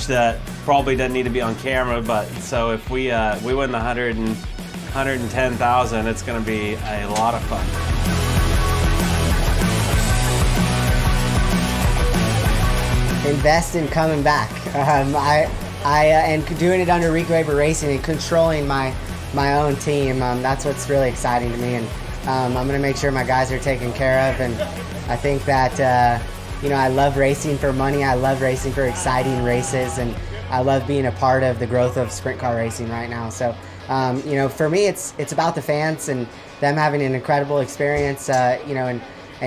that probably doesn't need to be on camera, but so if we win the 110,000, it's going to be a lot of fun. Invest in coming back. And doing it under Rick Weber Racing and controlling my own team. That's what's really exciting to me, and I'm going to make sure my guys are taken care of. And I think that I love racing for money. I love racing for exciting races, and I love being a part of the growth of sprint car racing right now. So for me, it's about the fans and them having an incredible experience. And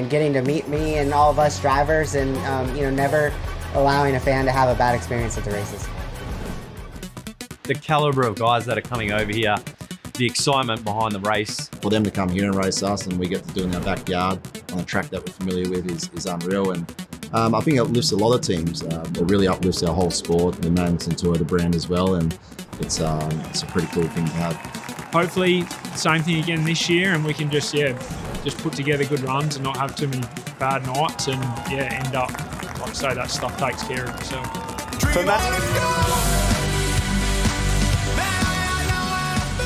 getting to meet me and all of us drivers, and never allowing a fan to have a bad experience at the races. The caliber of guys that are coming over here, the excitement behind the race. For them to come here and race us, and we get to do it in our backyard on a track that we're familiar with is unreal. And I think it uplifts a lot of teams. It really uplifts our whole sport, the Madison Tour, the brand as well, and it's a pretty cool thing to have. Hopefully, same thing again this year, and we can just put together good runs and not have too many bad nights, and end up, like I say, that stuff takes care of itself. For Matt.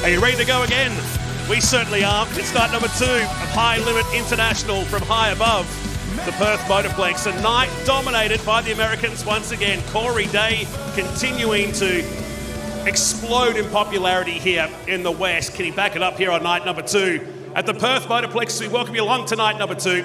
Are you ready to go again? We certainly are. It's night number 2 of High Limit International from high above the Perth Motorplex. A night dominated by the Americans once again. Corey Day continuing to explode in popularity here in the West. Can he back it up here on night number 2 at the Perth Motorplex? We welcome you along to night number 2.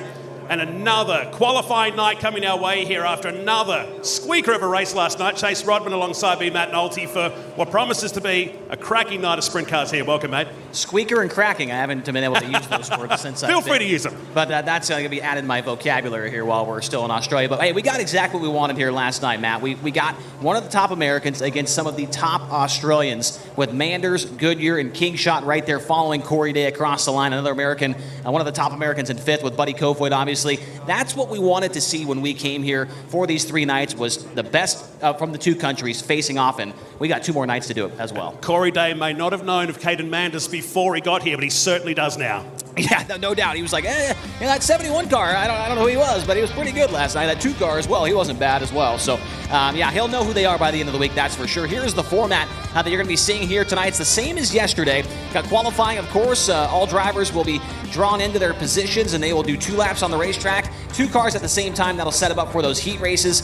And another qualifying night coming our way here after another squeaker of a race last night. Chase Rodman alongside me, Matt Nolte, for what promises to be a cracking night of sprint cars here. Welcome, mate. Squeaker and cracking. I haven't been able to use those words since Feel free to use them. But that's going to be added in my vocabulary here while we're still in Australia. But hey, we got exactly what we wanted here last night, Matt. We got one of the top Americans against some of the top Australians, with Manders, Goodyear, and Kingshot right there following Corey Day across the line. Another American, one of the top Americans in 5th with Buddy Kofoid, obviously. That's what we wanted to see when we came here for these 3 nights, was the best from the 2 countries facing off, and we got 2 more nights to do it as well. Corey Day may not have known of Caden Manders before he got here, but he certainly does now. Yeah, no doubt. He was like, that 71 car, I don't know who he was, but he was pretty good last night. That 2 car as well, he wasn't bad as well. So, he'll know who they are by the end of the week, that's for sure. Here's the format that you're going to be seeing here tonight. It's the same as yesterday. Got qualifying, of course. All drivers will be drawn into their positions, and they will do 2 laps on the racetrack. 2 cars at the same time. That'll set them up for those heat races.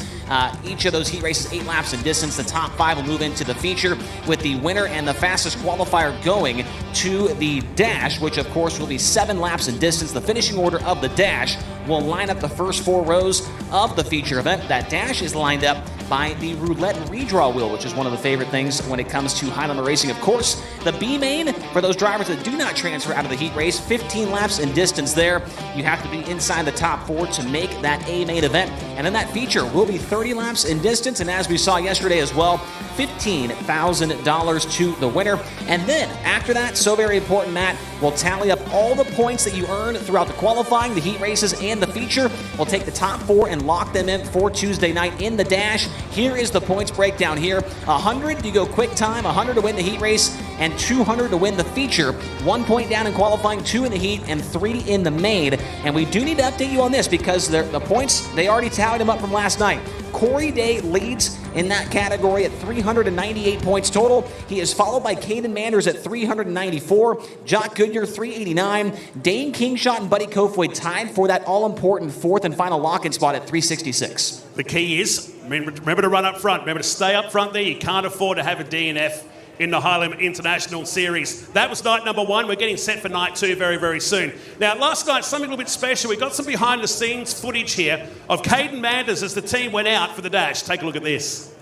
Each of those heat races, 8 laps in distance. The top 5 will move into the feature, with the winner and the fastest qualifier going to the dash, which of course will be 7 laps in distance. The finishing order of the dash will line up the first 4 rows of the feature event. That dash is lined up by the roulette redraw wheel, which is one of the favorite things when it comes to high limit racing. Of course, the B main, for those drivers that do not transfer out of the heat race, 15 laps in distance there. You have to be inside the top 4 to make that A main event. And then that feature will be 30 laps in distance, and as we saw yesterday as well, $15,000 to the winner. And then after that, so very important, Matt, we'll tally up all the points that you earn throughout the qualifying, the heat races, and the feature. We'll take the top 4 and lock them in for Tuesday night in the dash. Here is the points breakdown here. 100 to go quick time, 100 to win the heat race, and 200 to win the feature. 1 point down in qualifying, 2 in the heat, and 3 in the main. And we do need to update you on this, because the points, they already tallied them up from last night. Corey Day leads in that category at 398 points total. He is followed by Caden Manders at 394, Jock Goodyear 389, Dane Kingshot and Buddy Kofoid tied for that all-important 4th and final lock-in spot at 366. The key is, remember to run up front. Remember to stay up front there. You can't afford to have a DNF in the High Limit International Series. That was night number 1. We're getting set for night 2 very, very soon. Now, last night, something a little bit special. We got some behind-the-scenes footage here of Caden Manders as the team went out for the dash. Take a look at this.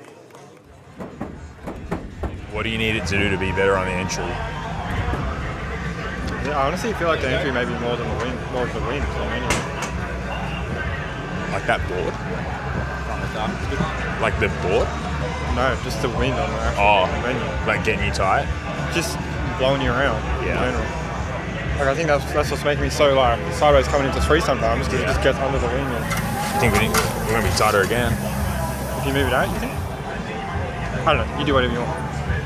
What do you need it to do to be better on the entry? Yeah, I honestly feel like the entry may be more than the win, more of the win. Like that board? Like the board? No, just the wind on the actual venue. Like getting you tight? Just blowing you around in general. Like, I think that's what's making me so sideways coming into 3 sometimes, because it just gets under the wing. And I think we're going to be tighter again. If you move it out, you think? I don't know. You do whatever you want.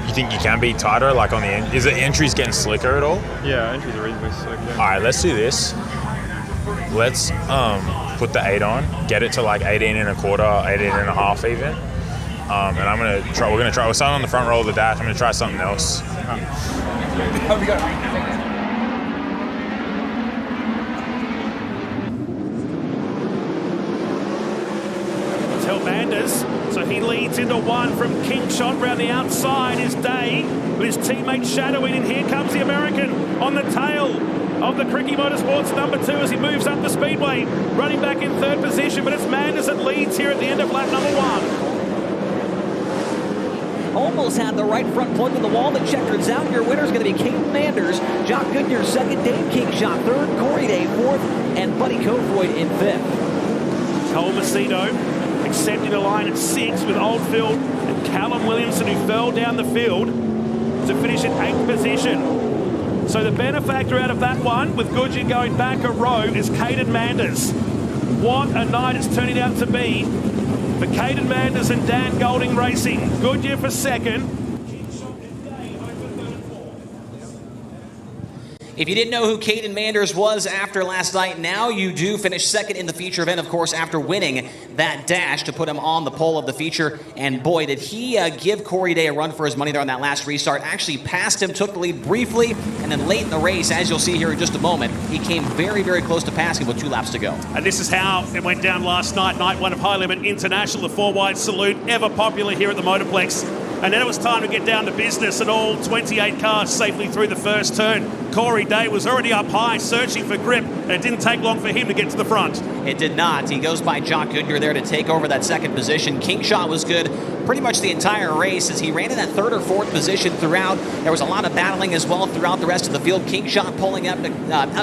You think you can be tighter, like on the end? Is the entries getting slicker at all? Yeah, entries are reasonably slick. Yeah. All right, let's do this. Let's put the 8 on, get it to like 18 and a quarter, 18 and a half even. and I'm gonna try. We're starting on the front roll of the dash. I'm gonna try something else. Tell Manders, so he leads into one from King Shot. Round the outside is Day with his teammate shadowing, and here comes the American on the tail of the Cricky Motorsports number 2 as he moves up the speedway, running back in 3rd position, but it's Manders that leads here at the end of lap number 1. Almost had the right front plug in the wall that checkers out. Your winner is going to be Caden Manders. Jock Goodyear 2nd, Dave King Shot 3rd, Corey Day 4th, and Buddy Kofoid in 5th. Cole Macedo accepting the line at 6 with Oldfield and Callum Williamson, who fell down the field to finish in 8th position. So the benefactor out of that one, with Goodyear going back a row, is Caden Manders. What a night it's turning out to be for Caden Manders and Dan Golding Racing. Goodyear for 2nd. If you didn't know who Caden Manders was after last night, now you do. Finish 2nd in the feature event, of course, after winning that dash to put him on the pole of the feature. And boy, did he give Corey Day a run for his money there on that last restart. Actually passed him, took the lead briefly, and then late in the race, as you'll see here in just a moment, he came very, very close to passing with 2 laps to go. And this is how it went down last night, night 1 of High Limit International, the 4-wide salute, ever popular here at the Motorplex. And then it was time to get down to business, and all 28 cars safely through the first turn. Corey Day was already up high, searching for grip, and it didn't take long for him to get to the front. It did not. He goes by Jock Goodyear there to take over that 2nd position. King Shot was good pretty much the entire race as he ran in that 3rd or 4th position throughout. There was a lot of battling as well throughout the rest of the field. King Shot pulling up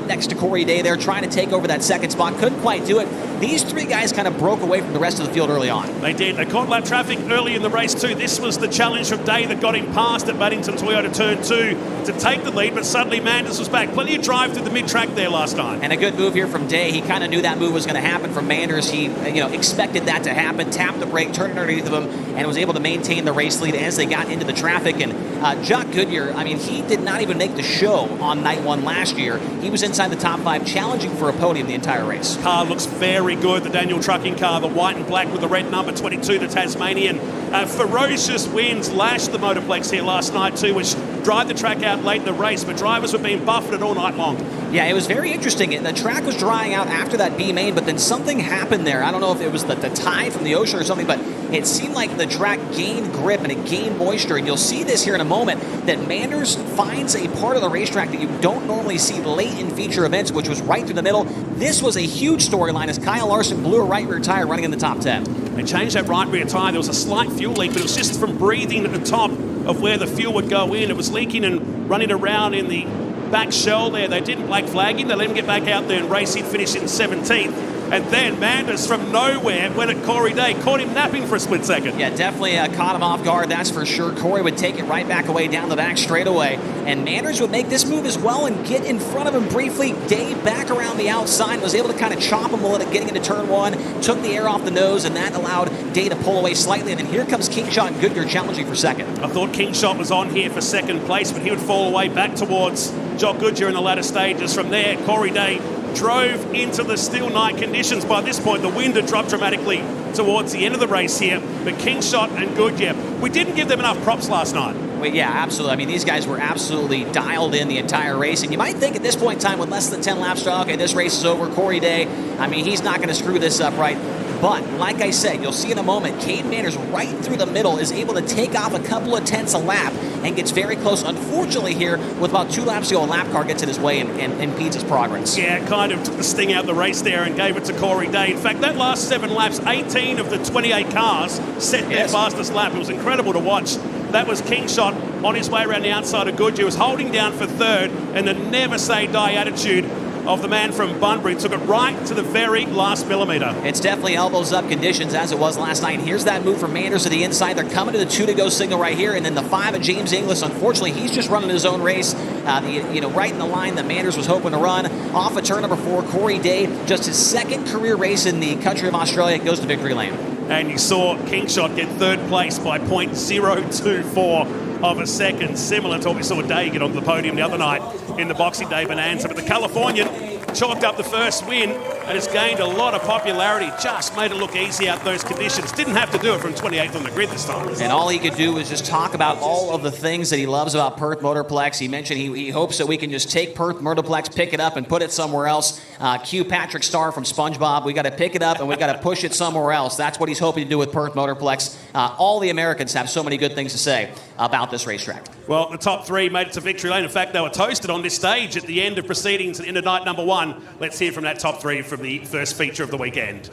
next to Corey Day there, trying to take over that 2nd spot. Couldn't quite do it. These 3 guys kind of broke away from the rest of the field early on. They did. They caught lap traffic early in the race too. This was the challenge from Day that got him past at Baddington Toyota Turn 2 to take the lead, but suddenly Manders was back. Plenty of drive through the mid-track there last night. And a good move here from Day. He kind of knew that move was going to happen from Manders. He expected that to happen, tapped the brake, turned it underneath of him, and was able to maintain the race lead as they got into the traffic. And Jock Goodyear, I mean, he did not even make the show on night 1 last year. He was inside the top 5, challenging for a podium the entire race. Car looks very good, the Daniel Trucking car, the white and black with the red number 22, the Tasmanian. Ferocious winds lashed the Motorplex here last night too, which dried the track out late in the race, but drivers were being buffeted all night long. Yeah, it was very interesting. The track was drying out after that B main, but then something happened there. I don't know if it was the tide from the ocean or something, but it seemed like the track gained grip and it gained moisture. And you'll see this here in a moment, that Manders finds a part of the racetrack that you don't normally see late in feature events, which was right through the middle. This was a huge storyline as Kyle Larson blew a right rear tire running in the top 10. They changed that right rear tire. There was a slight fuel leak, but it was just from breathing at the top of where the fuel would go in. It was leaking and running around in the back shell there. They didn't black flag him. They let him get back out there and race. He'd finish in 17th. And then Manders from nowhere went at Corey Day, caught him napping for a split second. Yeah, definitely caught him off guard, that's for sure. Corey would take it right back away down the back straightaway. And Manders would make this move as well and get in front of him briefly. Day back around the outside, was able to kind of chop him while getting into turn 1, took the air off the nose, and that allowed Day to pull away slightly. And then here comes King Shot and Goodyear challenging for 2nd. I thought King Shot was on here for 2nd place, but he would fall away back towards Jock Goodyear in the latter stages. From there, Corey Day drove into the still night conditions. By this point, the wind had dropped dramatically towards the end of the race here. But King Shot and Goodyear, we didn't give them enough props last night. Well, yeah, absolutely. I mean, these guys were absolutely dialed in the entire race. And you might think at this point in time, with less than 10 laps to go, okay, this race is over. Corey Day, I mean, he's not going to screw this up, right? But like I said, you'll see in a moment, Caden Manders right through the middle is able to take off a couple of tenths a lap and gets very close. Unfortunately here, with about 2 laps to go, a lap car gets in his way and impedes his progress. Yeah, it kind of took the sting out of the race there and gave it to Corey Day. In fact, that last 7 laps, 18 of the 28 cars set their fastest lap. It was incredible to watch. That was King Shot on his way around the outside of Goodyear. Was holding down for 3rd, and the never say die attitude of the man from Bunbury took it right to the very last millimetre. It's definitely elbows up conditions as it was last night. Here's that move from Manders to the inside. They're coming to the 2 to go signal right here, and then the 5 of James Inglis. Unfortunately, he's just running his own race. Right in the line that Manders was hoping to run. Off of turn number 4, Corey Day, just his 2nd career race in the country of Australia, goes to victory lane. And you saw King Shot get 3rd place by 0.024 of a second, similar to what we saw Day get onto the podium the other night in the Boxing Day Bonanza. But the Californian chalked up the first win and has gained a lot of popularity. Just made it look easy out those conditions. Didn't have to do it from 28th on the grid this time. And all he could do was just talk about all of the things that he loves about Perth Motorplex. He mentioned he hopes that we can just take Perth Motorplex, pick it up, and put it somewhere else. Cue Patrick Starr from SpongeBob. We got to pick it up and we got to push it somewhere else. That's what he's hoping to do with Perth Motorplex. All the Americans have so many good things to say about this racetrack. Well, the top three made it to victory lane. In fact, they were toasted on this stage at the end of proceedings into night number one. Let's hear from that top three from the first feature of the weekend.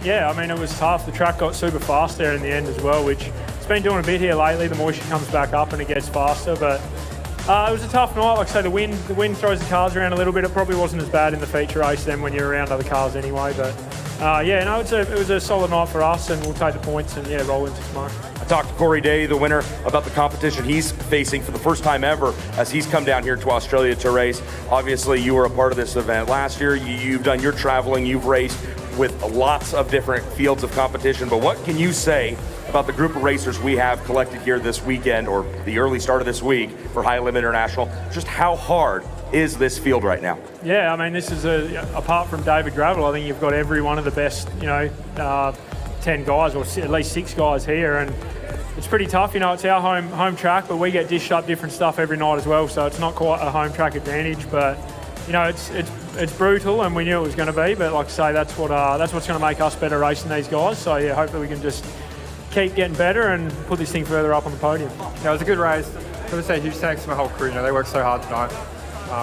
Yeah, I mean, it was tough. The track got super fast there in the end as well, which it's been doing a bit here lately. The moisture comes back up and it gets faster, but it was a tough night. Like I say, the wind throws the cars around a little bit. It probably wasn't as bad in the feature race then when you're around other cars anyway, but yeah, no, it was a solid night for us, and we'll take the points and roll into tomorrow. I talked to Corey Day, the winner, about the competition he's facing for the first time ever as he's come down here to Australia to race. Obviously, you were a part of this event last year. You've done your traveling, you've raced with lots of different fields of competition, but what can you say about the group of racers we have collected here this weekend, or the early start of this week for High Limit International? Just how hard is this field right now? Yeah, I mean, this is apart from David Gravel, I think you've got every one of the best, 10 guys, or at least 6 guys here, and it's pretty tough. It's our home track, but we get dished up different stuff every night as well, so it's not quite a home track advantage, but it's brutal, and we knew it was going to be, but like I say, that's what's going to make us better racing these guys. So yeah, hopefully we can just keep getting better and put this thing further up on the podium. Yeah, it was a good race. I would say huge thanks to my whole crew. They worked so hard tonight.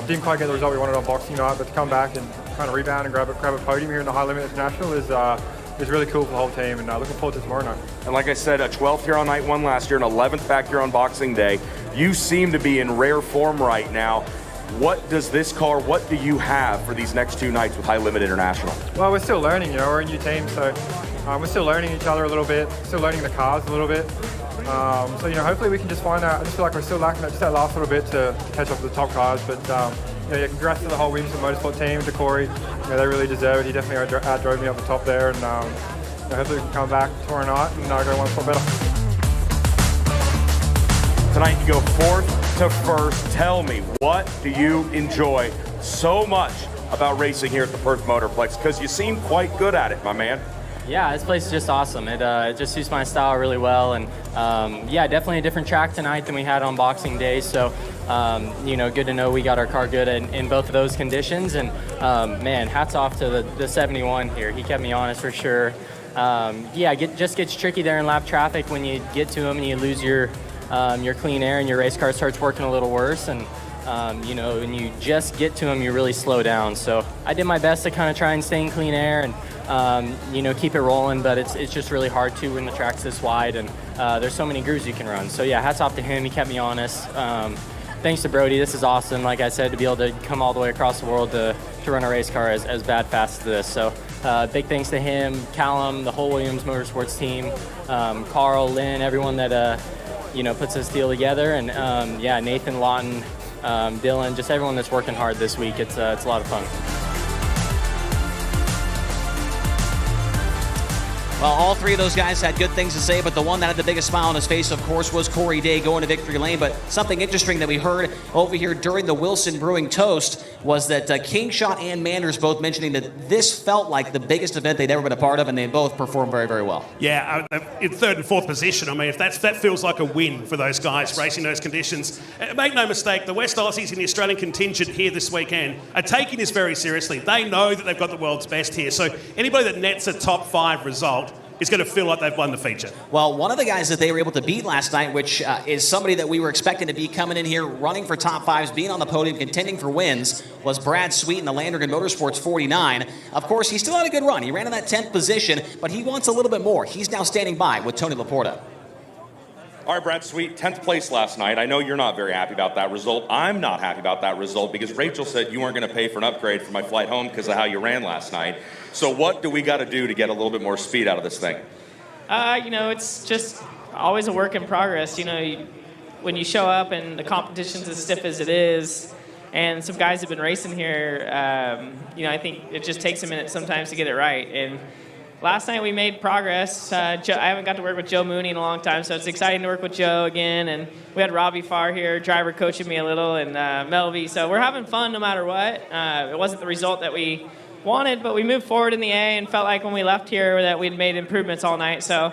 Didn't quite get the result we wanted on Boxing Night, but to come back and kind of rebound and grab a podium here in the High Limit International is really cool for the whole team, and looking forward to tomorrow night. And like I said, a 12th here on night one last year, and 11th back here on Boxing Day. You seem to be in rare form right now. What does this car, what do you have for these next 2 nights with High Limit International? Well, we're still learning, we're a new team, so we're still learning each other a little bit, still learning the cars a little bit. So, hopefully we can just find out. I just feel like we're still lacking that last little bit to catch up with the top cars, but congrats to the whole Williamson Motorsport team, to Corey. They really deserve it. He definitely outdrove me up the top there, and hopefully we can come back tomorrow night and go one spot better. Tonight you go 4th to 1st. Tell me, what do you enjoy so much about racing here at the Perth Motorplex? Because you seem quite good at it, my man. Yeah, this place is just awesome. It just suits my style really well, and yeah, definitely a different track tonight than we had on Boxing Day. So, good to know we got our car good in both of those conditions. And man, hats off to the 71 here. He kept me honest for sure. Yeah, just gets tricky there in lap traffic when you get to him and you lose your clean air and your race car starts working a little worse. And when you just get to him, you really slow down. So I did my best to kind of try and stay in clean air and keep it rolling, but it's just really hard to when the track's this wide and there's so many grooves you can run. So yeah, hats off to him. He kept me honest. Thanks to Brody. This is awesome. Like I said, to be able to come all the way across the world to run a race car as bad fast as this. So big thanks to him, Callum, the whole Williams Motorsports team, Carl, Lynn, everyone that puts this deal together, and Nathan, Lawton, Dylan, just everyone that's working hard this week. It's a lot of fun. Well, all 3 of those guys had good things to say, but the one that had the biggest smile on his face, of course, was Corey Day going to victory lane. But something interesting that we heard over here during the Wilson Brewing toast was that Kingshot and Manders both mentioning that this felt like the biggest event they'd ever been a part of, and they both performed very, very well. Yeah, in 3rd and 4th position, I mean, if that feels like a win for those guys racing those conditions. Make no mistake, the West Aussies in the Australian contingent here this weekend are taking this very seriously. They know that they've got the world's best here. So anybody that nets a top 5 result is going to feel like they've won the feature. Well, one of the guys that they were able to beat last night, which is somebody that we were expecting to be coming in here, running for top 5s, being on the podium, contending for wins, was Brad Sweet in the Landrigan Motorsports 49. Of course, he still had a good run. He ran in that 10th position, but he wants a little bit more. He's now standing by with Tony Laporta. All right, Brad Sweet, 10th place last night. I know you're not very happy about that result. I'm not happy about that result because Rachel said you weren't going to pay for an upgrade for my flight home because of how you ran last night. So what do we got to do to get a little bit more speed out of this thing? It's just always a work in progress. When you show up and the competition's as stiff as it is, and some guys have been racing here, I think it just takes a minute sometimes to get it right. And last night we made progress. I haven't got to work with Joe Mooney in a long time, so it's exciting to work with Joe again. And we had Robbie Farr here, driver, coaching me a little, and Melvy. So we're having fun no matter what. It wasn't the result that we wanted, but we moved forward in the A and felt like when we left here that we'd made improvements all night. So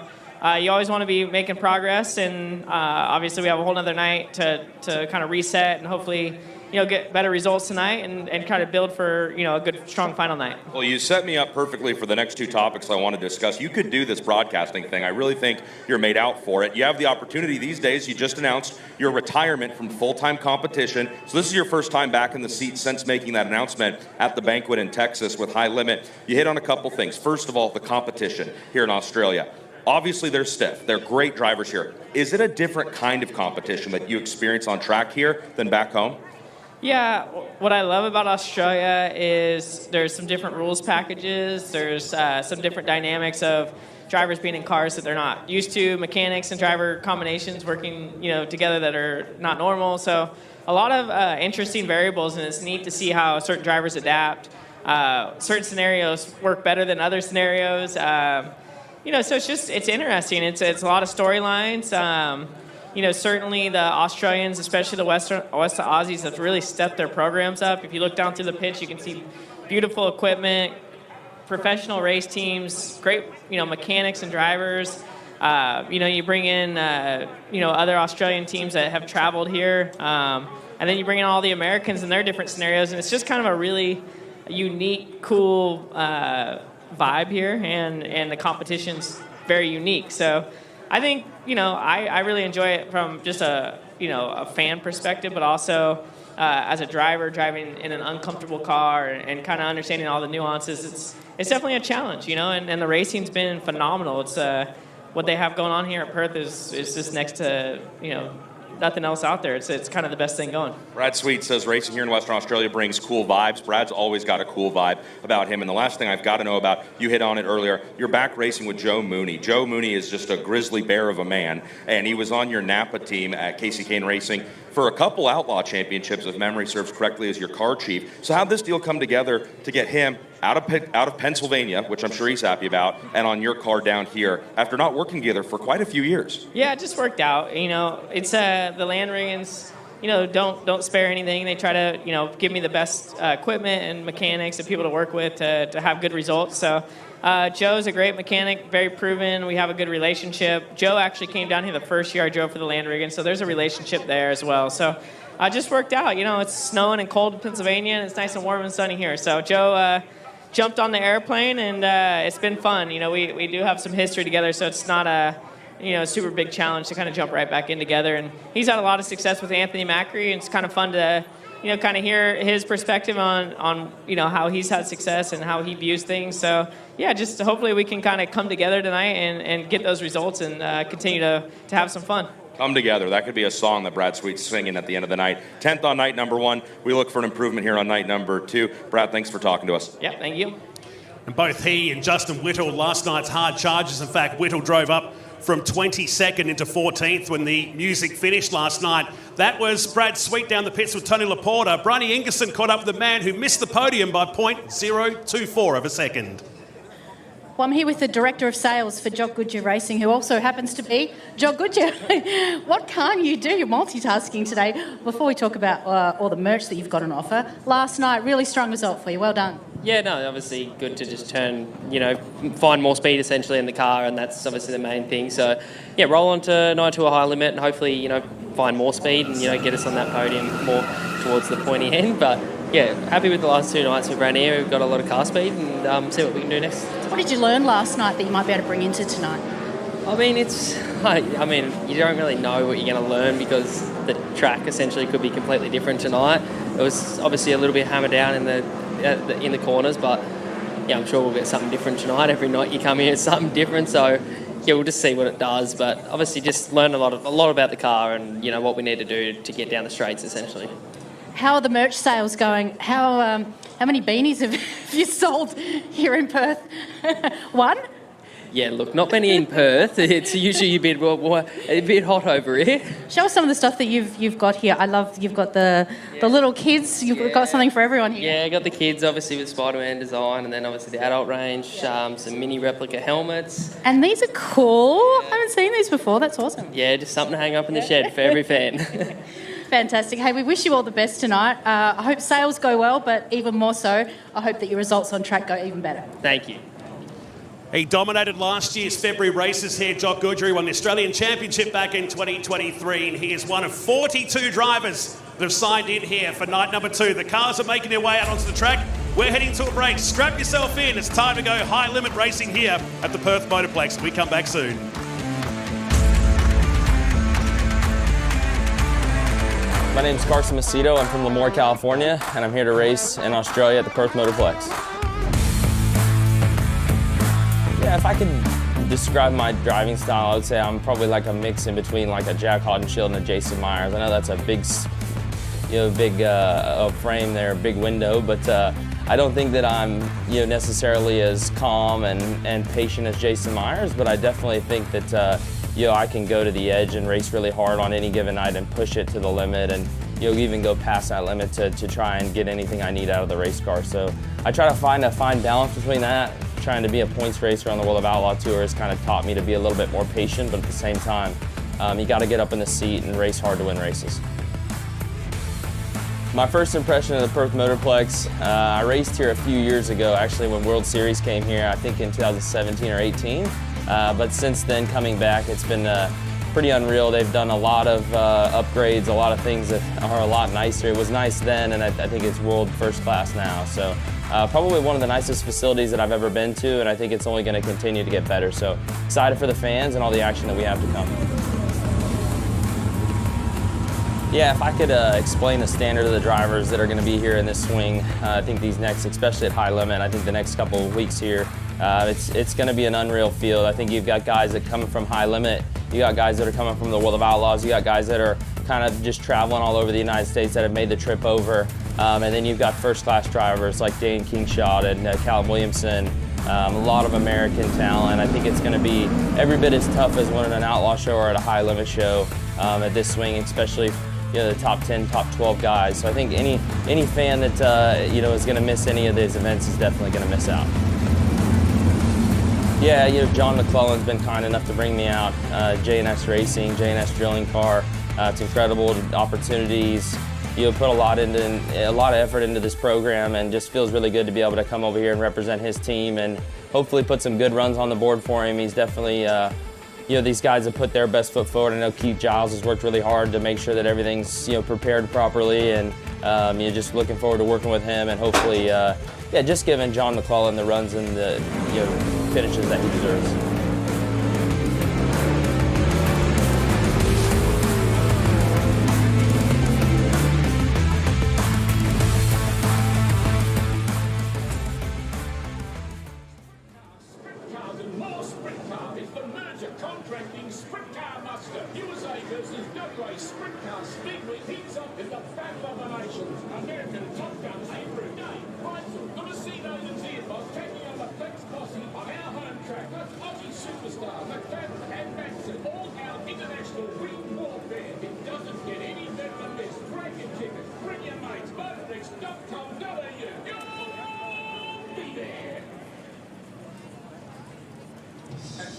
you always want to be making progress, and obviously we have a whole other night to kind of reset and hopefully get better results tonight and kind of build for a good, strong final night. Well, you set me up perfectly for the next two topics I want to discuss. You could do this broadcasting thing. I really think you're made out for it. You have the opportunity these days. You just announced your retirement from full-time competition. So this is your first time back in the seat since making that announcement at the banquet in Texas with High Limit. You hit on a couple things. First of all, the competition here in Australia. Obviously, they're stiff. They're great drivers here. Is it a different kind of competition that you experience on track here than back home? Yeah, what I love about Australia is there's some different rules packages. There's some different dynamics of drivers being in cars that they're not used to, mechanics and driver combinations working together that are not normal. So a lot of interesting variables, and it's neat to see how certain drivers adapt. Certain scenarios work better than other scenarios. So it's interesting. It's a lot of storylines. Certainly the Australians, especially the West Aussies, have really stepped their programs up. If you look down through the pitch, you can see beautiful equipment, professional race teams, great, mechanics and drivers. You bring in, other Australian teams that have traveled here, and then you bring in all the Americans and their different scenarios, and it's just kind of a really unique, cool vibe here, and the competition's very unique. So I think, I really enjoy it from just a fan perspective, but also as a driver driving in an uncomfortable car and kind of understanding all the nuances. It's definitely a challenge, and the racing's been phenomenal. It's what they have going on here at Perth is just next to, nothing else out there. It's kind of the best thing going. Brad Sweet says racing here in Western Australia brings cool vibes. Brad's always got a cool vibe about him. And the last thing I've got to know about, you hit on it earlier, you're back racing with Joe Mooney. Joe Mooney is just a grizzly bear of a man, and he was on your Napa team at Casey Kane Racing for a couple Outlaw Championships, if memory serves correctly, as your car chief. So how'd this deal come together to get him out of Pennsylvania, which I'm sure he's happy about, and on your car down here after not working together for quite a few years? Yeah, it just worked out. It's the Landriggans, don't spare anything. They try to, give me the best equipment and mechanics and people to work with to have good results. So Joe's a great mechanic, very proven. We have a good relationship. Joe actually came down here the first year I drove for the Landriggans, so there's a relationship there as well. So it just worked out. It's snowing and cold in Pennsylvania, and it's nice and warm and sunny here. So Joe jumped on the airplane, and it's been fun. We do have some history together, so it's not a super big challenge to kind of jump right back in together. And he's had a lot of success with Anthony Macri, and it's kind of fun to kind of hear his perspective on how he's had success and how he views things. So yeah, just hopefully we can kind of come together tonight and get those results and continue to have some fun. Come together. That could be a song that Brad Sweet's singing at the end of the night. 10th on night number 1. We look for an improvement here on night number 2. Brad, thanks for talking to us. Yeah, thank you. And both he and Justin Whittle, last night's hard charges. In fact, Whittle drove up from 22nd into 14th when the music finished last night. That was Brad Sweet down the pits with Tony Laporta. Bronny Ingerson caught up with the man who missed the podium by 0.024 of a second. Well, I'm here with the Director of Sales for Jock Goodyear Racing, who also happens to be Jock Goodyear. What can't you do? You're multitasking today. Before we talk about all the merch that you've got on offer, last night, really strong result for you. Well done. Yeah, no, obviously good to just find more speed essentially in the car, and that's obviously the main thing. So, yeah, roll on to 9 to a high limit and hopefully, find more speed and, get us on that podium more towards the pointy end. But, yeah, happy with the last 2 nights we've ran here. We've got a lot of car speed and see what we can do next. What did you learn last night that you might be able to bring into tonight? I mean, you don't really know what you're going to learn because the track essentially could be completely different tonight. It was obviously a little bit hammered down in the corners, but yeah, I'm sure we'll get something different tonight. Every night you come here, it's something different. So yeah, we'll just see what it does. But obviously, just learn a lot about the car and what we need to do to get down the straights essentially. How are the merch sales going? How many beanies have you sold here in Perth? One? Yeah, look, not many in Perth. It's usually a bit hot over here. Show us some of the stuff that you've got here. I love you've got the little kids. You've got something for everyone here. Yeah, I got the kids obviously with Spider-Man design, and then obviously the adult range, some mini replica helmets. And these are cool. I haven't seen these before. That's awesome. Yeah, just something to hang up in the shed for every fan. Fantastic. Hey, we wish you all the best tonight. I hope sales go well, but even more so, I hope that your results on track go even better. Thank you. He dominated last year's February races here. Jock Goodry won the Australian Championship back in 2023, and he is one of 42 drivers that have signed in here for night number 2. The cars are making their way out onto the track. We're heading to a break. Strap yourself in. It's time to go high limit racing here at the Perth Motorplex. We come back soon. My name's Carson Macedo. I'm from Lemoore, California, and I'm here to race in Australia at the Perth Motorplex. Yeah, if I could describe my driving style, I would say I'm probably like a mix in between like a Jack Hodenshield and a Jason Myers. I know that's a big frame there, big window, but I don't think that I'm necessarily as calm and patient as Jason Myers, but I definitely think that I can go to the edge and race really hard on any given night and push it to the limit, and even go past that limit to try and get anything I need out of the race car. So I try to find a fine balance between that. Trying to be a points racer on the World of Outlaw Tour has kind of taught me to be a little bit more patient, but at the same time, you got to get up in the seat and race hard to win races. My first impression of the Perth Motorplex, I raced here a few years ago, actually when World Series came here, I think in 2017 or 18. But since then, coming back, it's been pretty unreal. They've done a lot of upgrades, a lot of things that are a lot nicer. It was nice then, and I think it's world first class now. So probably one of the nicest facilities that I've ever been to, and I think it's only going to continue to get better. So excited for the fans and all the action that we have to come. Yeah, if I could explain the standard of the drivers that are going to be here in this swing, I think these next, especially at high limit, I think the next couple of weeks here, it's going to be an unreal field. I think you've got guys that are coming from high limit, you got guys that are coming from the World of Outlaws, you got guys that are kind of just traveling all over the United States that have made the trip over, and then you've got first-class drivers like Dane Kingshot and Callum Williamson, a lot of American talent. I think it's going to be every bit as tough as winning an Outlaw show or at a high limit show at this swing, especially the top 10, top 12 guys. So I think any fan that is going to miss any of these events is definitely going to miss out. Yeah, John McClellan's been kind enough to bring me out. J&S Racing, J&S Drilling Car. It's incredible opportunities. Put a lot of effort into this program, and just feels really good to be able to come over here and represent his team and hopefully put some good runs on the board for him. He's definitely these guys have put their best foot forward. I know Keith Giles has worked really hard to make sure that everything's prepared properly, and just looking forward to working with him and hopefully just giving John McClellan the runs and the finishes that he deserves.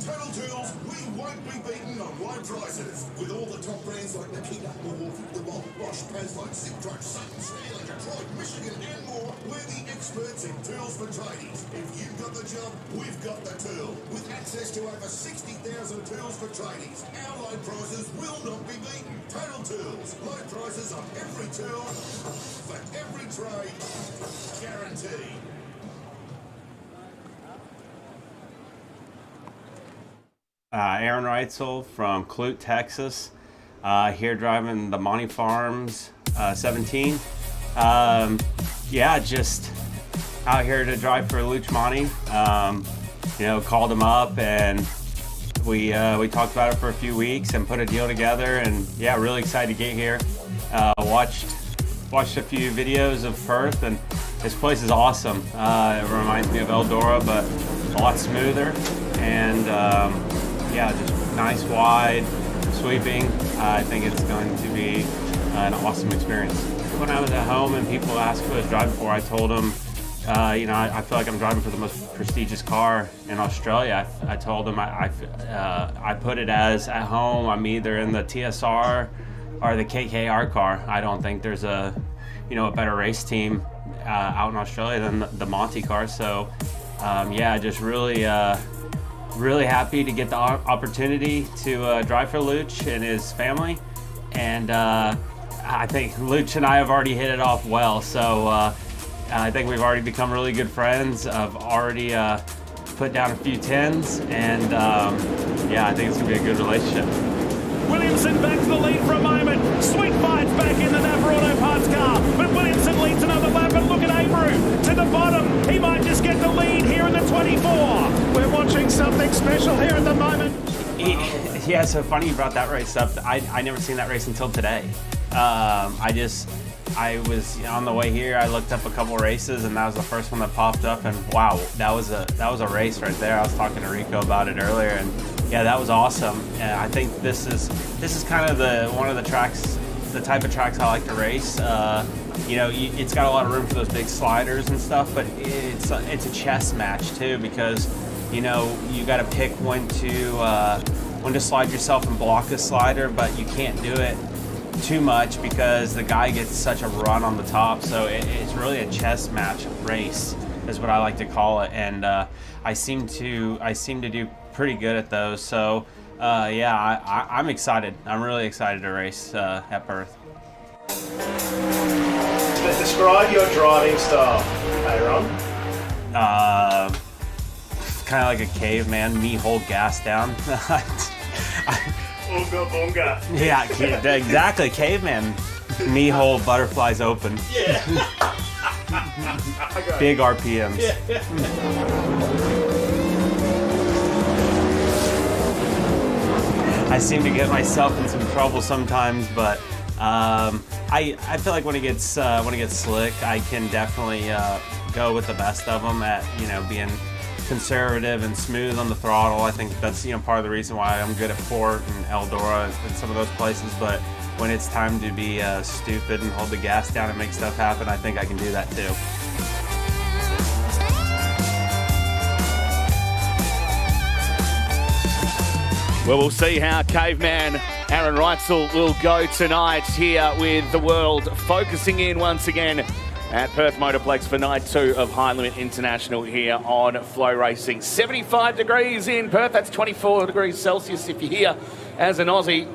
Total Tools, we won't be beaten on low prices. With all the top brands like Makita, the Bosch, Paslite, Ziptruck, Sutton Steel, Detroit, Michigan, and more, we're the experts in tools for tradies. If you've got the job, we've got the tool. With access to over 60,000 tools for tradies, our low prices will not be beaten. Total Tools, low prices on every tool, for every trade, guaranteed. Aaron Reutzel from Clute, Texas, here driving the Monty Farms 17. Just out here to drive for Luch Monty. Called him up and we talked about it for a few weeks and put a deal together, and really excited to get here. Watched a few videos of Perth, and this place is awesome. It reminds me of Eldora, but a lot smoother. and yeah, just nice wide sweeping. I think it's going to be an awesome experience. When I was at home and people asked who I was driving for, I told them, you know, I feel like I'm driving for the most prestigious car in Australia. I told them I put it as at home, I'm either in the TSR or the KKR car. I don't think there's a better race team out in Australia than the Monty car. So yeah, just really happy to get the opportunity to drive for Luch and his family. And I think Luch and I have already hit it off well. So I think we've already become really good friends. I've already put down a few 10s, and yeah, I think it's gonna be a good relationship. Williamson back to the lead for a moment. Sweet fights back in the Napa Auto Parts car. But Williamson leads another lap, and look at Abreu to the bottom. He might just get the lead here in the 24. We're watching something special here at the moment. Yeah, so funny you brought that race up. I never seen that race until today. I was on the way here. I looked up a couple races, and that was the first one that popped up. And wow, that was a race right there. I was talking to Rico about it earlier, and yeah, that was awesome. And I think this is kind of one of the tracks, the type of tracks I like to race. You know, it's got a lot of room for those big sliders and stuff, but it's a chess match too, because you know you got to pick when to slide yourself and block a slider, but you can't do it too much because the guy gets such a run on the top. So it's really a chess match race is what I like to call it, and I seem to do pretty good at those. So yeah, I'm excited. I'm really excited to race at Perth. Describe your driving style, Aaron. Kind of like a caveman. Me hold gas down. Unga bunga. Yeah, exactly. Caveman. Me hold butterflies open. Yeah. Big RPMs. Yeah. I seem to get myself in some trouble sometimes, but I feel like when it gets slick, I can definitely go with the best of them at being conservative and smooth on the throttle. I think that's part of the reason why I'm good at Port and Eldora and some of those places. But when it's time to be stupid and hold the gas down and make stuff happen, I think I can do that too. Well, we'll see how caveman Aaron Reutzel will go tonight here with the world focusing in once again at Perth Motorplex for night 2 of High Limit International here on FloRacing. 75 degrees in Perth, that's 24 degrees Celsius if you're here as an Aussie.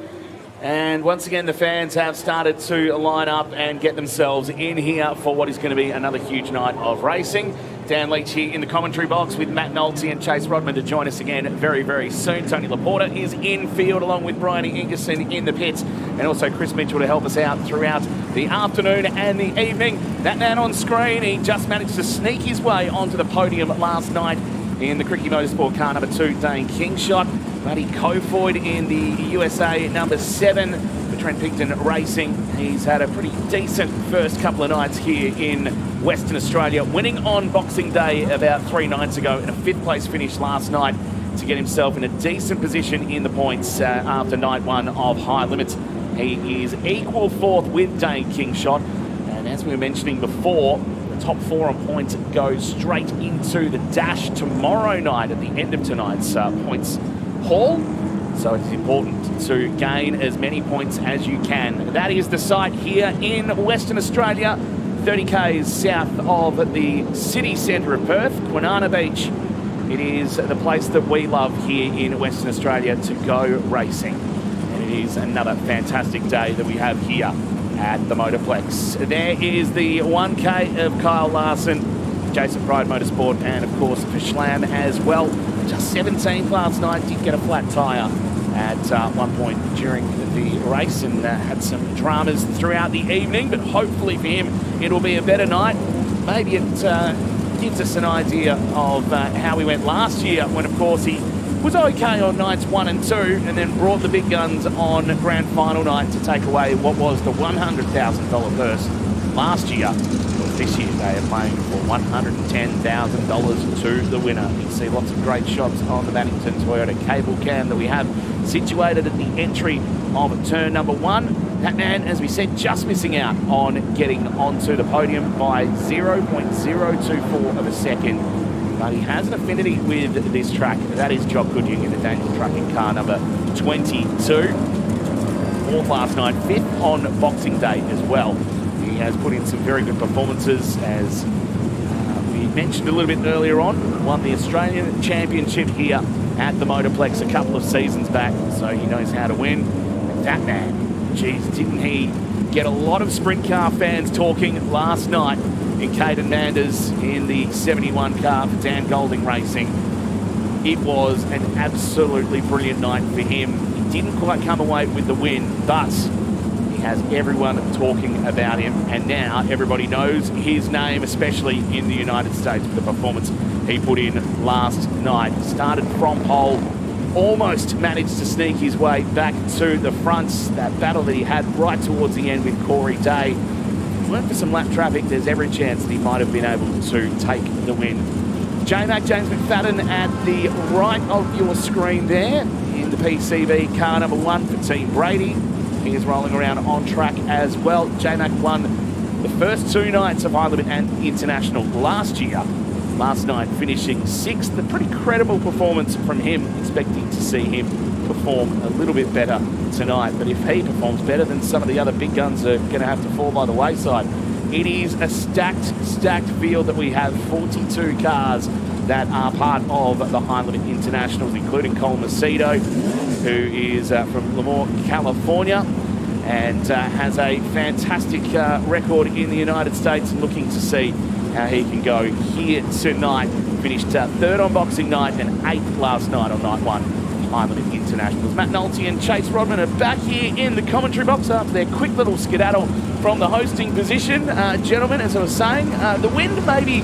And once again, the fans have started to line up and get themselves in here for what is going to be another huge night of racing. Dan Leach here in the commentary box with Matt Nolte and Chase Rodman to join us again very, very soon. Tony Laporta is in field along with Bryony Ingerson in the pits, and also Chris Mitchell to help us out throughout the afternoon and the evening. That man on screen, he just managed to sneak his way onto the podium last night in the Cricky Motorsport car number 2, Dane Kingshot. Buddy Kofoid in the USA number 7 for Trent Picton Racing. He's had a pretty decent first couple of nights here in Western Australia, winning on Boxing Day about 3 nights ago in a 5th place finish last night to get himself in a decent position in the points after night 1 of High Limits. He is equal 4th with Dane Kingshot, and as we were mentioning before, the top 4 on points go straight into the dash tomorrow night at the end of tonight's points haul. So it's important to gain as many points as you can. That is the site here in Western Australia, 30 k's south of the city centre of Perth, Kwinana Beach. It is the place that we love here in Western Australia to go racing. And it is another fantastic day that we have here at the Motorplex. There is the 1K of Kyle Larson, Jason Pride Motorsport, and of course for Schlam as well. Just 17th last night, did get a flat tyre at one point during the race and had some dramas throughout the evening, but hopefully for him it'll be a better night. Maybe it gives us an idea of how he went last year when of course he was okay on nights 1 and 2 and then brought the big guns on grand final night to take away what was the $100,000 purse last year this year they are playing for $110,000 to the winner. You see lots of great shots on the Mannington Toyota cable cam that we have situated at the entry of turn number 1. That man, as we said, just missing out on getting onto the podium by 0.024 of a second. But he has an affinity with this track. That is Jock Goodyear in the Daniel Trucking car number 22. 4th last night, 5th on Boxing Day as well. He has put in some very good performances, as we mentioned a little bit earlier on. Won the Australian Championship here at the Motorplex a couple of seasons back, so he knows how to win. And that man, geez, didn't he get a lot of sprint car fans talking last night in Caden Manders in the 71 car for Dan Golding Racing. It was an absolutely brilliant night for him. He didn't quite come away with the win, but he has everyone talking about him, and now everybody knows his name, especially in the United States, with the performance he put in last night. Started from pole, almost managed to sneak his way back to the front. That battle that he had right towards the end with Corey Day. If it weren't for some lap traffic, there's every chance that he might have been able to take the win. J-Mac, James McFadden, at the right of your screen there in the PCB car number 1 for Team Brady. He is rolling around on track as well. J-Mac won the first 2 nights of High Limit and International last year. Last night finishing 6th. A pretty credible performance from him. Expecting to see him perform a little bit better tonight. But if he performs better, then some of the other big guns are going to have to fall by the wayside. It is a stacked field that we have. 42 cars that are part of the High Limit Internationals, including Cole Macedo, who is from Lemoore, California, and has a fantastic record in the United States, and looking to see how he can go here tonight. Finished 3rd on Boxing Night and 8th last night on night 1 of High Limit Internationals. Matt Nolte and Chase Rodman are back here in the commentary box after their quick little skedaddle from the hosting position. Gentlemen, as I was saying, the wind may be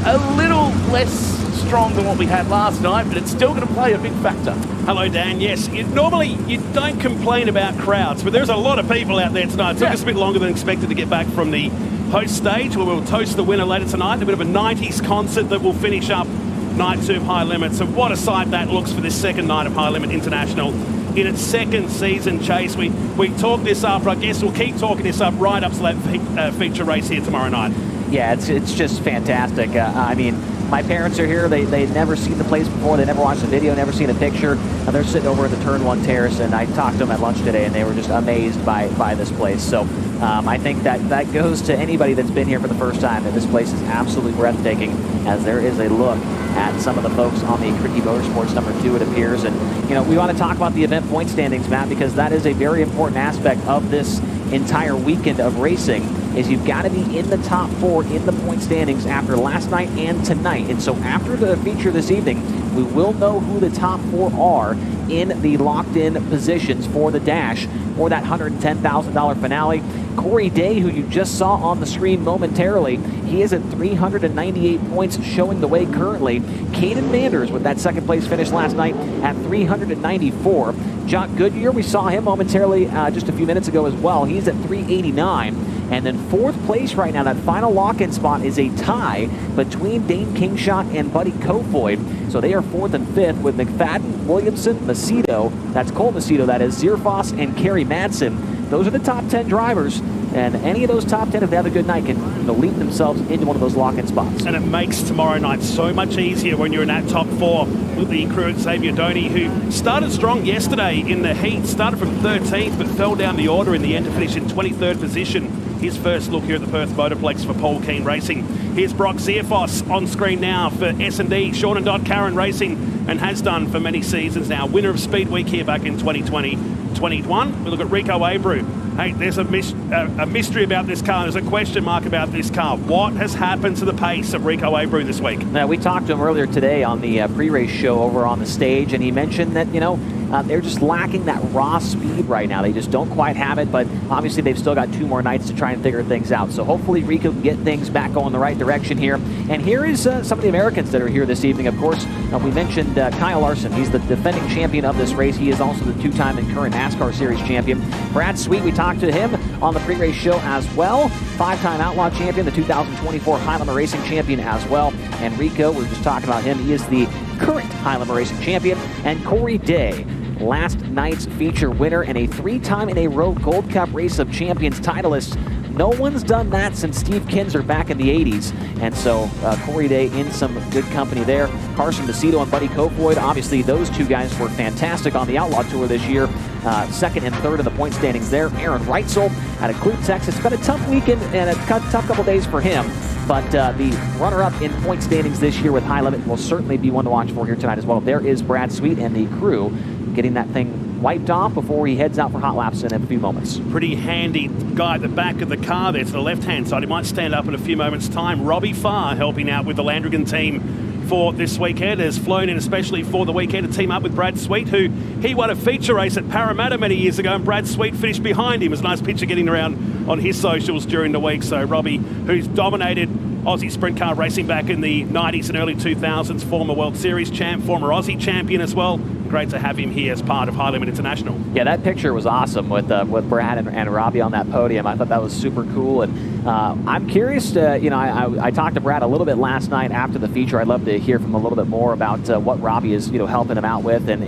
a little less strong than what we had last night, but it's still going to play a big factor. Hello, Dan. Yes, normally you don't complain about crowds, but there's a lot of people out there tonight. It took us a bit longer than expected to get back from the host stage, where we'll toast the winner later tonight. A bit of a 90s concert that will finish up night 2 of High Limit. So what a sight that looks for this second night of High Limit International in its 2nd season, Chase. We talked this up. I guess we'll keep talking this up right up to that feature race here tomorrow night. Yeah, it's just fantastic. I mean, my parents are here. They'd never seen the place before. They never watched a video, never seen a picture. They're sitting over at the Turn 1 Terrace, and I talked to them at lunch today, and they were just amazed by this place. So I think that goes to anybody that's been here for the first time, that this place is absolutely breathtaking, as there is a look at some of the folks on the Ricky Motorsports number 2, it appears. And, you know, we want to talk about the event point standings, Matt, because that is a very important aspect of this entire weekend of racing, is you've got to be in the top 4 in the point standings after last night and tonight. And so after the feature this evening, we will know who the top 4 are in the locked-in positions for the dash for that $110,000 finale. Corey Day, who you just saw on the screen momentarily, he is at 398 points, showing the way currently. Caden Manders with that 2nd place finish last night at 394. Jock Goodyear, we saw him momentarily just a few minutes ago as well. He's at 389. And then 4th place right now, that final lock-in spot is a tie between Dane Kingshot and Buddy Kofoid. So they are 4th and 5th with McFadden, Williamson, Macedo, that's Cole Macedo, that is, Zierfoss, and Kerry Madsen. Those are the top 10 drivers, and any of those top 10, if they have a good night, can lead themselves into one of those lock-in spots. And it makes tomorrow night so much easier when you're in that top 4 with the crew at Xavier Doney, who started strong yesterday in the heat, started from 13th, but fell down the order in the end to finish in 23rd position. His first look here at the Perth Motorplex for Paul Keane Racing. Here's Brock Zierfoss on screen now for S&D, Sean and Dot Karen Racing, and has done for many seasons now. Winner of Speed Week here back in 2020-21. We look at Rico Abreu. Hey, there's a mystery about this car. There's a question mark about this car. What has happened to the pace of Rico Abreu this week? Now, we talked to him earlier today on the pre-race show over on the stage, and he mentioned that, you know, they're just lacking that raw speed right now. They just don't quite have it, but obviously they've still got 2 more nights to try and figure things out. So hopefully Rico can get things back going the right direction here. And here is some of the Americans that are here this evening. Of course, we mentioned Kyle Larson. He's the defending champion of this race. He is also the 2-time and current NASCAR Series champion. Brad Sweet, we talked to him on the pre-race show as well. 5-time Outlaw champion, the 2024 Highlander Racing champion as well. And Rico, we were just talking about him. He is the current Highlander Racing champion. And Corey Day, last night's feature winner and a 3-time in a row Gold Cup Race of Champions titleist. No one's done that since Steve Kinzer back in the 80s. And so Corey Day in some good company there. Carson, Macedo, and Buddy Kofoid. Obviously, those 2 guys were fantastic on the Outlaw Tour this year. 2nd and 3rd in the point standings there. Aaron Reutzel out of Clute, Texas. It's been a tough weekend and a tough couple days for him. But the runner-up in point standings this year with High Limit will certainly be one to watch for here tonight as well. There is Brad Sweet and the crew getting that thing wiped off before he heads out for hot laps in a few moments. Pretty handy guy at the back of the car there to the left-hand side. He might stand up in a few moments' time. Robbie Farr helping out with the Landrigan team for this weekend. Has flown in especially for the weekend to team up with Brad Sweet, who he won a feature race at Parramatta many years ago, and Brad Sweet finished behind him. It was a nice picture getting around on his socials during the week. So Robbie, who's dominated Aussie sprint car racing back in the 90s and early 2000s, former World Series champ, former Aussie champion as well. Great to have him here as part of High Limit International. Yeah, that picture was awesome with Brad and Robbie on that podium. I thought that was super cool, and I'm curious to, I talked to Brad a little bit last night after the feature. I'd love to hear from him a little bit more about what Robbie is, helping him out with, and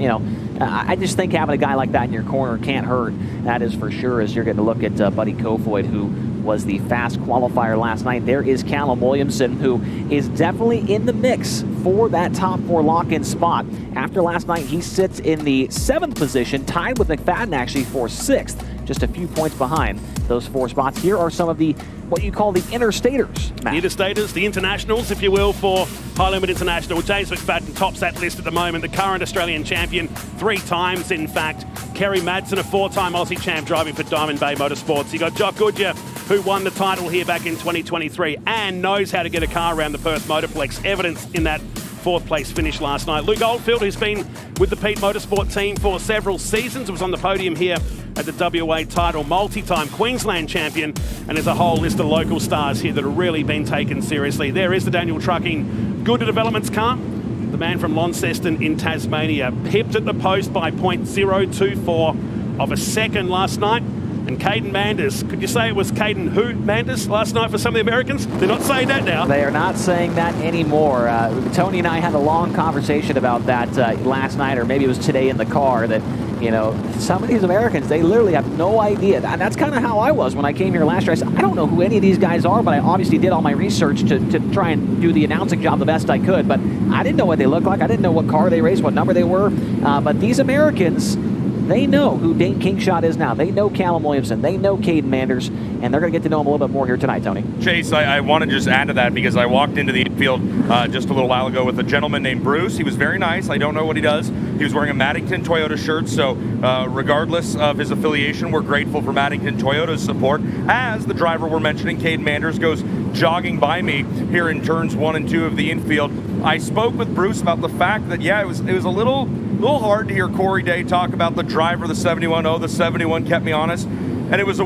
I just think having a guy like that in your corner can't hurt. That is for sure, as you're getting to look at Buddy Kofoid, who was the fast qualifier last night. There is Callum Williamson, who is definitely in the mix for that top 4 lock-in spot. After last night, he sits in the 7th position, tied with McFadden actually for 6th, just a few points behind those 4 spots. Here are some of the, what you call the interstaters, Matt. The interstaters, the internationals, if you will, for High Limit International. James McFadden tops that list at the moment, the current Australian champion, 3 times in fact. Kerry Madsen, a 4-time Aussie champ driving for Diamond Bay Motorsports. You got Jock Goodyear, who won the title here back in 2023 and knows how to get a car around the Perth Motorplex. Evidence in that 4th place finish last night. Luke Oldfield, who's been with the Pete Motorsport team for several seasons, was on the podium here at the WA title, multi-time Queensland champion, and there's a whole list of local stars here that have really been taken seriously. There is the Daniel Trucking Good Developments car, the man from Launceston in Tasmania, pipped at the post by 0.024 of a second last night. And Caden Manders, could you say it was Caden who Manders last night for some of the Americans? They're not saying that now. They are not saying that anymore. Tony and I had a long conversation about that last night, or maybe it was today in the car, that, some of these Americans, they literally have no idea. And that's kind of how I was when I came here last year. I said, I don't know who any of these guys are, but I obviously did all my research to try and do the announcing job the best I could. But I didn't know what they looked like. I didn't know what car they raced, what number they were. But these Americans, they know who Dane Kingshot is now. They know Callum Williamson. They know Caden Manders, and they're going to get to know him a little bit more here tonight, Tony. Chase, I want to just add to that because I walked into the infield just a little while ago with a gentleman named Bruce. He was very nice. I don't know what he does. He was wearing a Maddington Toyota shirt, so regardless of his affiliation, we're grateful for Maddington Toyota's support. As the driver we're mentioning, Caden Manders, goes jogging by me here in turns 1 and 2 of the infield. I spoke with Bruce about the fact that, it was a little hard to hear Corey Day talk about the driver, the 71. The 71 kept me honest, and it was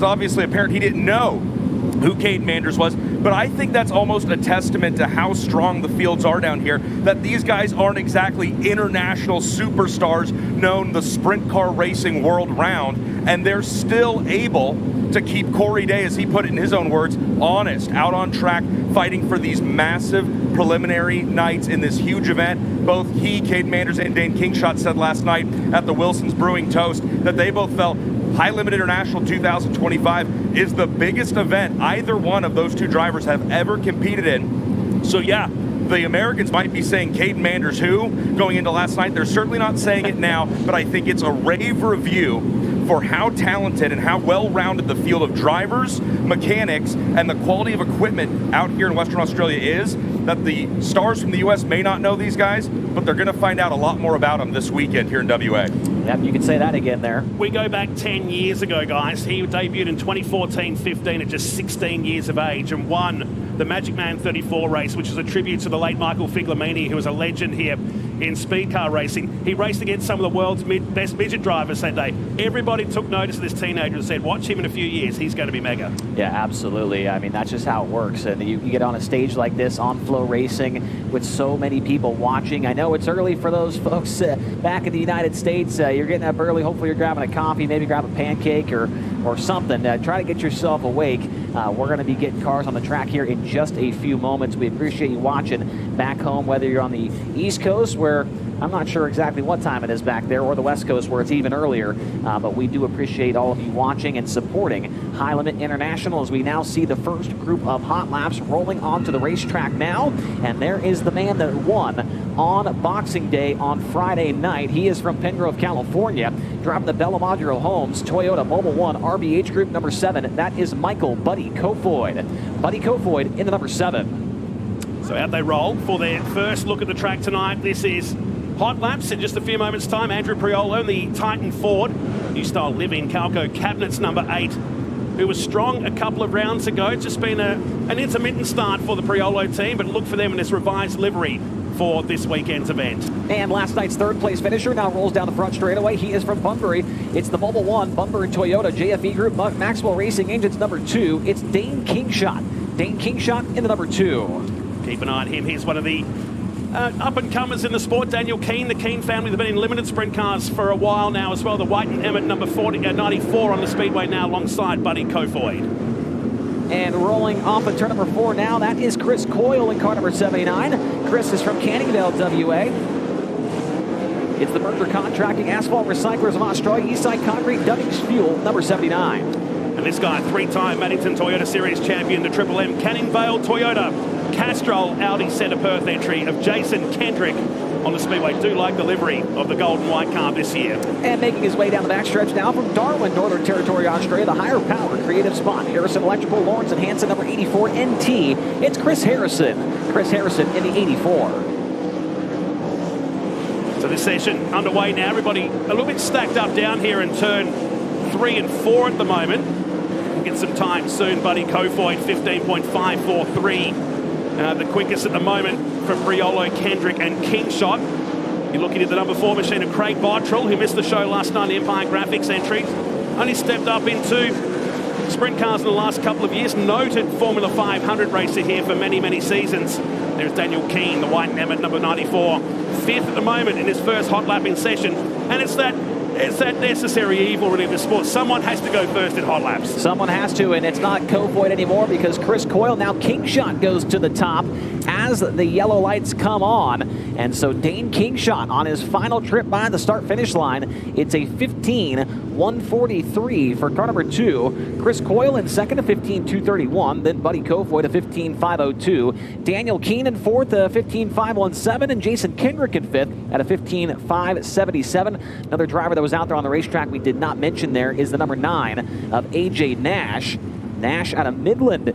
obviously apparent he didn't know who Caden Manders was, but I think that's almost a testament to how strong the fields are down here, that these guys aren't exactly international superstars known the sprint car racing world round, and they're still able to keep Corey Day, as he put it in his own words, honest, out on track, fighting for these massive preliminary nights in this huge event. Both he, Caden Manders, and Dane Kingshot said last night at the Wilson's Brewing Toast that they both felt High Limit International 2025 is the biggest event either one of those 2 drivers have ever competed in. So yeah, the Americans might be saying Caden Manders who going into last night. They're certainly not saying it now, but I think it's a rave review for how talented and how well-rounded the field of drivers, mechanics, and the quality of equipment out here in Western Australia is, that the stars from the U.S. may not know these guys, but they're going to find out a lot more about them this weekend here in WA. Yep, you can say that again there. We go back 10 years ago, guys. He debuted in 2014-15 at just 16 years of age and won the Magic Man 34 race, which is a tribute to the late Michael Figlamini, who was a legend here in speed car racing. He raced against some of the world's best midget drivers that day. Everybody took notice of this teenager and said, watch him in a few years, he's going to be mega. Yeah, absolutely. I mean, that's just how it works. And you get on a stage like this on FloRacing with so many people watching. I know it's early for those folks back in the United States. You're getting up early. Hopefully you're grabbing a coffee, maybe grab a pancake or something. Try to get yourself awake. We're going to be getting cars on the track here in just a few moments. We appreciate you watching back home, whether you're on the East Coast, where I'm not sure exactly what time it is back there, or the West Coast, where it's even earlier. But we do appreciate all of you watching and supporting High Limit International as we now see the first group of hot laps rolling onto the racetrack now. And there is the man that won on Boxing Day on Friday night. He is from Pengrove, California, driving the Bellamodro Homes Toyota Mobile 1 RBH Group number 7. That is Michael Buddy Kofoid. Buddy Kofoid in the number 7. So out they roll for their first look at the track tonight. This is hot laps in just a few moments' time. Andrew Priolo, the Titan Ford, new style live-in Calco Cabinets number 8, who was strong a couple of rounds ago. It's just been an intermittent start for the Priolo team, but look for them in this revised livery for this weekend's event. And last night's third place finisher now rolls down the front straightaway. He is from Bunbury. It's the Mobile 1 Bunbury Toyota JFE Group Maxwell Racing Engines number 2. It's Dane Kingshot. Dane Kingshot in the number 2. Keep an eye on him. He's one of the up-and-comers in the sport. Daniel Keane, the Keane family, they've been in limited sprint cars for a while now as well. The White and Emmett number 94 on the speedway now alongside Buddy Kofoid. And rolling off of turn number 4 now, that is Chris Coyle in car number 79. Chris is from Canningvale, WA. It's the Merger Contracting Asphalt Recyclers of Australia, Eastside Concrete, Dunnings Fuel, number 79. And this guy, 3-time Maddington Toyota Series champion, the Triple M Canningvale Toyota Castrol Audi Centre Perth entry of Jason Kendrick on the speedway. Do like the livery of the golden white car this year. And making his way down the backstretch now from Darwin, Northern Territory, Australia, the higher power creative spot. Harrison Electrical, Lawrence and Hanson, number 84 NT. It's Chris Harrison. Chris Harrison in the 84. So this session underway now. Everybody a little bit stacked up down here in turn 3 and 4 at the moment. We'll get some time soon. Buddy Kofoid, 15.543. The quickest at the moment from Priolo, Kendrick and Kingshot. You're looking at the number 4 machine of Craig Bottrell, who missed the show last night in Empire Graphics entry. Only stepped up into sprint cars in the last couple of years. Noted Formula 500 racer here for many, many seasons. There's Daniel Keane, the White and Emmett, number 94. 5th at the moment in his first hot lapping session. And it's that necessary evil really of the sport. Someone has to go first in hot laps. Someone has to, and it's not Kofoid anymore because Chris Coyle, now Kingshot goes to the top as the yellow lights come on. And so Dane Kingshot on his final trip by the start-finish line. It's a 15.143 for car number 2. Chris Coyle in second, a 15.231. Then Buddy Kofoid, a 15.502. Daniel Keane in fourth, a 15.517. And Jason Kendrick in fifth at a 15.577. Another driver that was out there on the racetrack we did not mention there is the number 9 of AJ Nash. Nash out of Midland,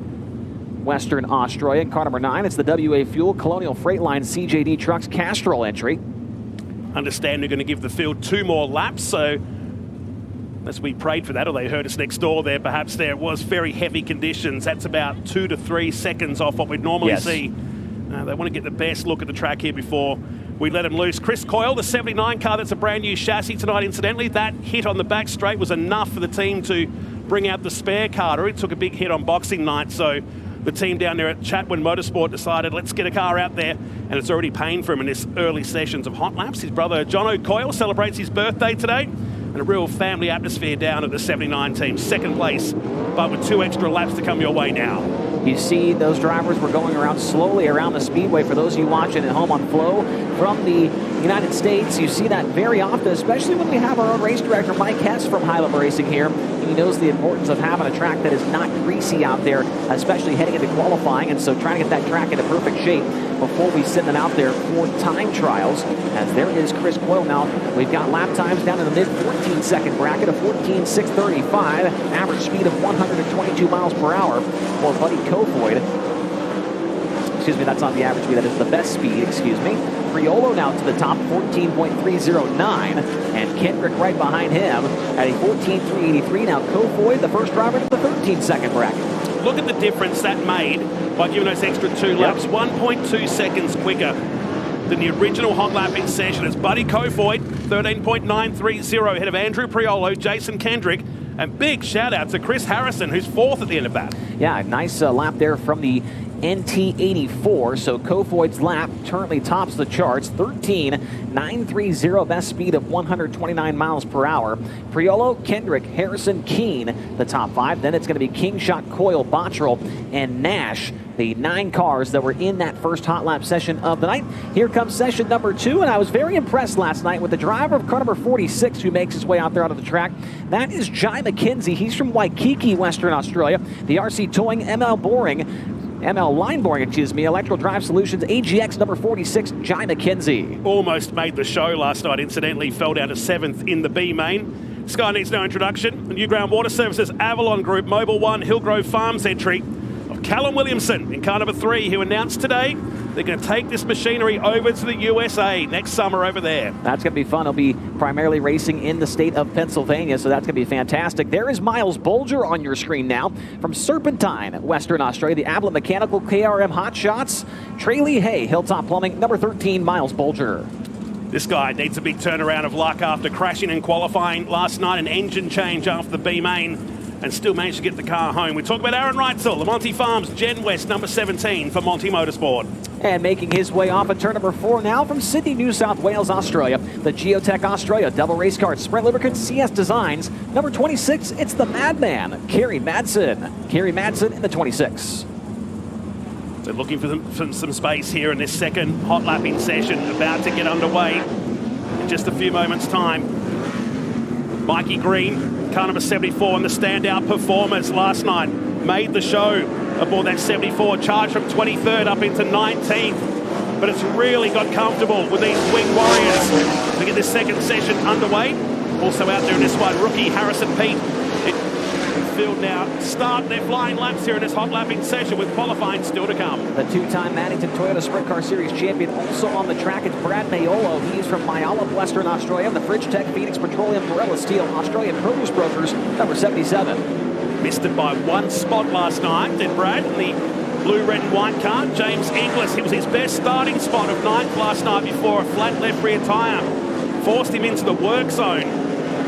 Western Australia. Car number 9, it's the WA Fuel Colonial Freightline CJD Trucks Castrol entry. Understand they're going to give the field 2 more laps, so unless we prayed for that or they heard us next door there, perhaps there was very heavy conditions. That's about 2 to 3 seconds off what we'd normally see. They want to get the best look at the track here before we let him loose. Chris Coyle, the 79 car, that's a brand new chassis tonight, incidentally. That hit on the back straight was enough for the team to bring out the spare car. It took a big hit on Boxing Night, so the team down there at Chatwin Motorsport decided, let's get a car out there, and it's already paying for him in this early sessions of hot laps. His brother John O'Coyle celebrates his birthday today, and a real family atmosphere down at the 79 team. Second place, but with 2 extra laps to come your way now. You see those drivers were going around slowly around the speedway. For those of you watching at home on Flow from the United States, you see that very often, especially when we have our own race director, Mike Hess from High Limit Racing here. He knows the importance of having a track that is not greasy out there, especially heading into qualifying, and so trying to get that track into perfect shape before we send them out there for time trials. As there is Chris Coyle now. We've got lap times down in the mid 14-second bracket of 14.635, average speed of 122 miles per hour for Buddy Kofoid. Excuse me, that's not the average speed, that is the best speed, excuse me. Priolo now to the top, 14.309, and Kendrick right behind him at a 14.383. Now Kofoid, the first driver to the 13-second bracket. Look at the difference that made by giving those extra 2 laps. 1.2 seconds quicker than the original hot lapping session. It's Buddy Kofoid, 13.930 ahead of Andrew Priolo, Jason Kendrick, and big shout out to Chris Harrison, who's fourth at the end of that. Yeah, nice lap there from the NT84. So Kofoid's lap currently tops the charts. 13.930, best speed of 129 miles per hour. Priolo, Kendrick, Harrison, Keene, the top 5. Then it's going to be Kingshot, Coyle, Bottrell, and Nash, the 9 cars that were in that first hot lap session of the night. Here comes session number 2, and I was very impressed last night with the driver of car number 46 who makes his way out there onto the track. That is Jai McKenzie. He's from Waikiki, Western Australia. The RC Towing ML Line Boring, Electrical Drive Solutions, AGX number 46, Jai McKenzie. Almost made the show last night, incidentally, fell down to 7th in the B main. This guy needs no introduction. The New Ground Water Services Avalon Group Mobile 1 Hillgrove Farms entry of Callum Williamson in car number 3, who announced today they're going to take this machinery over to the USA next summer over there. That's going to be fun. He'll be primarily racing in the state of Pennsylvania, so that's going to be fantastic. There is Miles Bolger on your screen now from Serpentine, Western Australia. The Ablett Mechanical, KRM Hot Shots, Trey Lee Hay, Hilltop Plumbing, number 13, Miles Bolger. This guy needs a big turnaround of luck after crashing and qualifying last night, an engine change after the B main, and still managed to get the car home. We talk about Aaron Reutzel, the Monty Farms Gen West, number 17 for Monty Motorsport. And making his way off at turn number 4 now from Sydney, New South Wales, Australia, the Geotech Australia Double Race Car Sprint Lubricants CS Designs, number 26, it's the Madman, Kerry Madsen. Kerry Madsen in the 26. They're looking for some space here in this second hot lapping session, about to get underway in just a few moments' time. Mikey Green, car number 74, and the standout performance last night, made the show aboard that 74, charged from 23rd up into 19th. But it's really got comfortable with these Wing Warriors to get this second session underway. Also out there in this one, rookie Harrison Pete. Field now start their flying laps here in this hot lapping session, with qualifying still to come. The 2-time Maddington Toyota Sprint Car Series champion also on the track. It's Brad Mayolo. He's from Myala, Western Australia. The Fridge Tech, Phoenix Petroleum, Barella Steel, Australian Produce Brokers, number 77. Missed it by 1 spot last night, did Brad, in the blue, red and white car. James Inglis, it was his best starting spot of 9th last night before a flat left rear tyre forced him into the work zone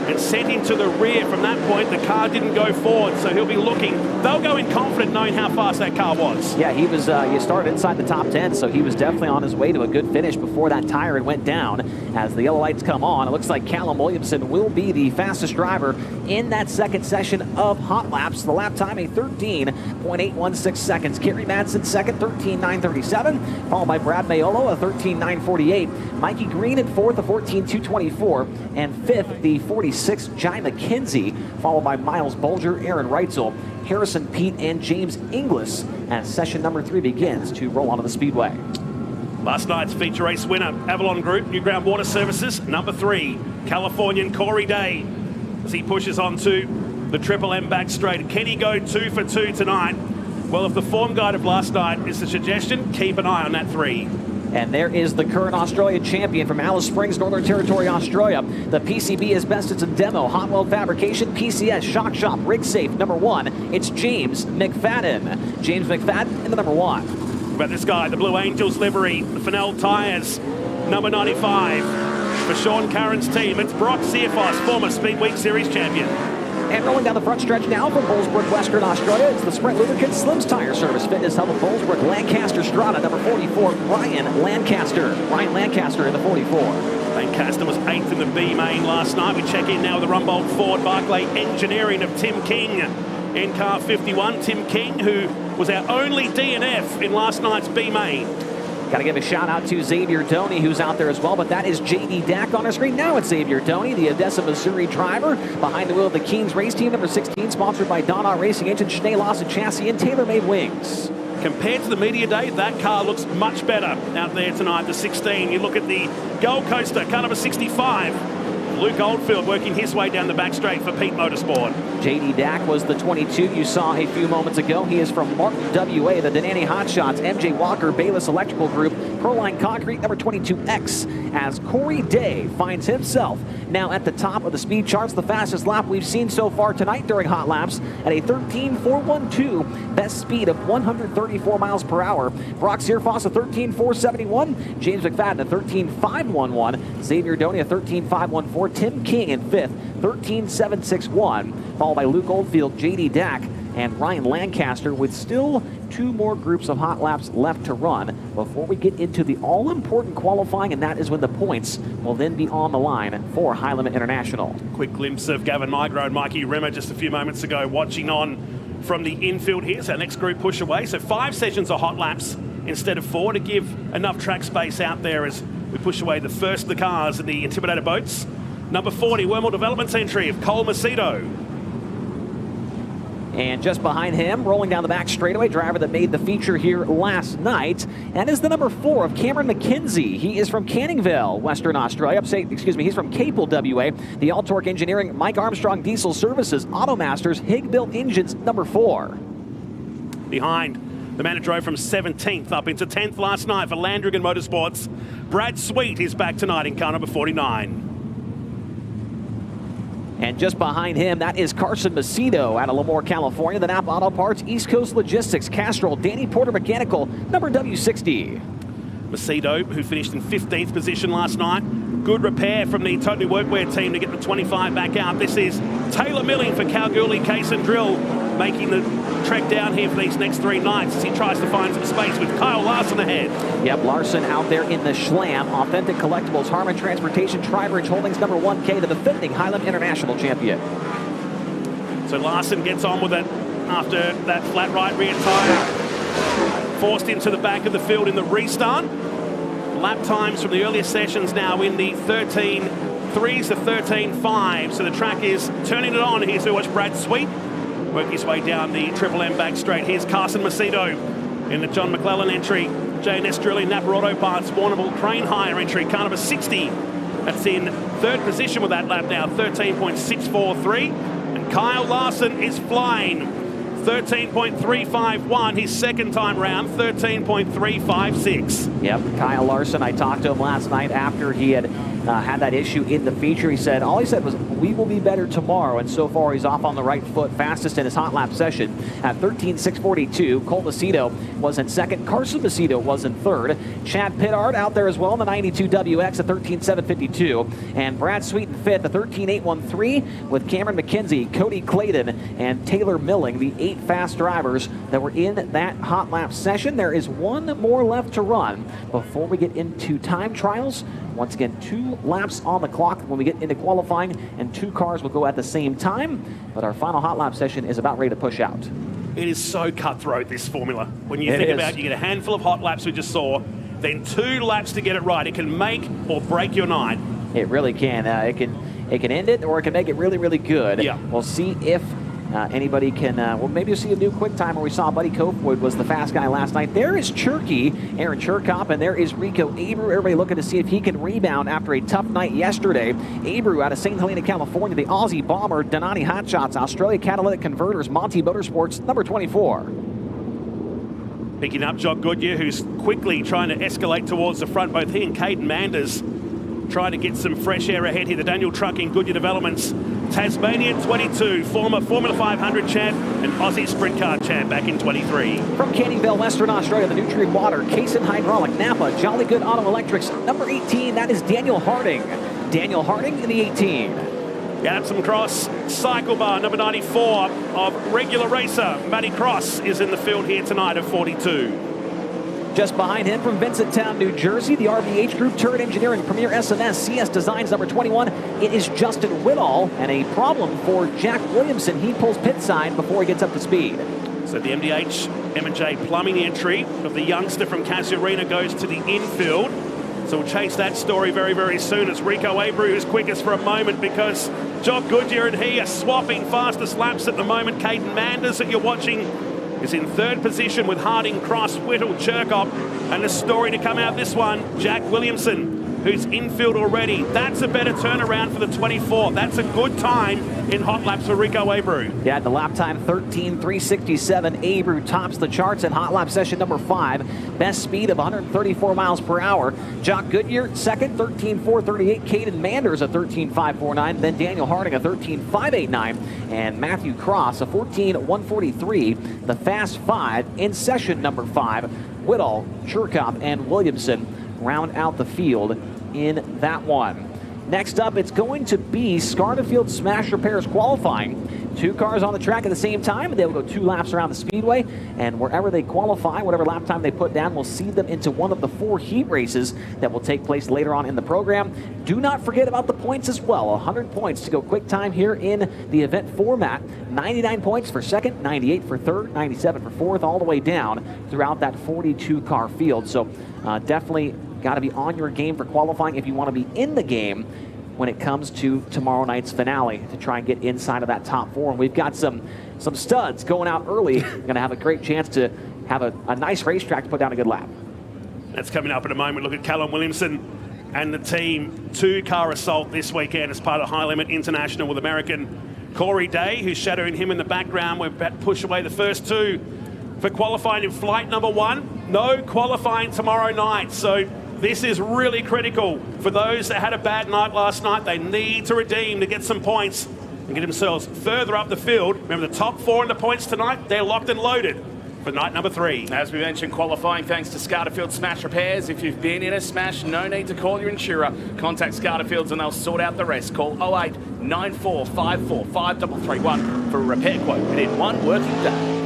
and sent him to the rear. From that point, the car didn't go forward, so he'll be looking. They'll go in confident knowing how fast that car was. Yeah, he was. You started inside the top 10, so he was definitely on his way to a good finish before that tire had went down. As the yellow lights come on, it looks like Callum Williamson will be the fastest driver in that second session of hot laps. The lap time, a 13.816 seconds. Kerry Madsen second, 13.937, followed by Brad Mayolo, a 13.948. Mikey Green in fourth, a 14.224, and fifth, the 46, Jai McKenzie, followed by Miles Bolger, Aaron Reutzel, Harrison Pete, and James Inglis as session number 3 begins to roll onto the speedway. Last night's feature race winner, Avalon Group, New Ground Water Services, number 3, Californian Corey Day, as he pushes on to the Triple M back straight. Can he go 2 for 2 tonight? Well, if the form guide of last night is the suggestion, keep an eye on that 3. And there is the current Australian champion from Alice Springs, Northern Territory, Australia. The PCB is best. It's a demo. Hot Weld Fabrication, PCS, Shock Shop, Rig Safe, number 1. It's James McFadden. James McFadden in the number 1. About this guy, the Blue Angels livery, the Fennell Tyres, number 95. For Sean Curran's team, it's Brock Searfoss, former Speed Week Series champion. And rolling down the front stretch now from Bullsbrook, Western Australia, it's the Sprint Lubricants Slim's Tire Service Fitness Hub of Bullsbrook, Lancaster Strata, number 44, Ryan Lancaster. Ryan Lancaster in the 44. Lancaster was 8th in the B main last night. We check in now with the Rumbold Ford Barclay Engineering of Tim King in car 51. Tim King, who was our only DNF in last night's B main. Got to give a shout out to Xavier Doney, who's out there as well, but that is J.D. Dack on our screen. Now it's Xavier Doney, the Odessa, Missouri driver, behind the wheel of the Keen's race team, number 16, sponsored by Donna Racing Engine, Schnee Lawson Chassis, and TaylorMade Wings. Compared to the media day, that car looks much better out there tonight, the 16. You look at the Gold Coaster, car number 65, Luke Oldfield working his way down the back straight for Pete Motorsport. JD Dack was the 22 you saw a few moments ago. He is from Martin, WA, the Denani Hotshots, MJ Walker, Bayless Electrical Group, Proline Concrete, number 22X, as Corey Day finds himself now at the top of the speed charts. The fastest lap we've seen so far tonight during hot laps at a 13.412, best speed of 134 miles per hour. Brock Searfoss a 13.471, James McFadden a 13.511, Xavier Doney a 13.514, Tim King in fifth, 13.761, followed by Luke Oldfield, JD Dack, and Ryan Lancaster, with still 2 more groups of hot laps left to run before we get into the all-important qualifying, and that is when the points will then be on the line for High Limit International. Quick glimpse of Gavin Migro and Mikey Rimmer just a few moments ago watching on from the infield here. So next group push away. So 5 sessions of hot laps instead of 4 to give enough track space out there as we push away the first of the cars and the Intimidator boats. Number 40, Wormhole Development's entry of Cole Macedo. And just behind him, rolling down the back straightaway, driver that made the feature here last night, and is the number 4 of Cameron McKenzie. He is from Canningvale, Western Australia. He's from Capel, WA. The All-Torque Engineering, Mike Armstrong Diesel Services, Automasters, Hig-Built Engines, number 4. Behind, the man who drove from 17th up into 10th last night for Landrigan Motorsports, Brad Sweet is back tonight in car number 49. And just behind him, that is Carson Macedo out of Lemoore, California. The Napa Auto Parts, East Coast Logistics, Castrol, Danny Porter Mechanical, number W60. Macedo, who finished in 15th position last night. Good repair from the Totally Workwear team to get the 25 back out. This is Taylor Milling for Kalgoorlie Case and Drill, making the trek down here for these next 3 nights as he tries to find some space with Kyle Larson ahead. Yep, Larson out there in the Schlam. Authentic Collectibles, Harman Transportation, Tribridge Holdings, number 1K, the defending High Limit International champion. So Larson gets on with it after that flat right rear tire. Forced into the back of the field in the restart. Lap times from the earlier sessions now in the 13.3s to 13.5. So the track is turning it on. Here's to watch Brad Sweet work his way down the Triple M back straight. Here's Carson Macedo in the John McClellan entry. J&S Drilling, Napa Auto Parts, Warrnambool Crane Hire entry, car number 60. That's in 3rd position with that lap now, 13.643. And Kyle Larson is flying. 13.351, his second time round, 13.356. Yep, Kyle Larson, I talked to him last night after he had had that issue in the feature. All he said was, we will be better tomorrow. And so far, he's off on the right foot, fastest in his hot lap session at 13.642. Cole Macedo was in second. Carson Macedo was in third. Chad Pittard out there as well in the 92WX at 13.752. And Brad Sweet in fifth at 13.813 with Cameron McKenzie, Cody Clayton, and Taylor Milling, the 8 fast drivers that were in that hot lap session. There is 1 more left to run before we get into time trials. Once again, 2 laps on the clock when we get into qualifying, and 2 cars will go at the same time. But our final hot lap session is about ready to push out. It is so cutthroat, this formula. When you think about it, you get a handful of hot laps we just saw, then 2 laps to get it right. It can make or break your night. It really can. It can end it, or it can make it really, really good. Yeah. We'll see if anybody can, well, maybe you'll see a new quick timer. We saw Buddy Kofoid was the fast guy last night. There is Cherky, Aaron Cherkop, and there is Rico Abreu. Everybody looking to see if he can rebound after a tough night yesterday. Abreu out of St. Helena, California, the Aussie Bomber, Denani Hotshots, Australia Catalytic Converters, Monty Motorsports, number 24. Picking up Jock Goodyear, who's quickly trying to escalate towards the front. Both he and Caden Manders trying to get some fresh air ahead here. The Daniel Trucking Goodyear Developments, Tasmanian 22, former Formula 500 champ and Aussie Sprint Car champ back in 23. From Canningvale, Western Australia, the Nutrient Water, Carson Hydraulic, Napa, Jolly Good Auto Electrics, number 18, that is Daniel Harding. Daniel Harding in the 18. Epsom Cross Cycle Bar, number 94 of regular racer. Matty Cross is in the field here tonight at 42. Just behind him from Vincenttown, New Jersey, the RBH Group, Turret Engineering, Premier SNS, CS Designs, number 21. It is Justin Whittall, and a problem for Jack Williamson. He pulls pit side before he gets up to speed. So the MDH M&J Plumbing entry of the youngster from Casuarina goes to the infield. So we'll chase that story very, very soon as Rico Abreu is quickest for a moment because Jock Goodyear and he are swapping fastest laps at the moment. Caden Manders that you're watching is in 3rd position with Harding, Cross, Whittle, Cherkop. And the story to come out this one, Jack Williamson who's infield already. That's a better turnaround for the 24. That's a good time in hot laps for Rico Abreu. Yeah, the lap time 13:367. Abreu tops the charts in hot lap session number 5. Best speed of 134 miles per hour. Jock Goodyear second, 13:438. Caden Manders a 13:549. Then Daniel Harding a 13:589. And Matthew Cross a 14:143. The fast 5 in session number 5. Whitall, Churkop, and Williamson round out the field in that one. Next up, it's going to be Scarterfield Smash Repairs qualifying. 2 cars on the track at the same time, and they will go 2 laps around the speedway, and wherever they qualify, whatever lap time they put down, will seed them into one of the 4 heat races that will take place later on in the program. Do not forget about the points as well. 100 points to go quick time here in the event format. 99 points for second, 98 for third, 97 for fourth, all the way down throughout that 42 car field. So definitely got to be on your game for qualifying if you want to be in the game when it comes to tomorrow night's finale to try and get inside of that top 4. And we've got some studs going out early. Going to have a great chance to have a nice racetrack to put down a good lap. That's coming up in a moment. Look at Callum Williamson and the team. 2-car assault this weekend as part of High Limit International with American Corey Day, who's shadowing him in the background. We've pushed away the first 2 for qualifying in flight number 1. No qualifying tomorrow night. So this is really critical for those that had a bad night last night. They need to redeem to get some points and get themselves further up the field. Remember, the top 4 in the points tonight, they're locked and loaded for night number 3. As we mentioned, qualifying thanks to Scarterfield Smash Repairs. If you've been in a smash, no need to call your insurer. Contact Scarterfields and they'll sort out the rest. Call 08 9454 5331 for a repair quote within 1 working day.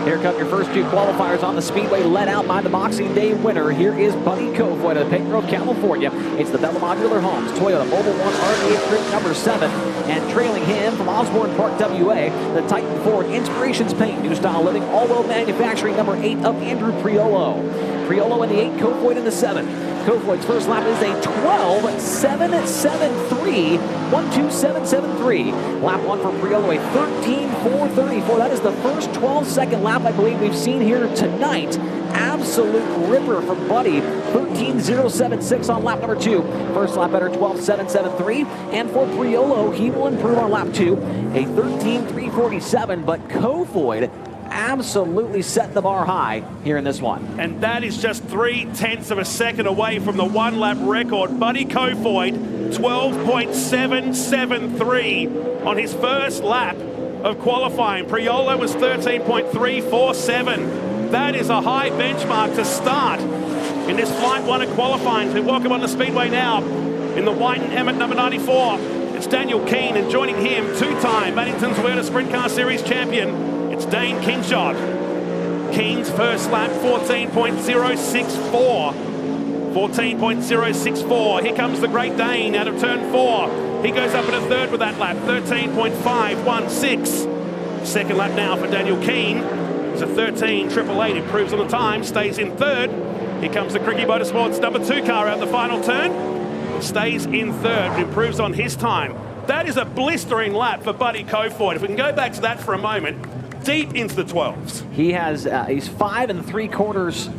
Here come your first 2 qualifiers on the speedway, led out by the Boxing Day winner. Here is Buddy Kofoid of Pink Grove, California. It's the Bella Modular Homes Toyota Mobile 1 R8 Group number 7. And trailing him from Osborne Park, WA, the Titan Ford Inspirations Paint, New Style Living, All-Wheel Manufacturing number 8 of Andrew Priolo. Priolo in the 8, Kofoid in the 7. Kofoid's first lap is a 12.773, 12773. Lap 1 for Priolo, a 13.434. That is the first 12-second lap I believe we've seen here tonight. Absolute ripper from Buddy, 13.076 on lap number 2. First lap better, 12.773. And for Priolo, he will improve on lap 2, a 13.347. But Kofoid absolutely set the bar high here in this one. And that is just 0.3 of a second away from the 1-lap record. Buddy Kofoid, 12.773 on his first lap of qualifying. Priolo was 13.347. That is a high benchmark to start in this flight 1 of qualifying. So welcome on the speedway now in the white and Emmett number 94. It's Daniel Keane, and joining him, 2-time Maddington Toyota Sprint Car Series champion, it's Dane Kingshot. King's first lap, 14.064. 14.064. Here comes the Great Dane out of turn 4. He goes up in a third with that lap, 13.516. Second lap now for Daniel Keane. It's a 13.888. Improves on the time, stays in third. Here comes the Cricky Motorsports number 2 car out the final turn. Stays in third, improves on his time. That is a blistering lap for Buddy Kofoid. If we can go back to that for a moment, deep into the 12s. He has, he's 5 3/4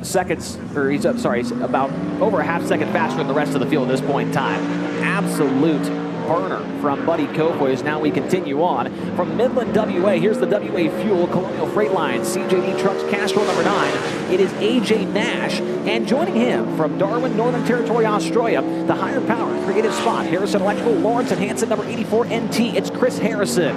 seconds, or he's about over a half second faster than the rest of the field at this point in time. Absolute burner from Buddy Kofoid as now we continue on. From Midland, WA, here's the WA Fuel Colonial Freight Line, CJD Trucks Castrol number 9. It is AJ Nash, and joining him from Darwin, Northern Territory, Australia, the higher power creative spot, Harrison Electrical, Lawrence and Hanson number 84 NT. It's Chris Harrison.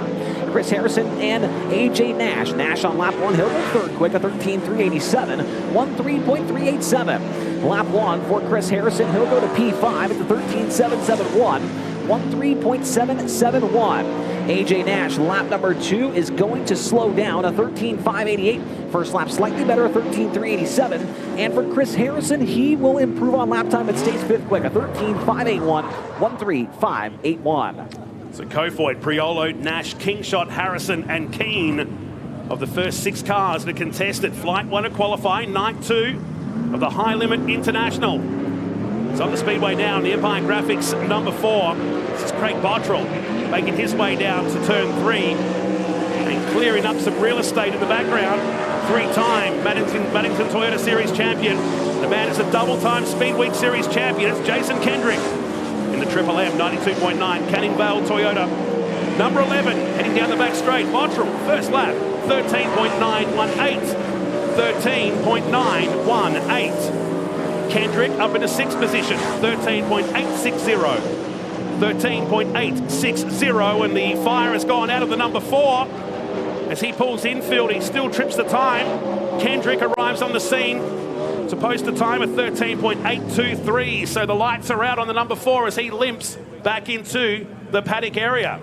Chris Harrison and AJ Nash. Nash on lap 1, he'll go third quick, a 13.387, 13.387. Lap 1 for Chris Harrison, he'll go to P5 at the 13.771. 13.771. AJ Nash, lap number 2, is going to slow down, a 13.588. First lap slightly better, a 13.387. And for Chris Harrison, he will improve on lap time and stays 5th quick, a 13.581, 13.581. So Kofoid, Priolo, Nash, Kingshot, Harrison, and Keane of the first 6 cars that contested flight 1 of qualifying, night 2 of the High Limit International. It's on the speedway now in the Empire Graphics number 4. This is Craig Bottrell making his way down to turn 3 and clearing up some real estate in the background. 3-time Maddington Toyota Series champion The man is a double-time Speed Week Series champion. It's Jason Kendrick in the Triple M 92.9 Canning Vale Toyota. Number 11, heading down the back straight. Mottral, first lap, 13.918. 13.918. Kendrick up into 6th position, 13.860. 13.860, and the fire has gone out of the number 4. As he pulls infield, he still trips the time. Kendrick arrives on the scene to post a time of 13.823. So the lights are out on the number 4 as he limps back into the paddock area.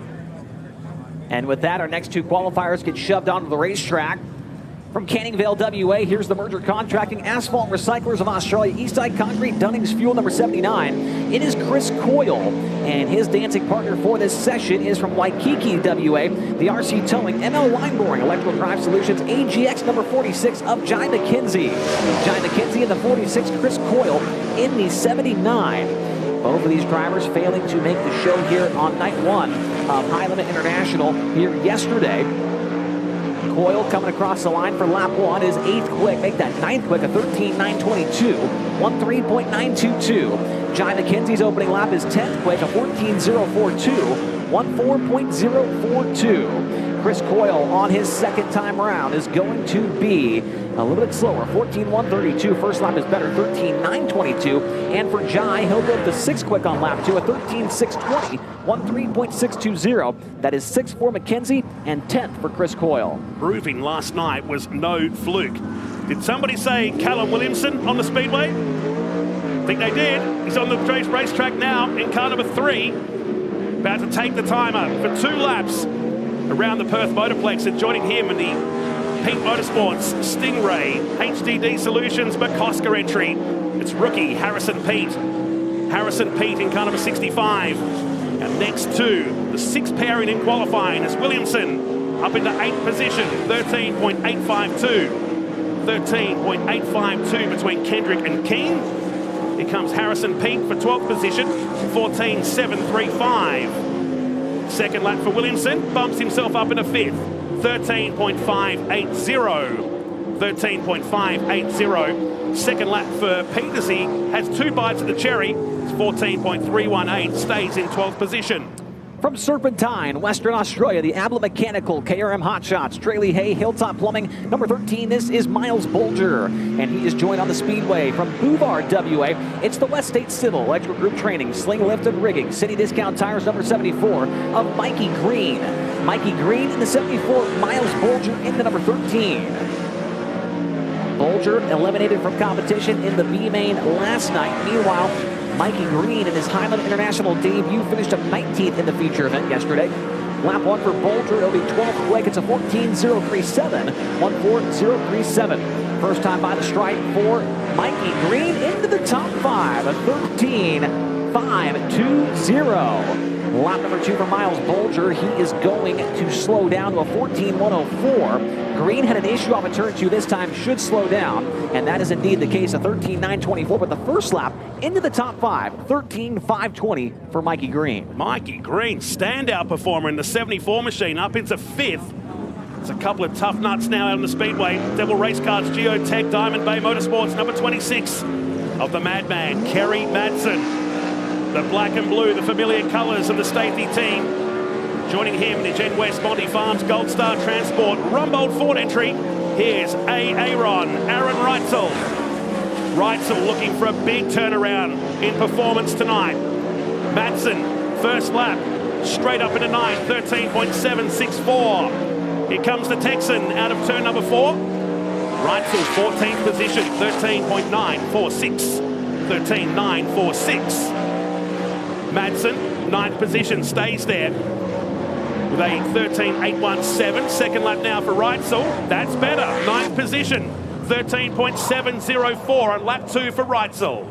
And with that, our next 2 qualifiers get shoved onto the racetrack. From Canning Vale, WA, here's the Merger Contracting Asphalt Recyclers of Australia, Eastside Concrete, Dunning's Fuel number 79. It is Chris Coyle, and his dancing partner for this session is from Waikiki, WA, the RC Towing, ML Line Boring, Electrical Drive Solutions, AGX number 46 of Jai McKenzie. Jai McKenzie in the 46, Chris Coyle in the 79. Both of these drivers failing to make the show here on night 1 of High Limit International here yesterday. Coyle coming across the line for lap 1 is 8th quick, make that 9th quick, a 13.922, 13.922. Jai McKenzie's opening lap is 10th quick, a 14.042, 14.042. Chris Coyle on his second time around is going to be a little bit slower, 14.132. First lap is better, 13.922. And for Jai, he'll go to the 6th quick on lap 2, a 13.620, 13.620. That is 6th for McKenzie and 10th for Chris Coyle. Proving last night was no fluke. Did somebody say Callum Williamson on the speedway? I think they did. He's on the racetrack now in car number 3. About to take the timer for 2 laps around the Perth Motorplex, and joining him in the Pete Motorsports Stingray HDD Solutions McCosker entry, it's rookie Harrison Pete. Harrison Pete in car number 65. And next to the 6th pairing in qualifying is Williamson up into 8th position, 13.852. 13.852 between Kendrick and King. Here comes Harrison Pete for 12th position, 14.735. Second lap for Williamson, bumps himself up into 5th, 13.580. 13.580. Second lap for Pete as he has 2 bites at the cherry. It's 14.318, stays in 12th position. From Serpentine, Western Australia, the Abla Mechanical, KRM Hotshots, Tralee Hay, Hilltop Plumbing. Number 13, this is Miles Bolger, and he is joined on the speedway from Bouvard, WA. It's the West State Civil, Electrical Group Training, Sling Lift and Rigging, City Discount Tires, number 74 of Mikey Green. Mikey Green in the 74, Miles Bolger in the number 13. Bolger eliminated from competition in the B main last night. Meanwhile, Mikey Green in his High Limit International debut finished up 19th in the feature event yesterday. Lap 1 for Bolger, it'll be 12th quick. It's a 14.037, 14.037. First time by the stripe for Mikey Green into the top 5, a 13.520. Lap number 2 for Miles Bolger. He is going to slow down to a 14.104. Green had an issue off of turn 2 this time, should slow down, and that is indeed the case, a 13.924, but the first lap into the top 5, 13.520 for Mikey Green. Mikey Green, standout performer in the 74 machine, up into 5th. It's a couple of tough nuts now out on the speedway. Devil Race Cards, Geotech, Diamond Bay Motorsports, number 26 of the Madman, Kerry Madsen. The black and blue, the familiar colours of the Stathy team. Joining him, the Gen West Monty Farms Gold Star Transport Rumbold Ford entry. Here's Aaron Reutzel. Reutzel looking for a big turnaround in performance tonight. Madsen, first lap, straight up into 9th, 13.764. Here comes the Texan out of turn number 4. Reutzel, 14th position, 13.946. 13.946. Madsen, 9th position, stays there with a 13.817. Second lap now for Reutzel. That's better. 9th position, 13.704 on lap 2 for Reutzel.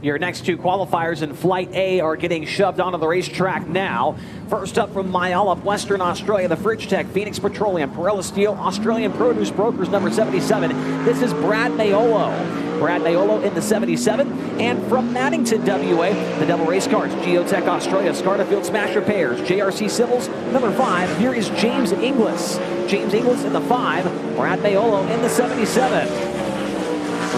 Your next 2 qualifiers in Flight A are getting shoved onto the racetrack now. First up from Myallop, Western Australia, the Fridge Tech, Phoenix Petroleum, Perella Steel, Australian Produce Brokers, number 77. This is Brad Mayolo. Brad Mayolo in the 77. And from Maddington, WA, the Devil Race Cards, Geotech Australia, Scarterfield Smash Repairs, JRC Civils, number 5. Here is James Inglis. James Inglis in the 5. Brad Mayolo in the 77.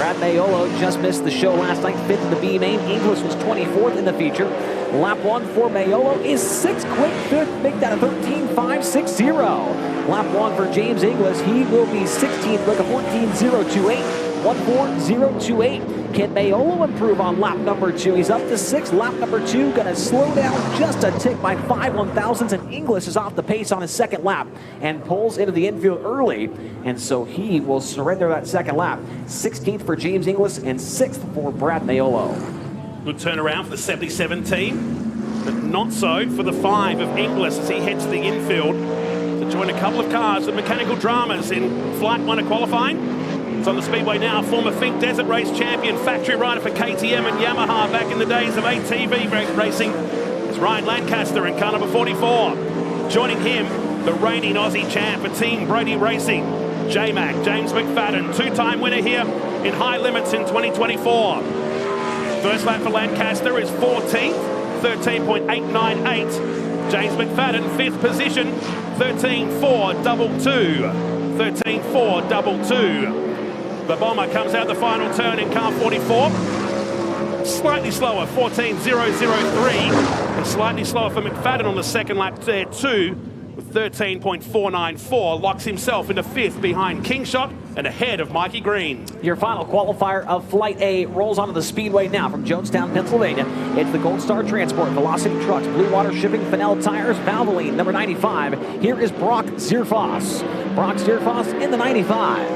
Brad Maiolo just missed the show last night, 5th in the B main. Inglis was 24th in the feature. Lap 1 for Maiolo is 6 quick 5th, make that a 13.560. Lap 1 for James Inglis, he will be 16th with a 14.028. 14028. Can Maiolo improve on lap number 2? He's up to 6th. Lap number 2 going to slow down just a tick by 5/1000ths, and Inglis is off the pace on his second lap and pulls into the infield early, and so he will surrender that second lap. 16th for James Inglis and 6th for Brad Maiolo. Good turnaround for the 77 team, but not so for the 5 of Inglis as he heads to the infield to join a couple of cars with mechanical dramas in Flight 1 of qualifying. It's on the speedway now, former Fink Desert Race champion, factory rider for KTM and Yamaha back in the days of ATV racing. It's Ryan Lancaster in car number 44. Joining him, the reigning Aussie champ for Team Brody Racing, J-Mac, James McFadden, two-time winner here in high limits in 2024. First lap for Lancaster is 14th, 13.898. James McFadden, 5th position, 13.422. 13.422. The bomber comes out the final turn in car 44. Slightly slower, 14.003. And slightly slower for McFadden on the second lap there too, with 13.494. Locks himself into 5th behind Kingshot and ahead of Mikey Green. Your final qualifier of Flight A rolls onto the speedway now from Jonestown, Pennsylvania. It's the Gold Star Transport, Velocity Trucks, Blue Water Shipping, Fennell Tires, Valvoline, number 95. Here is Brock Zierfoss. Brock Zierfoss in the 95.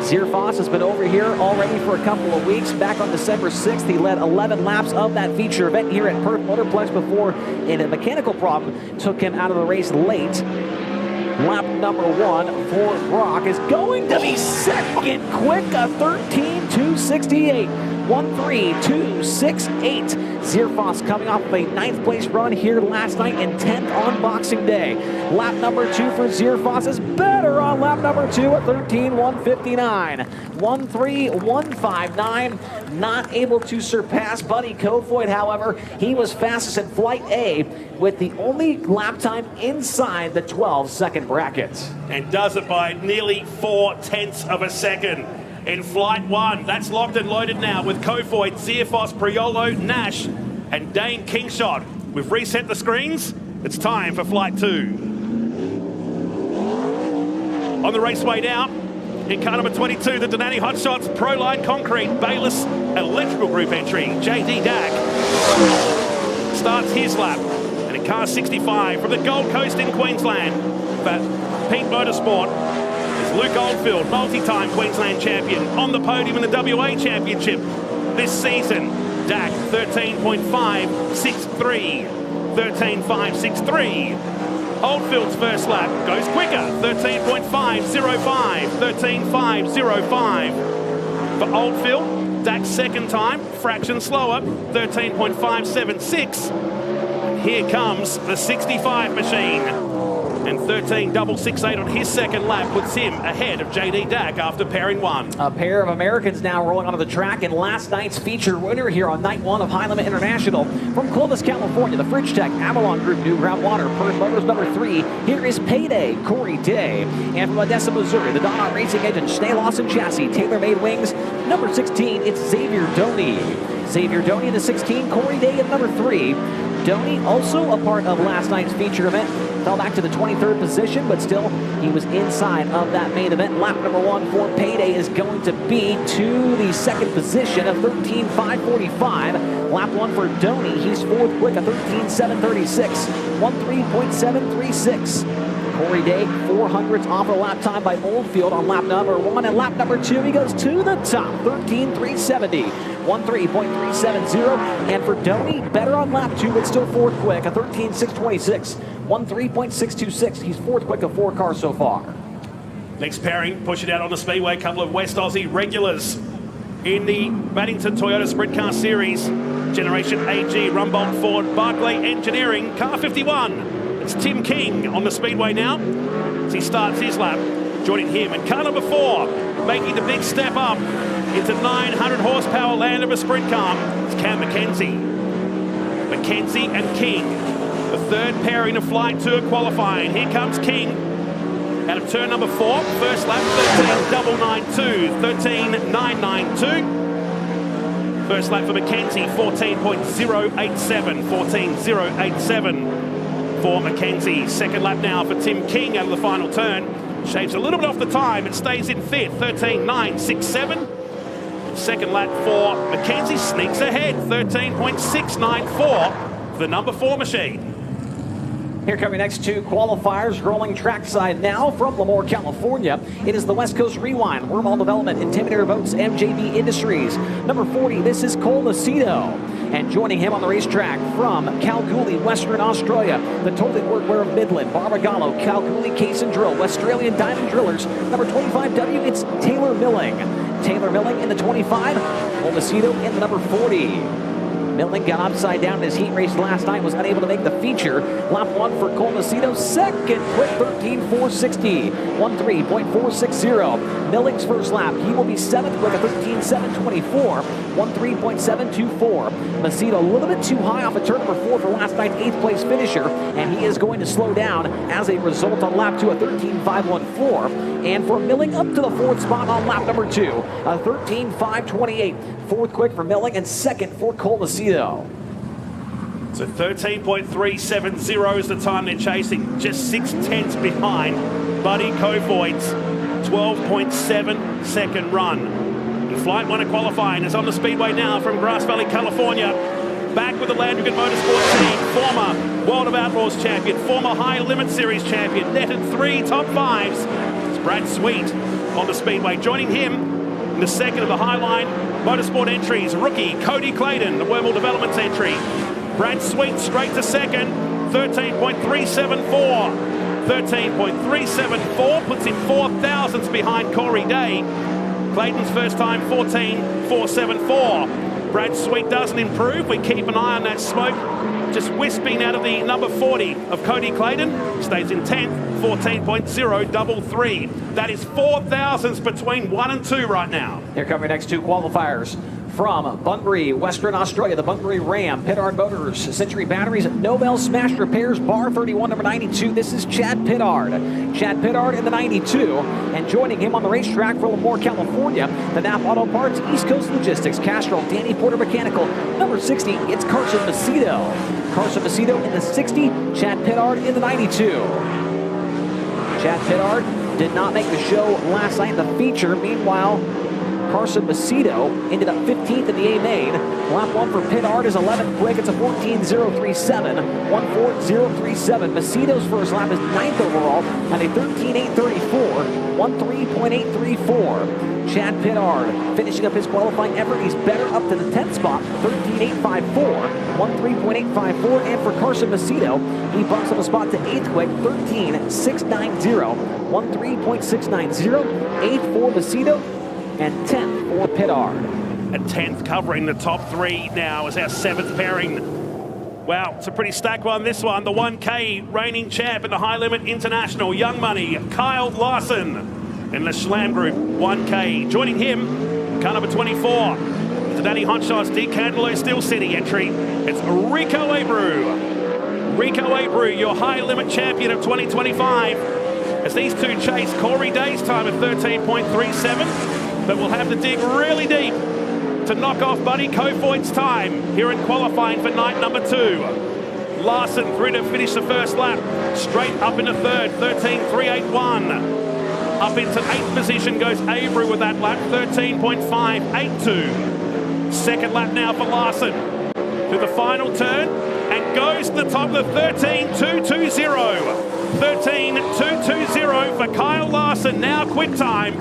Zierfoss has been over here already for a couple of weeks. Back on December 6th, he led 11 laps of that feature event here at Perth Motorplex before a mechanical problem took him out of the race late. Lap number 1 for Brock is going to be second quick, a 13.268. 1.3268. Zierfoss coming off of a 9th place run here last night and 10th on Boxing Day. Lap number 2 for Zierfoss is better on lap number 2 at 13.159. 1.3159. Not able to surpass Buddy Kofoid, however. He was fastest in Flight A with the only lap time inside the 12-second bracket. And does it by nearly 0.4 of a second. In Flight 1, that's locked and loaded now with Kofoid, Zierfoss, Priolo, Nash, and Dane Kingshot. We've reset the screens. It's time for Flight 2. On the raceway now, in car number 22, the Denali Hotshots, Proline Concrete, Bayless, Electrical Group entry, JD Dack starts his lap. And in car 65 from the Gold Coast in Queensland, for Pete Motorsport, Luke Oldfield, multi-time Queensland champion, on the podium in the WA Championship this season. Dak, 13.563. 13.563. Oldfield's first lap goes quicker, 13.505. 13.505. For Oldfield, Dak's second time, fraction slower, 13.576. Here comes the 65 machine. And 13.668 on his second lap puts him ahead of JD Dack after pairing 1. A pair of Americans now rolling onto the track in last night's feature winner here on night 1 of High Limit International. From Clovis, California, the Fridge Tech Avalon Group New Groundwater, Perth Motors number 3. Here is Payday, Corey Day. And from Odessa, Missouri, the Donna Racing Engine, Schnee Lawson Chassis, TaylorMade Wings, number 16, it's Xavier Doney. Xavier Doney in the 16, Corey Day in number 3. Doney, also a part of last night's feature event, fell back to the 23rd position, but still he was inside of that main event. Lap number 1 for Payday is going to be to the second position of 13.545. Lap 1 for Doney, he's 4th quick, a 13.736, 13.736. Corey Day, 400ths off a lap time by Oldfield on lap number 1. And lap number 2, he goes to the top, 13.370, 13.370. And for Doney, better on lap 2, but still 4th quick, a 13.626, 13.626. He's 4th quick of 4 cars so far. Next pairing, push it out on the speedway. A couple of West Aussie regulars in the Maddington Toyota Sprint Car Series. Generation AG, Rumbold Ford, Barclay Engineering, car 51. It's Tim King on the speedway now as he starts his lap. Joining him in car number 4, making the big step up into 900 horsepower land of a sprint car. It's Cam McKenzie. McKenzie and King, the third pairing of Flight 2 qualifying. Here comes King. Out of turn number 4, first lap 13.992, 13.992. First lap for Mackenzie, 14.087, 14.087 for Mackenzie. Second lap now for Tim King out of the final turn. Shaves a little bit off the time and stays in 5th, 13.967. Second lap for Mackenzie, sneaks ahead, 13.694 for the number 4 machine. Here coming next two qualifiers, rolling trackside now from Lemoore, California. It is the West Coast Rewind, Wormhole Development, Intimidator Boats, MJB Industries. Number 40, this is Cole Macedo. And joining him on the racetrack from Kalgoorlie, Western Australia, the Totally Workwear of Midland, Barbagallo, Kalgoorlie Case and Drill, Westralian Diamond Drillers. Number 25W, it's Taylor Milling. Taylor Milling in the 25, Cole Macedo in the number 40. Milling got upside down in his heat race last night, was unable to make the feature. Lap 1 for Cole Macedo, second quick 13.460, 13.460. Milling's first lap, he will be 7th quick at 13.724, 13.724. Macedo a little bit too high off of turn number 4 for last night's 8th place finisher, and he is going to slow down as a result on lap 2 at 13.514. And for Milling up to the 4th spot on lap number 2, a 13.528. 4th quick for Milling and 2nd for Cole Macedo. So 13.370 is the time they're chasing, just 0.6 behind Buddy Kofoid's 12.7 second run. In flight 1 of qualifying is on the speedway now from Grass Valley, California. Back with the Landrigan Motorsport team, former World of Outlaws champion, former High Limit Series champion, netted 3 top 5s. It's Brad Sweet on the speedway. Joining him in the second of the Highline Motorsport entries, rookie Cody Clayton, the Wormhole Developments entry. Brad Sweet straight to second, 13.374. 13.374 puts him 4 thousandths behind Corey Day. Clayton's first time, 14.474. Brad Sweet doesn't improve. We keep an eye on that smoke. Just wisping out of the number 40 of Cody Clayton. Stays in 10th, 14.033. That is 4 thousandths between 1 and 2 right now. Here come your next two qualifiers. From Bunbury, Western Australia, the Bunbury Ram, Pittard Motors, Century Batteries, Nobel Smash Repairs, Bar 31, number 92. This is Chad Pittard. Chad Pittard in the 92. And joining him on the racetrack for Lemoore, California, the Nap Auto Parts, East Coast Logistics, Castrol, Danny Porter Mechanical, number 60. It's Carson Macedo. Carson Macedo in the 60, Chad Pittard in the 92. Chad Pittard did not make the show last night in the feature. Meanwhile, Carson Macedo ended up 15th in the A main. Lap 1 for Pittard is 11th quick. It's a 14.037, 14.037. Macedo's first lap is 9th overall at a 13.834, 13.834. Chad Pittard finishing up his qualifying effort. He's better up to the 10th spot, 13.854, 13.854. And for Carson Macedo, he bumps up a spot to 8th quick, 13.690, 13.690, 8th for Macedo, and 10th for Pittard. And 10th covering the top 3 now as our 7th pairing. Wow, it's a pretty stacked one, this one. The 1K reigning champ in the High Limit International, Young Money, Kyle Larson in the Schlam Group 1K. Joining him, car number 24, the Danny Hotshot's Decandelo Steel City entry. It's Rico Abreu. Rico Abreu, your High Limit champion of 2025. As these two chase Corey Day's time at 13.37. But we'll have to dig really deep to knock off Buddy Kofoid's time here in qualifying for night number 2. Larson through to finish the first lap, straight up into 3rd, 13.381. Up into 8th position goes Abreu with that lap, 13.582. Second lap now for Larson to the final turn and goes to the top of the 13.220. 13.220 for Kyle Larson, now quick time.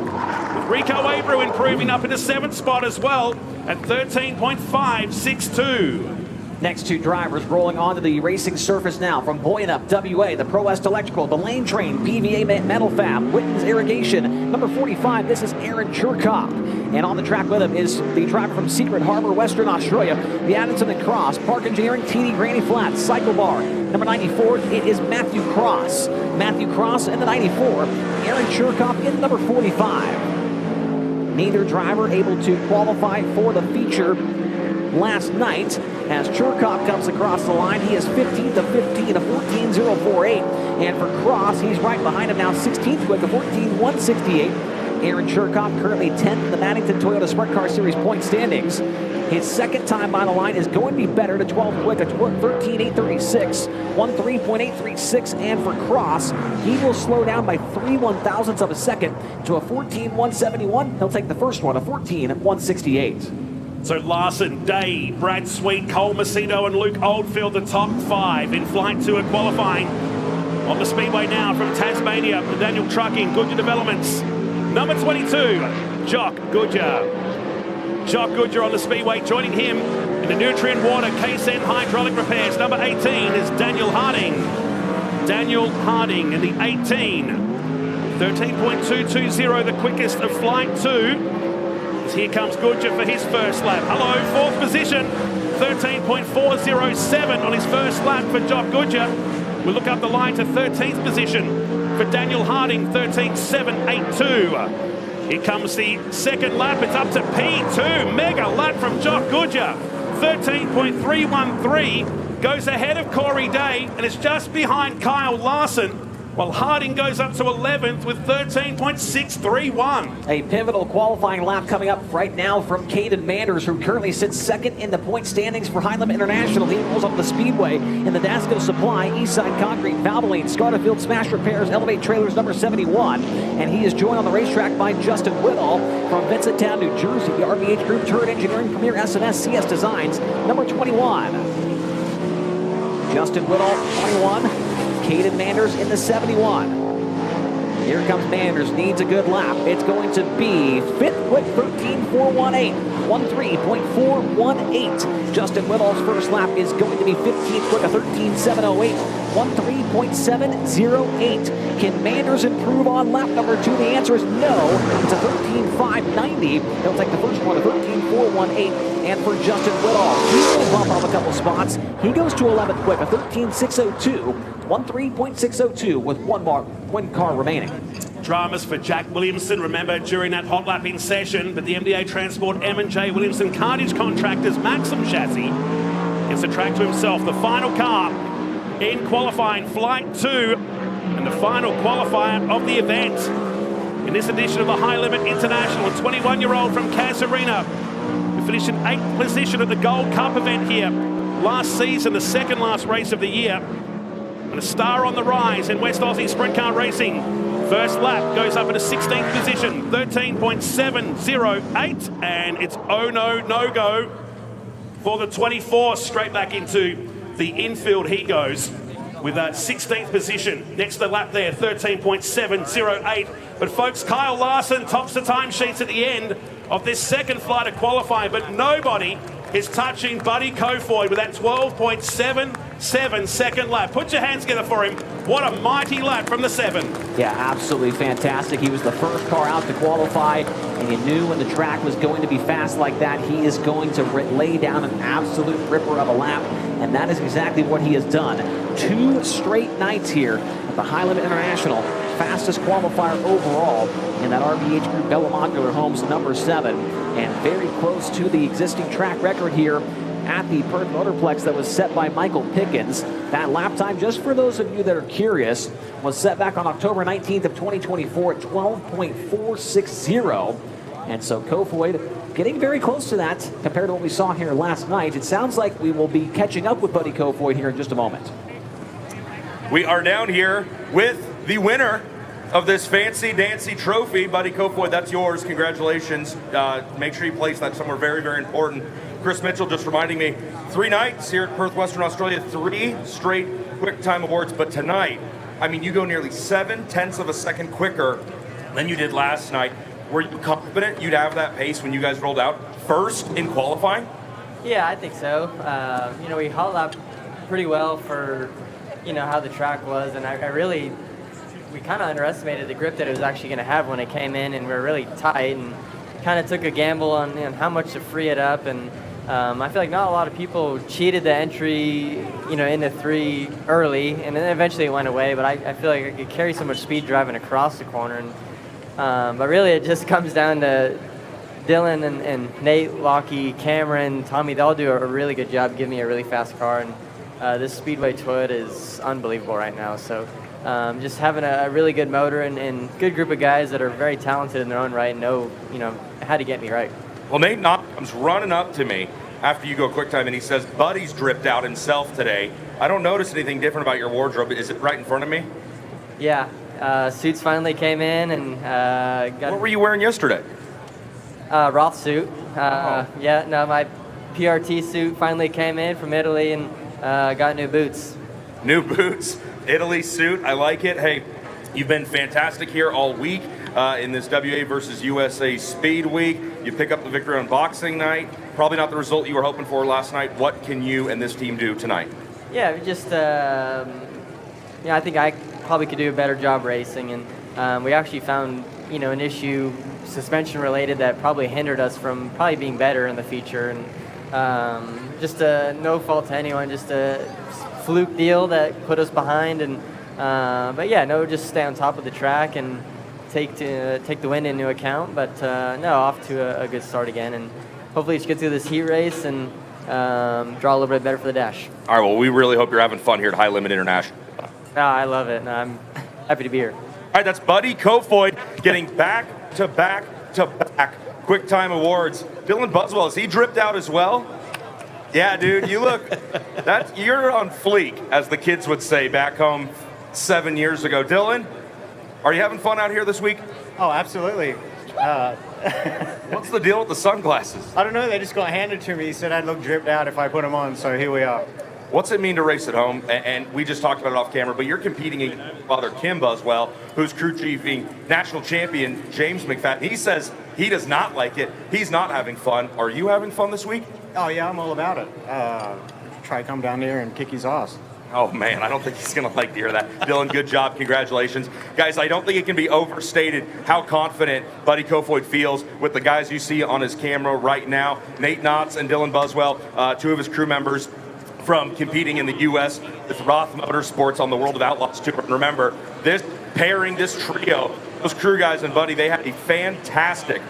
Rico Abreu improving up into 7th spot as well at 13.562. Next two drivers rolling onto the racing surface now from Boyanup, WA, the Pro West Electrical, the Lane Train, PVA Metal Fab, Witten's Irrigation. Number 45, this is Aaron Churkop. And on the track with him is the driver from Secret Harbor, Western Australia, the Addison and Cross, Park Engineering, TD Granny Flats, Cycle Bar. Number 94, it is Matthew Cross. Matthew Cross in the 94, Aaron Churkop in number 45. Neither driver able to qualify for the feature last night as Churkop comes across the line. He is 15th of 15, a 14.0 14.048. And for Cross, he's right behind him now, 16th quick, a 14.168. Aaron Cherkoff currently 10th in the Maddington Toyota Sprint Car Series point standings. His second time on the line is going to be better to 12 quick, a 13.836, 13.836. And for Cross, he will slow down by 3/1000ths of a second to a 14.171. He'll take the first one, a 14.168. So Larson, Day, Brad Sweet, Cole Macedo and Luke Oldfield, the top 5 in Flight 2 at qualifying. On the speedway now from Tasmania, Daniel Trucking, Goodyear Developments. Number 22, Jock Goodyear. Jock Goodyear on the speedway, joining him in the Nutrient Water KSN Hydraulic Repairs. Number 18 is Daniel Harding. Daniel Harding in the 18. 13.220, the quickest of Flight 2. Here comes Goodyear for his first lap. Hello, 4th position. 13.407 on his first lap for Jock Goodyear. We'll look up the line to 13th position for Daniel Harding, 13.782. Here comes the second lap. It's up to P2. Mega lap from Jock Goodyear. 13.313. Goes ahead of Corey Day and is just behind Kyle Larson, while Harding goes up to 11th with 13.631. A pivotal qualifying lap coming up right now from Caden Manders, who currently sits second in the point standings for High Limit International. He rolls up the speedway in the Dasco Supply, Eastside Concrete, Valvoline, Scarterfield Smash Repairs, Elevate Trailers number 71. And he is joined on the racetrack by Justin Whitall from Vincenttown, New Jersey. The RBH Group Turret Engineering Premier S&S CS Designs number 21. Justin Whitall, 21. Caden Manders in the 71. Here comes Manders, needs a good lap. It's going to be 5th quick, 13.418, 13.418. Justin Whittall's first lap is going to be 15th quick, a 13.708, 13.708. Can Manders improve on lap number 2? The answer is no. It's a 13.590. He'll take the first one, a 13.418. And for Justin Whittall, he will bump up a couple spots. He goes to 11th quick, a 13.602, 13.602 with one car remaining. Dramas for Jack Williamson, remember, during that hot lapping session, but the MDA Transport M&J Williamson Cartage Contractors Maxim chassis gets the track to himself. The final car in qualifying Flight 2 and the final qualifier of the event in this edition of the High Limit International. A 21-year-old from Casuarina who finished in 8th position at the Gold Cup event here last season, the second last race of the year. And a star on the rise in West Aussie Sprint Car Racing. First lap goes up at a 16th position, 13.708, and it's oh no, no go for the 24. Straight back into the infield he goes with a 16th position. Next to the lap there, 13.708. But folks, Kyle Larson tops the timesheets at the end of this second flight of qualifying, but nobody is touching Buddy Kofoid with that 12.77 second lap. Put your hands together for him. What a mighty lap from the 7. Yeah, absolutely fantastic. He was the first car out to qualify, and you knew when the track was going to be fast like that, he is going to lay down an absolute ripper of a lap, and that is exactly what he has done. 2 straight nights here at the High Limit International. Fastest qualifier overall in that RBH Group Bella Modular Homes number 7, and very close to the existing track record here at the Perth Motorplex that was set by Michael Pickens. That lap time, just for those of you that are curious, was set back on October 19th of 2024 at 12.460. And so Kofoid getting very close to that compared to what we saw here last night. It sounds like we will be catching up with Buddy Kofoid here in just a moment. We are down here with the winner of this fancy dancy trophy. Buddy Kofoid, that's yours. Congratulations. Make sure you place that somewhere very, very important. Chris Mitchell just reminding me, 3 nights here at Perth, Western Australia, 3 straight quick time awards. But tonight, I mean, you go nearly 7/10 of a second quicker than you did last night. Were you confident you'd have that pace when you guys rolled out first in qualifying? Yeah, I think so. You know, we hot lapped pretty well for, you know, how the track was, and we kind of underestimated the grip that it was actually going to have when it came in, and we were really tight, and kind of took a gamble on how much to free it up. And I feel like not a lot of people cheated the entry, you know, into 3 early, and then eventually it went away. But I feel like I could carry so much speed driving across the corner. And, but really, it just comes down to Dylan and Nate, Lockie, Cameron, Tommy. They all do a really good job giving me a really fast car. And this Speedway Toyota is unbelievable right now. So just having a really good motor and good group of guys that are very talented in their own right know, how to get me right. Well, Nate Knott comes running up to me after you go quick time, and he says, Buddy's dripped out himself today. I don't notice anything different about your wardrobe. Is it right in front of me? Yeah, suits finally came in and got... What were you wearing yesterday? Roth suit. Yeah, no, my PRT suit finally came in from Italy and got new boots. New boots, Italy suit, I like it. Hey, you've been fantastic here all week in this WA versus USA Speed Week. You pick up the victory on Boxing Night. Probably not the result you were hoping for last night. What can you and this team do tonight? Yeah, just, I think I probably could do a better job racing. And we actually found, an issue suspension related that probably hindered us from probably being better in the feature. And just no fault to anyone, just a fluke deal that put us behind. And but yeah, no, just stay on top of the track and take the wind into account. But no, off to a good start again, and hopefully just get through this heat race and draw a little bit better for the dash. All right, well, we really hope you're having fun here at High Limit International. I love it. I'm happy to be here. All right, that's Buddy Kofoid getting back to back Quick Time Awards. Dylan Buswell, is he dripped out as well? Yeah, dude, you look, you're on fleek, as the kids would say back home 7 years ago. Dylan, are you having fun out here this week? Oh, absolutely. What's the deal with the sunglasses? I don't know, they just got handed to me. He said I'd look dripped out if I put them on, so here we are. What's it mean to race at home? And we just talked about it off camera, but you're competing against father Kim Buswell, who's crew chiefing national champion James McFadden. He says he does not like it. He's not having fun. Are you having fun this week? Oh, yeah, I'm all about it. Try to come down there and kick his ass. Oh, man, I don't think he's going to like to hear that. Dylan, good job. Congratulations. Guys, I don't think it can be overstated how confident Buddy Kofoid feels with the guys you see on his camera right now. Nate Knotts and Dylan Buswell, two of his crew members from competing in the U.S. with Roth Motorsports on the World of Outlaws Tour. And remember, this trio, those crew guys and Buddy, they had a fantastic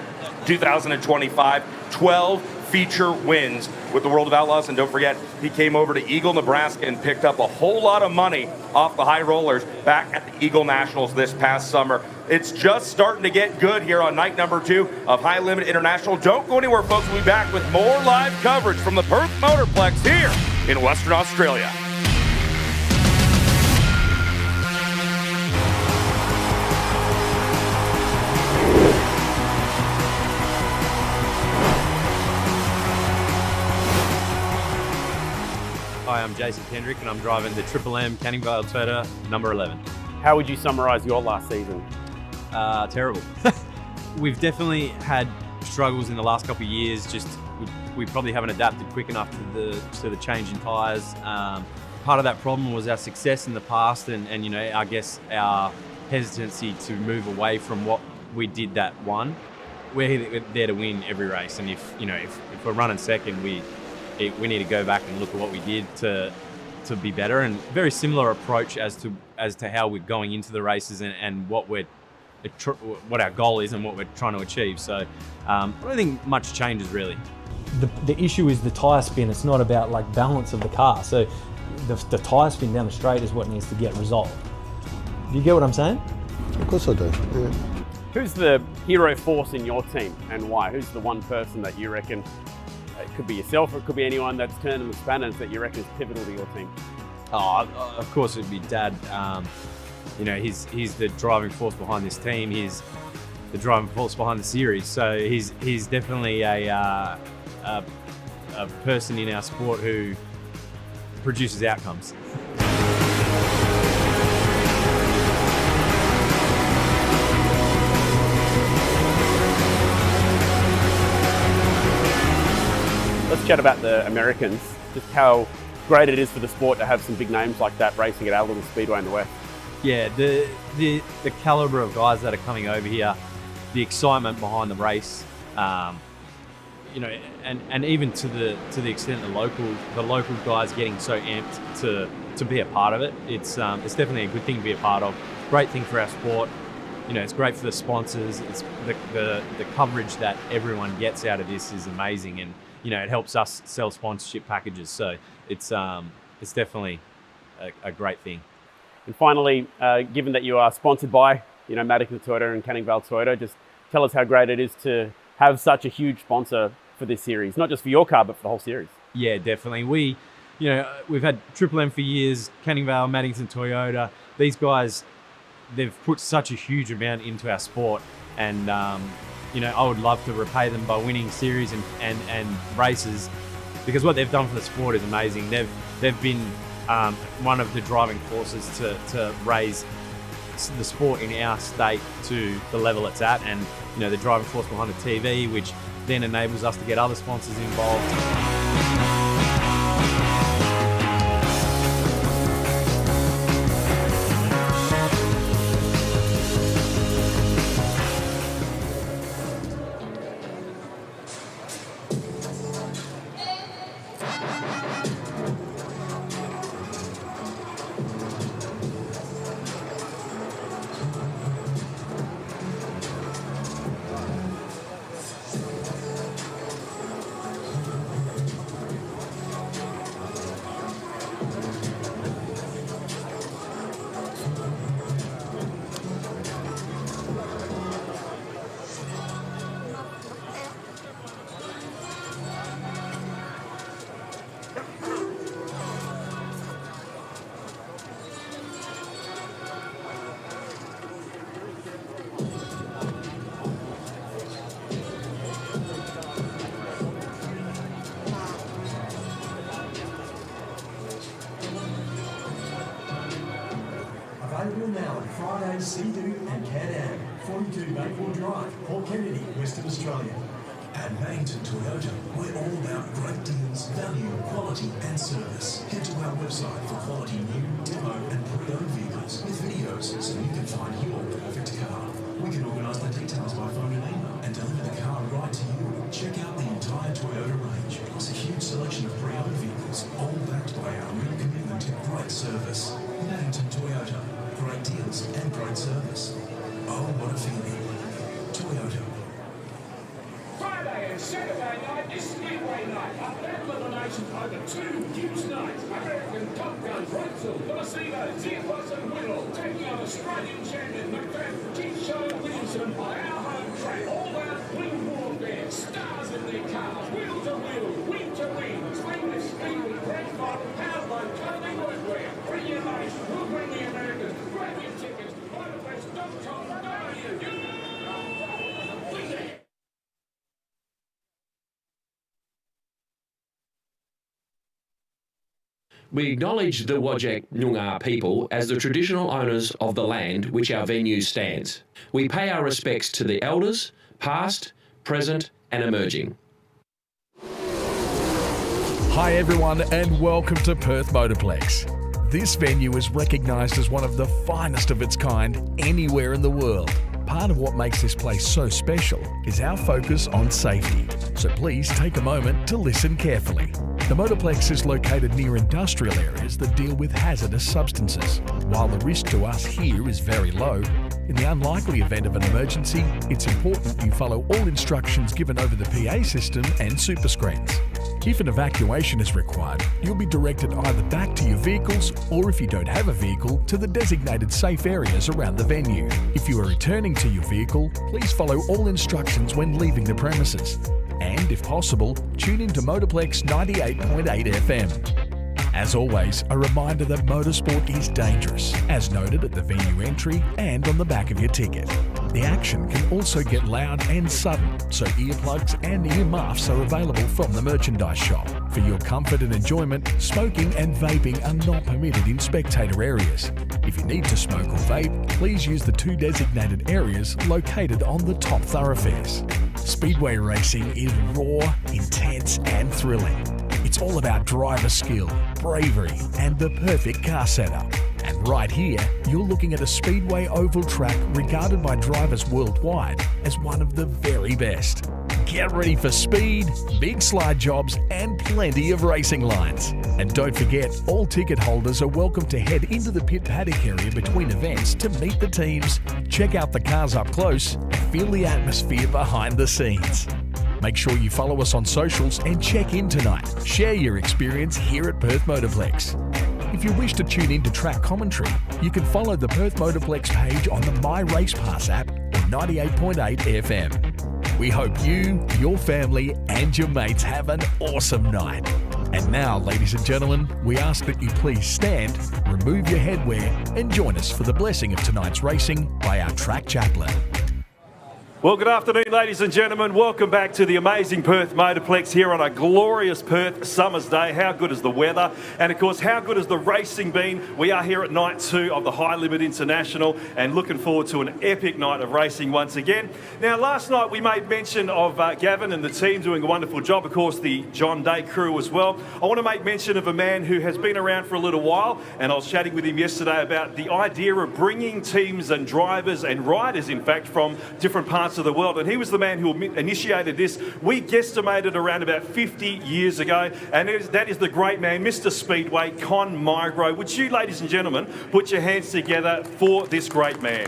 2025, 12 feature wins with the World of Outlaws. And don't forget, he came over to Eagle, Nebraska and picked up a whole lot of money off the high rollers back at the Eagle Nationals this past summer. It's just starting to get good here on night number 2 of High Limit International. Don't go anywhere, folks. We'll be back with more live coverage from the Perth Motorplex here in Western Australia. Hi, I'm Jason Kendrick and I'm driving the Triple M Canning Vale Toyota number 11. How would you summarise your last season? Terrible. We've definitely had struggles in the last couple of years. Just we probably haven't adapted quick enough to the change in tyres. Part of that problem was our success in the past, and I guess our hesitancy to move away from what we did that won. We're there to win every race, and if we're running second, we need to go back and look at what we did to be better. And very similar approach as to how we're going into the races and what our goal is and what we're trying to achieve. So I don't think much changes really. The issue is the tyre spin. It's not about balance of the car. So the tyre spin down the straight is what needs to get resolved. Do you get what I'm saying? Of course I do. Yeah. Who's the hero force in your team and why? Who's the one person that you reckon, it could be yourself or it could be anyone that's turning the spanners that you reckon is pivotal to your team? Oh, of course it'd be Dad. He's the driving force behind this team. He's the driving force behind the series. So he's definitely a person in our sport who produces outcomes. Let's chat about the Americans, just how great it is for the sport to have some big names like that racing at our little speedway in the West. Yeah, the caliber of guys that are coming over here, the excitement behind the race, and even to the extent the local guys getting so amped to be a part of it. It's definitely a good thing to be a part of. Great thing for our sport. It's great for the sponsors. It's the coverage that everyone gets out of this is amazing, and it helps us sell sponsorship packages. So it's it's definitely a great thing. And finally, given that you are sponsored by, Madigan Toyota and Canning Vale Toyota, just tell us how great it is to have such a huge sponsor for this series, not just for your car, but for the whole series. Yeah, definitely. We've had Triple M for years, Canning Vale, Maddington Toyota. These guys, they've put such a huge amount into our sport, and I would love to repay them by winning series and races, because what they've done for the sport is amazing. They've been one of the driving forces to raise the sport in our state to the level it's at, and the driving force behind the TV, which then enables us to get other sponsors involved. Available now at Friday, Sea-Doo and Can-Am, 42 Bayport Drive, Port Kennedy, Western Australia. At Maddington Toyota, we're all about great deals, value, quality and service. Head to our website for quality new, demo and pre-owned vehicles with videos so you can find your perfect car. We can organise the details by phone and email and deliver the car right to you. Check out the entire Toyota range, plus a huge selection of pre-owned vehicles, all backed by our real commitment to great service. Maddington Toyota, great deals and great service. Oh, what a feeling. Toyota. Friday and Saturday night is Speedway night. A battle of the nations over 2 huge nights. American Top Guns, Reutzel, Macedo, Zierfuss and Whittle taking on Australian champion McFadden, Keith Williamson by our home track. All out wing warfare, stars in their cars, wheel to wheel, wing to wing. Stainless steel, great bottle, powered by Totally Workwear. Bring your mates, we'll bring the Americans. Grab your tickets, motorplex.com.au. We acknowledge the Whadjuk Noongar people as the traditional owners of the land which our venue stands. We pay our respects to the elders, past, present and emerging. Hi everyone and welcome to Perth Motorplex. This venue is recognised as one of the finest of its kind anywhere in the world. Part of what makes this place so special is our focus on safety. So please take a moment to listen carefully. The Motorplex is located near industrial areas that deal with hazardous substances. While the risk to us here is very low, in the unlikely event of an emergency, it's important you follow all instructions given over the PA system and super screens. If an evacuation is required, you'll be directed either back to your vehicles or, if you don't have a vehicle, to the designated safe areas around the venue. If you are returning to your vehicle, please follow all instructions when leaving the premises. And, if possible, tune into Motorplex 98.8 FM. As always, a reminder that motorsport is dangerous, as noted at the venue entry and on the back of your ticket. The action can also get loud and sudden, so earplugs and ear muffs are available from the merchandise shop. For your comfort and enjoyment, smoking and vaping are not permitted in spectator areas. If you need to smoke or vape, please use the 2 designated areas located on the top thoroughfares. Speedway racing is raw, intense and thrilling. It's all about driver skill, bravery and the perfect car setup. And right here, you're looking at a speedway oval track regarded by drivers worldwide as one of the very best. Get ready for speed, big slide jobs and plenty of racing lines. And don't forget, all ticket holders are welcome to head into the pit paddock area between events to meet the teams, check out the cars up close and feel the atmosphere behind the scenes. Make sure you follow us on socials and check in tonight. Share your experience here at Perth Motorplex. If you wish to tune in to track commentary, you can follow the Perth Motorplex page on the My Race Pass app or 98.8 FM. We hope you, your family and your mates have an awesome night. And now, ladies and gentlemen, we ask that you please stand, remove your headwear and join us for the blessing of tonight's racing by our track chaplain. Well, good afternoon, ladies and gentlemen. Welcome back to the amazing Perth Motorplex here on a glorious Perth summer's day. How good is the weather? And of course, how good has the racing been? We are here at night 2 of the High Limit International and looking forward to an epic night of racing once again. Now, last night we made mention of Gavin and the team doing a wonderful job. Of course, the John Day crew as well. I want to make mention of a man who has been around for a little while, and I was chatting with him yesterday about the idea of bringing teams and drivers and riders, in fact, from different parts of the world, and he was the man who initiated this. We guesstimated around about 50 years ago, and that is the great man, Mr. Speedway, Con Migro. Would you, ladies and gentlemen, put your hands together for this great man?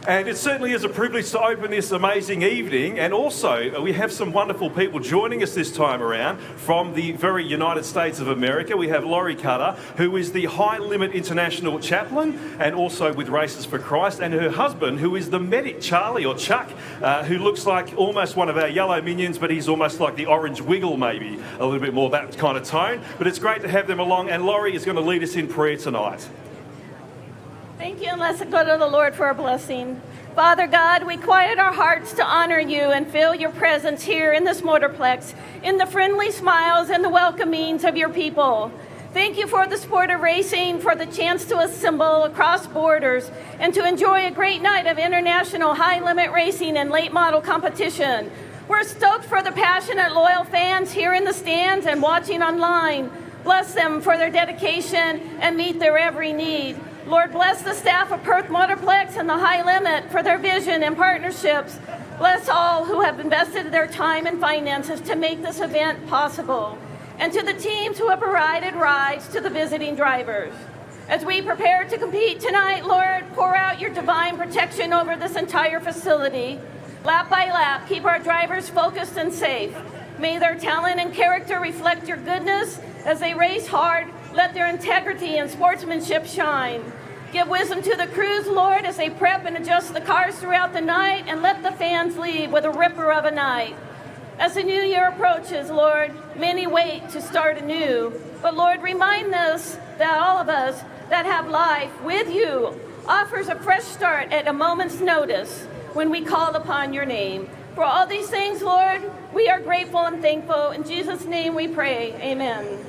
And it certainly is a privilege to open this amazing evening. And also, we have some wonderful people joining us this time around from the very United States of America. We have Laurie Cutter, who is the High Limit International Chaplain and also with Races for Christ, and her husband, who is the medic, Charlie, or Chuck, who looks like almost one of our yellow minions, but he's almost like the orange wiggle, maybe, a little bit more that kind of tone. But it's great to have them along, and Laurie is going to lead us in prayer tonight. Thank you, and let's go to the Lord for a blessing. Father God, we quiet our hearts to honor you and feel your presence here in this Motorplex, in the friendly smiles and the welcomings of your people. Thank you for the sport of racing, for the chance to assemble across borders and to enjoy a great night of international high-limit racing and late model competition. We're stoked for the passionate, loyal fans here in the stands and watching online. Bless them for their dedication and meet their every need. Lord, bless the staff of Perth Motorplex and the High Limit for their vision and partnerships. Bless all who have invested their time and finances to make this event possible. And to the teams who have provided rides to the visiting drivers. As we prepare to compete tonight, Lord, pour out your divine protection over this entire facility. Lap by lap, keep our drivers focused and safe. May their talent and character reflect your goodness as they race hard. Let their integrity and sportsmanship shine. Give wisdom to the crews, Lord, as they prep and adjust the cars throughout the night, and let the fans leave with a ripper of a night. As the new year approaches, Lord, many wait to start anew. But Lord, remind us that all of us that have life with you offers a fresh start at a moment's notice when we call upon your name. For all these things, Lord, we are grateful and thankful. In Jesus' name we pray, amen.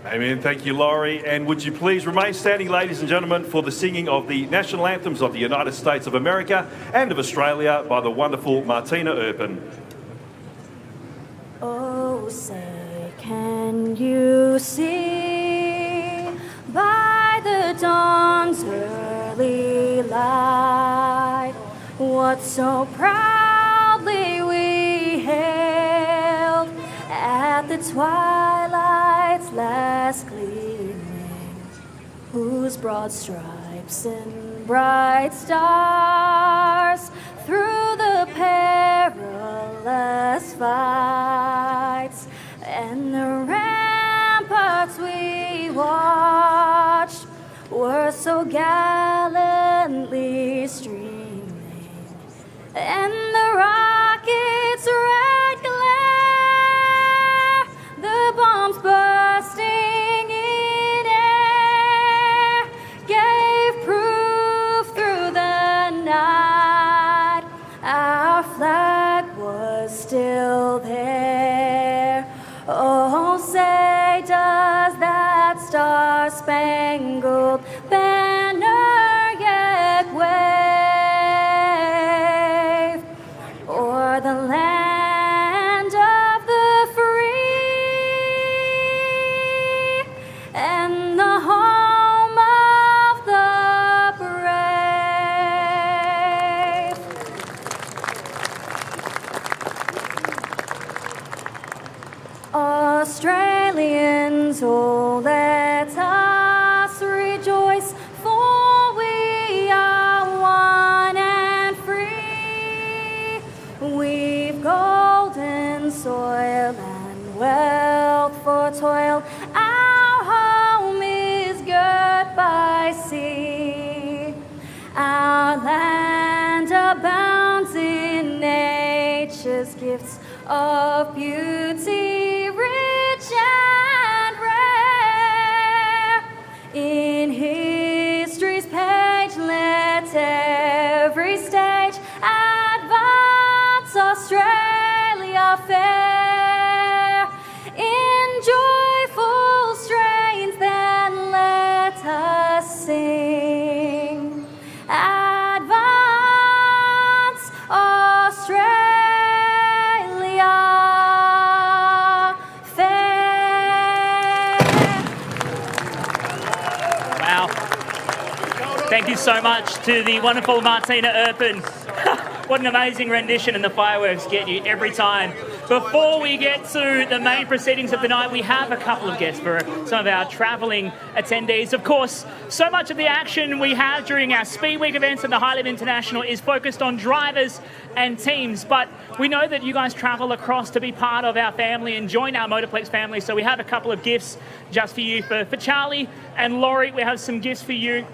Amen. Thank you, Laurie. And would you please remain standing, ladies and gentlemen, for the singing of the national anthems of the United States of America and of Australia by the wonderful Martina Erpen. Oh, say, can you see by the dawn's early light what so proudly we hailed at the twilight's last gleaming, whose broad stripes and bright stars through the perilous fights and the ramparts we watched were so gallantly streaming, and the rockets' red glare, the bombs bursting in air, gave proof through the night our flag was still there. Oh, say, does that star-spangled banner yet wave o'er the land of the free and the home of the brave? Australians, oh, let us rejoice, for we are one and free. We've golden soil and well. Our home is girt by sea. Our land abounds in nature's gifts of beauty, rich and rare. In history's page, let every stage advance Australia fair. In joyful strains, then let us sing. Advance Australia fair. Wow. Thank you so much to the wonderful Martina Erpen. What an amazing rendition, and the fireworks get you every time. Before we get to the main proceedings of the night, we have a couple of guests for some of our travelling attendees. Of course, so much of the action we have during our Speed Week events and the High Limit International is focused on drivers and teams, but we know that you guys travel across to be part of our family and join our Motorplex family, so we have a couple of gifts just for you. For Charlie and Laurie, we have some gifts for you.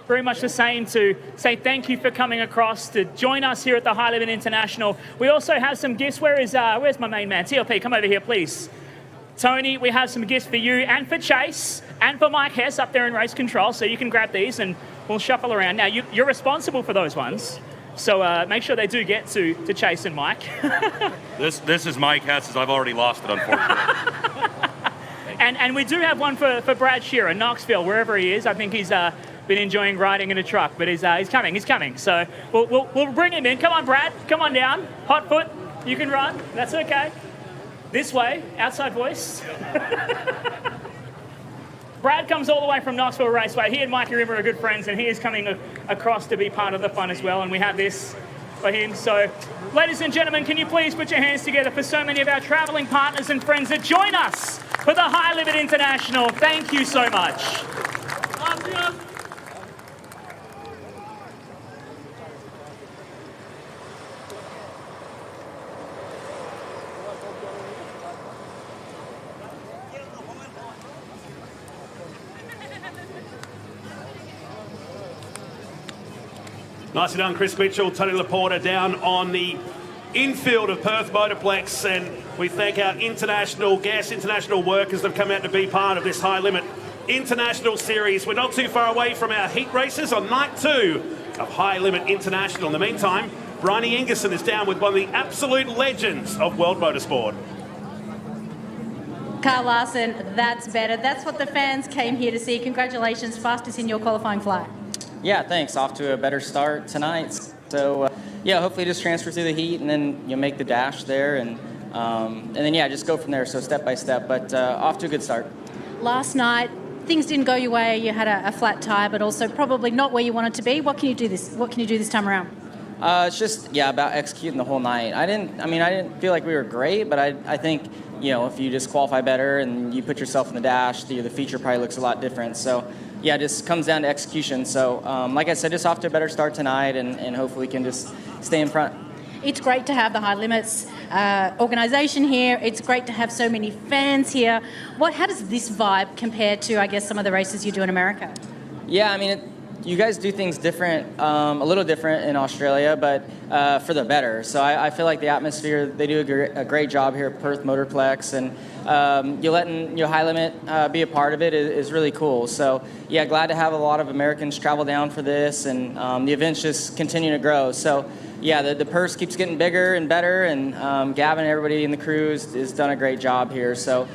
Very much the same, to say thank you for coming across to join us here at the High Limit International. We also have some gifts. Where's my main man? TLP, come over here, please. Tony, we have some gifts for you and for Chase and for Mike Hess up there in race control, so you can grab these and we'll shuffle around. Now, you're responsible for those ones, so make sure they do get to Chase and Mike. This is Mike Hess's. I've already lost it, unfortunately. and we do have one for Brad Shearer, Knoxville, wherever he is. I think he's been enjoying riding in a truck, but he's coming. So we'll bring him in. Come on, Brad. Come on down. Hot foot. You can run. That's okay. This way. Outside voice. Brad comes all the way from Knoxville Raceway. He and Mikey Rimmer are good friends, and he is coming across to be part of the fun as well. And we have this for him. So, ladies and gentlemen, can you please put your hands together for so many of our travelling partners and friends that join us for the High Limit International. Thank you so much. Nicely done, Chris Mitchell, Tony Laporta down on the infield of Perth Motorplex, and we thank our international guests, international workers that have come out to be part of this High Limit International Series. We're not too far away from our heat races on night 2 of High Limit International. In the meantime, Bryony Ingerson is down with one of the absolute legends of world motorsport. Carl Larson, that's better. That's what the fans came here to see. Congratulations, fastest in your qualifying flight. Yeah, thanks. Off to a better start tonight. So, yeah, hopefully just transfer through the heat and then you'll make the dash there and then, yeah, just go from there. So step by step, but off to a good start. Last night, things didn't go your way. You had a flat tyre, but also probably not where you wanted to be. What can you do this time around? It's just, yeah, about executing the whole night. I didn't feel like we were great, but I think, you know, if you just qualify better and you put yourself in the dash, the feature probably looks a lot different. So, yeah, it just comes down to execution. So, like I said, just off to a better start tonight and hopefully can just stay in front. It's great to have the High Limits organisation here. It's great to have so many fans here. How does this vibe compare to, I guess, some of the races you do in America? Yeah, I mean, you guys do things different, a little different in Australia, but for the better. So I feel like the atmosphere, they do a great job here at Perth Motorplex, and you letting your High Limit be a part of it is really cool. So yeah, glad to have a lot of Americans travel down for this, and the events just continue to grow. So yeah, the purse keeps getting bigger and better, and Gavin and everybody in the crew has done a great job here. So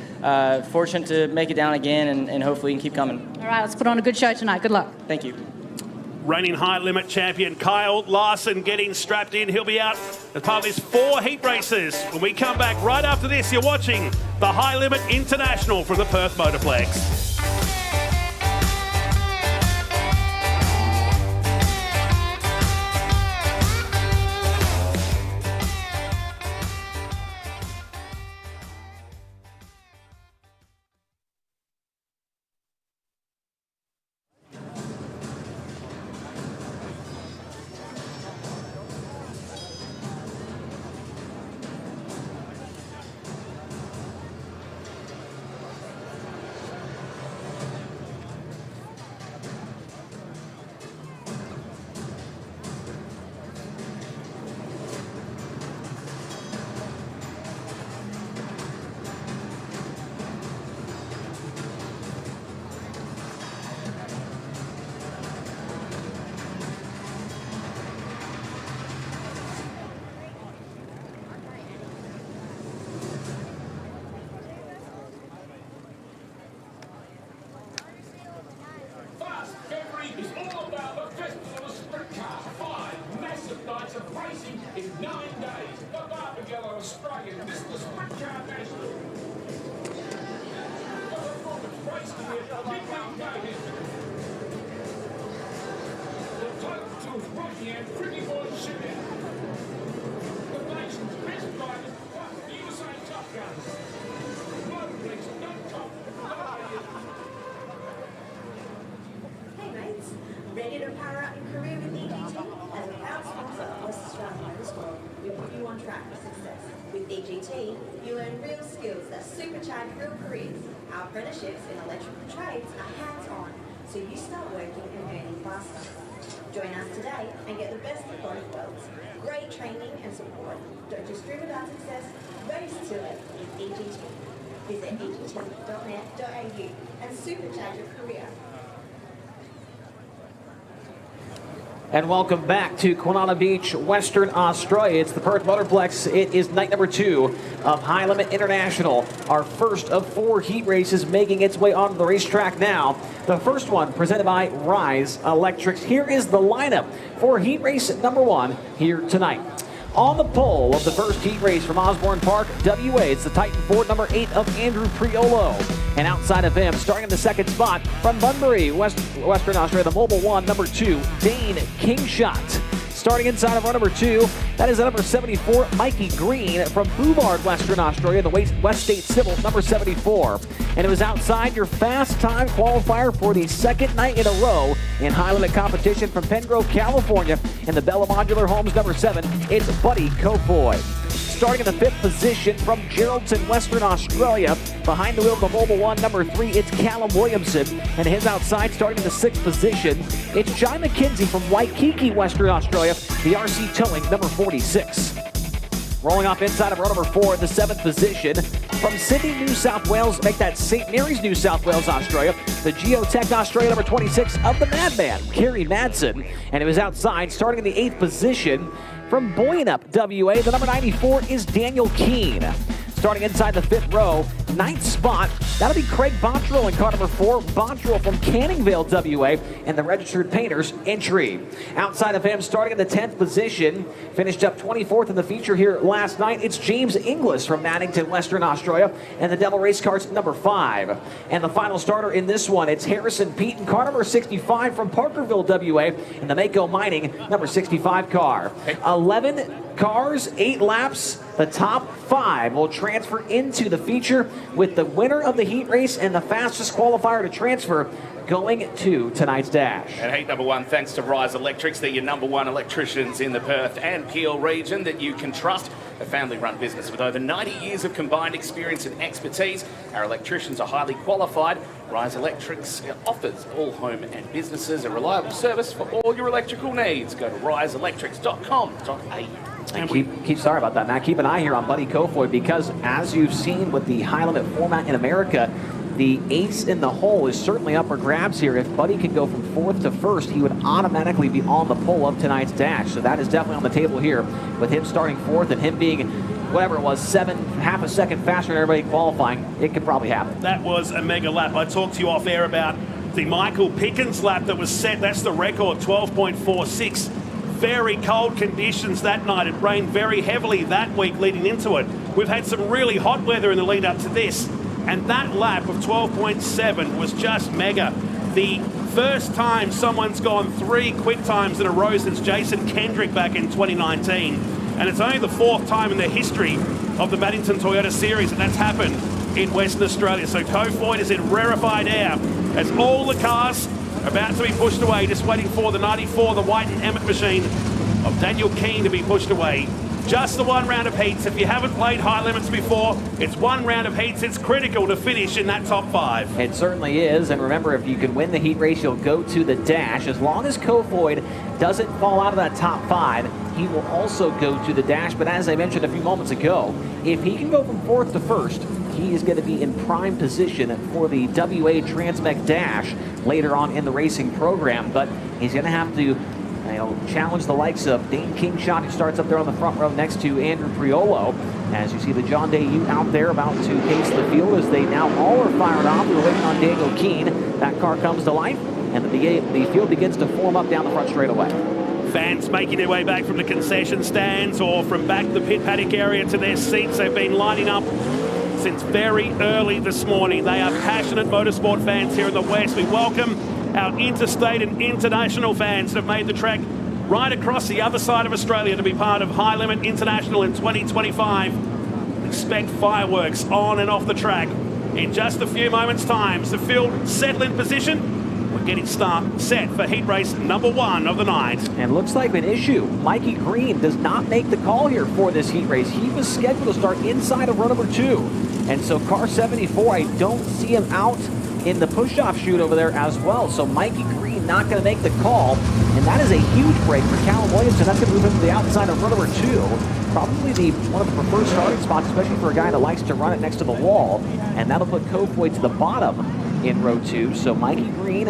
fortunate to make it down again, and hopefully we can keep coming. All right, let's put on a good show tonight. Good luck. Thank you. Reigning High Limit champion Kyle Larson getting strapped in. He'll be out as part of his 4 heat races. When we come back right after this, you're watching the High Limit International from the Perth Motorplex. National's Rocky and Pretty Boy Shootout. The nation's best riders, USA Top Guns. Motorplex.com. Hey mates, ready to power up your career with EGT? As a proud sponsor of West Australian Motorsport, we put you on track for success. With EGT, you learn real skills that supercharge real careers. Our apprenticeships in electrical trades are hands-on, so you start working and earning faster. Join us today and get the best of both worlds. Great training and support. Don't just dream about success, race to it with EGT. Visit egt.net.au and supercharge your career. And welcome back to Quinana Beach, Western Australia. It's the Perth Motorplex. It is night number 2 of High Limit International. Our first of 4 heat races making its way onto the racetrack now. The first one presented by Rise Electrics. Here is the lineup for heat race number 1 here tonight. On the pole of the first heat race from Osborne Park, WA, it's the Titan Ford number 8 of Andrew Priolo. And outside of him, starting in the second spot from Bunbury, Western Australia, the Mobile 1, number 2, Dane Kingshot. Starting inside of row number 2, that is the number 74, Mikey Green from Bouvard, Western Australia, the West State Civil, number 74. And it was outside your fast time qualifier for the second night in a row in high limit competition from Pengrove, California, in the Bella Modular Homes, number 7, it's Buddy Kofoid. Starting in the 5th position from Geraldton, Western Australia. Behind the wheel of the Mobile 1, number 3, it's Callum Williamson. And his outside, starting in the 6th position, it's John McKenzie from Waikiki, Western Australia. The RC Towing, number 46. Rolling off inside of row number 4 in the 7th position. From Sydney, New South Wales, make that St. Mary's, New South Wales, Australia. The Geotech Australia, number 26 of the Madman, Kerry Madsen. And it was outside, starting in the 8th position. From Boynup, WA, the number 94 is Daniel Keane. Starting inside the 5th row, 9th spot, that'll be Craig Bottrell in car number 4. Bottrell from Canningvale, WA, and the Registered Painters entry. Outside of him, starting in the 10th position, finished up 24th in the feature here last night, it's James Inglis from Maddington, Western Australia, and the Devil Race Cars number 5. And the final starter in this one, it's Harrison Pete in car number 65 from Parkerville, WA, and the Mako Mining number 65 car. 11 cars, 8 laps. The top 5 will transfer into the feature with the winner of the heat race and the fastest qualifier to transfer going to tonight's dash. And heat number 1, thanks to Rise Electrics. They're your number 1 electricians in the Perth and Peel region that you can trust. A family-run business with over 90 years of combined experience and expertise. Our electricians are highly qualified. Rise Electrics offers all home and businesses a reliable service for all your electrical needs. Go to riseelectrics.com.au. And keep sorry about that, Matt. Keep an eye here on Buddy Kofoid, because as you've seen with the high limit format in America, the ace in the hole is certainly up for grabs here. If Buddy can go from 4th to 1st, he would automatically be on the pole of tonight's dash. So that is definitely on the table here, with him starting 4th and him being, whatever it was, half a second faster than everybody qualifying. It could probably happen. That was a mega lap. I talked to you off air about the Michael Pickens lap that was set. That's the record, 12.46. Very cold conditions that night. It rained very heavily that week leading into it. We've had some really hot weather in the lead up to this, and that lap of 12.7 was just mega. The first time someone's gone 3 quick times in a row since Jason Kendrick back in 2019, and it's only the 4th time in the history of the Maddington Toyota Series that that's happened in Western Australia. So Kofoid is in rarefied air as all the cars about to be pushed away, just waiting for the 94, the White and Emmett machine of Daniel Keane to be pushed away. Just the 1 round of heats. If you haven't played high limits before, it's 1 round of heats. It's critical to finish in that top 5. It certainly is. And remember, if you can win the heat race, you'll go to the dash. As long as Kofoid doesn't fall out of that top 5, he will also go to the dash. But as I mentioned a few moments ago, if he can go from 4th to 1st, he is going to be in prime position for the WA Transmec Dash later on in the racing program. But he's going to have to challenge the likes of Dane Kingshot, who starts up there on the front row next to Andrew Priolo. As you see the John Day Ute out there about to pace the field as they now all are fired off. We're waiting on Daniel Keane. That car comes to life, and the field begins to form up down the front straightaway. Fans making their way back from the concession stands or from back the pit paddock area to their seats. They've been lining up since very early this morning. They are passionate motorsport fans here in the West. We welcome our interstate and international fans that have made the trek right across the other side of Australia to be part of High Limit International in 2025. Expect fireworks on and off the track in just a few moments' time. The field settle in position. We're getting set for heat race number 1 of the night. And looks like an issue. Mikey Green does not make the call here for this heat race. He was scheduled to start inside of run number 2. And so car 74, I don't see him out in the push-off chute over there as well. So Mikey Green not going to make the call. And that is a huge break for Callum Williamson. That's going to move him to the outside of run number 2. Probably one of the preferred starting spots, especially for a guy that likes to run it next to the wall. And that'll put Kofoid to the bottom in row 2. So Mikey Green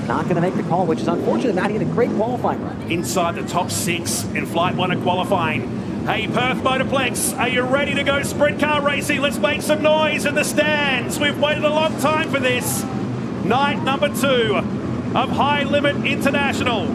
not going to make the call, which is unfortunate. Now he had a great qualifying run. Inside the top 6 in flight 1 of qualifying. Hey, Perth Motorplex, are you ready to go sprint car racing? Let's make some noise in the stands. We've waited a long time for this. Night number 2 of High Limit International.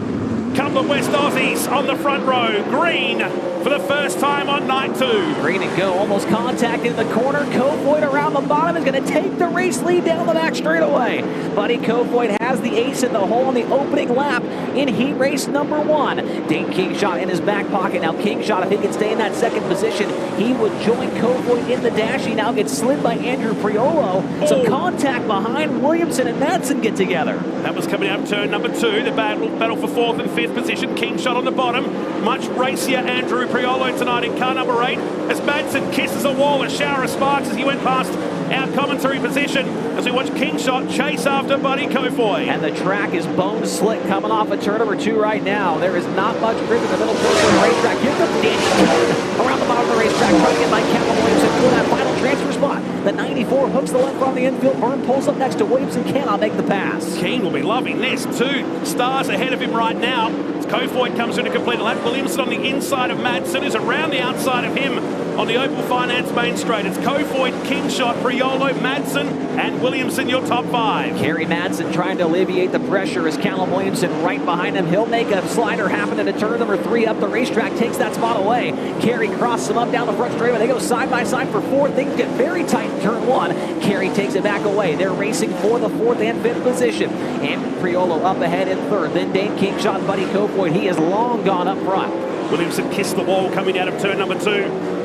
Couple of West Aussies on the front row. Green for the first time on night 2. Green and go, almost contacted in the corner. Kofoid around the bottom is going to take the race lead down the back straightaway. Buddy Kofoid has the ace in the hole on the opening lap in heat race number 1. Dane Kingshot in his back pocket. Now Kingshot, if he can stay in that second position, he would join Kofoid in the dash. He now gets slid by Andrew Priolo. Some contact behind. Williamson and Madsen get together. That was coming out of turn number 2. The battle for 4th and 5th position. Kingshot on the bottom. Much racier Andrew Priolo tonight in car number 8 as Madsen kisses a wall, a shower of sparks as he went past our commentary position as we watch Kingshot chase after Buddy Kofoid. And the track is bone slick coming off of turn number 2 right now. There is not much grip in the middle portion of the racetrack. Here comes Danny Kofoid around the bottom of the racetrack, trying to get by Callum Williamson for that final transfer spot. The 94 hooks the left from the infield. Byrne pulls up next to Williamson, cannot make the pass. Keane will be loving this. 2 stars ahead of him right now. As Kofoid comes through to complete a lap. Williamson on the inside of Madsen is around the outside of him on the Opal Finance main straight. It's Kofoid, Kingshot, Priolo, Madsen, and Williamson, your top 5. Kerry Madsen trying to alleviate the pressure as Callum Williamson right behind him. He'll make a slider happen at a turn number 3 up the racetrack, takes that spot away. Kerry crosses him up down the front straightaway. They go side by side for 4th. Things get very tight in turn 1. Kerry takes it back away. They're racing for the 4th and 5th position. And Priolo up ahead in 3rd. Then Dane Kingshot, Buddy Kofoid. He is long gone up front. Williamson kissed the wall coming out of turn number 2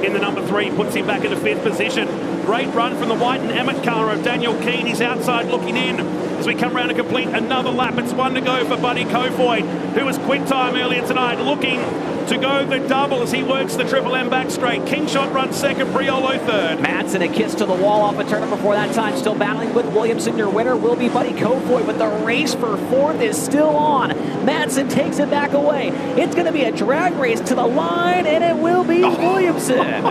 in the number 3, puts him back in the 5th position. Great run from the White and Emmett car of Daniel Keane. He's outside looking in as we come around to complete another lap. It's 1 to go for Buddy Kofoid, who was quick time earlier tonight, looking to go the double as he works the Triple M back straight. Kingshot runs 2nd, Priolo 3rd. Madsen a kiss to the wall off a turn before that time. Still battling with Williamson. Your winner will be Buddy Kofoid, but the race for 4th is still on. Madsen takes it back away. It's going to be a drag race to the line, and it will be Williamson.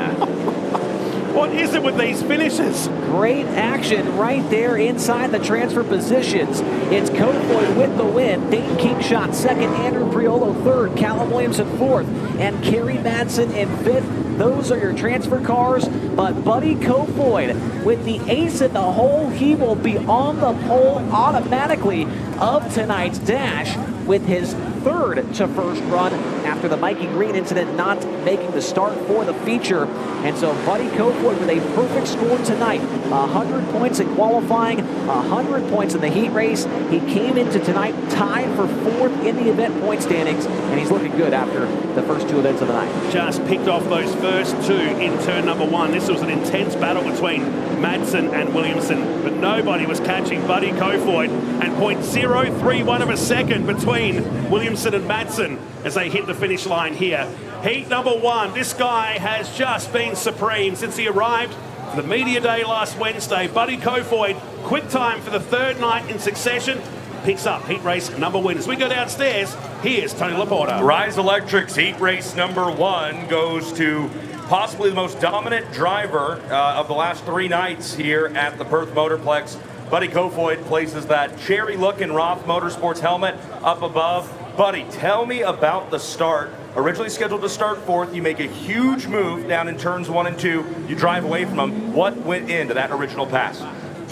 What is it with these finishes? Great action right there inside the transfer positions. It's Kofoid with the win. Dane Kingshot 2nd, Andrew Priolo 3rd, Callum Williamson 4th, and Kerry Madsen in 5th. Those are your transfer cars, but Buddy Kofoid with the ace in the hole, he will be on the pole automatically of tonight's dash with his 3rd to 1st run after the Mikey Green incident not making the start for the feature. And so Buddy Kofoid with a perfect score tonight. 100 points in qualifying, 100 points in the heat race. He came into tonight tied for 4th in the event point standings, and he's looking good after the first 2 events of the night. Just picked off those first 2 in turn number 1. This was an intense battle between Madsen and Williamson, but nobody was catching Buddy Kofoid, and 0.031 of a second between Williamson and Madsen as they hit the finish line here. Heat number 1. This guy has just been supreme since he arrived for the media day last Wednesday. Buddy Kofoid, quick time for the 3rd night in succession, picks up heat race number 1. As we go downstairs, here's Tony Laporta. Rise Electric's heat race number 1 goes to possibly the most dominant driver of the last 3 nights here at the Perth Motorplex. Buddy Kofoid places that cherry-looking Roth Motorsports helmet up above. Buddy, tell me about the start. Originally scheduled to start 4th, you make a huge move down in turns 1 and 2. You drive away from them. What went into that original pass?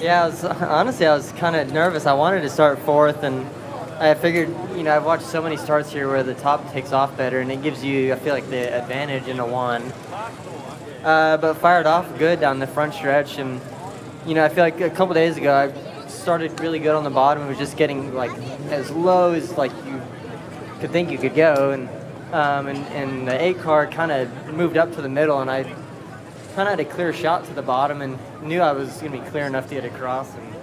Yeah, I was kind of nervous. I wanted to start 4th, and I figured, I've watched so many starts here where the top takes off better, and it gives you, I feel like, the advantage in a 1. But fired off good down the front stretch, and I feel like a couple days ago I started really good on the bottom. It was just getting like as low as like you could think you could go, and and the 8 car kind of moved up to the middle, and I kind of had a clear shot to the bottom and knew I was going to be clear enough to get across, and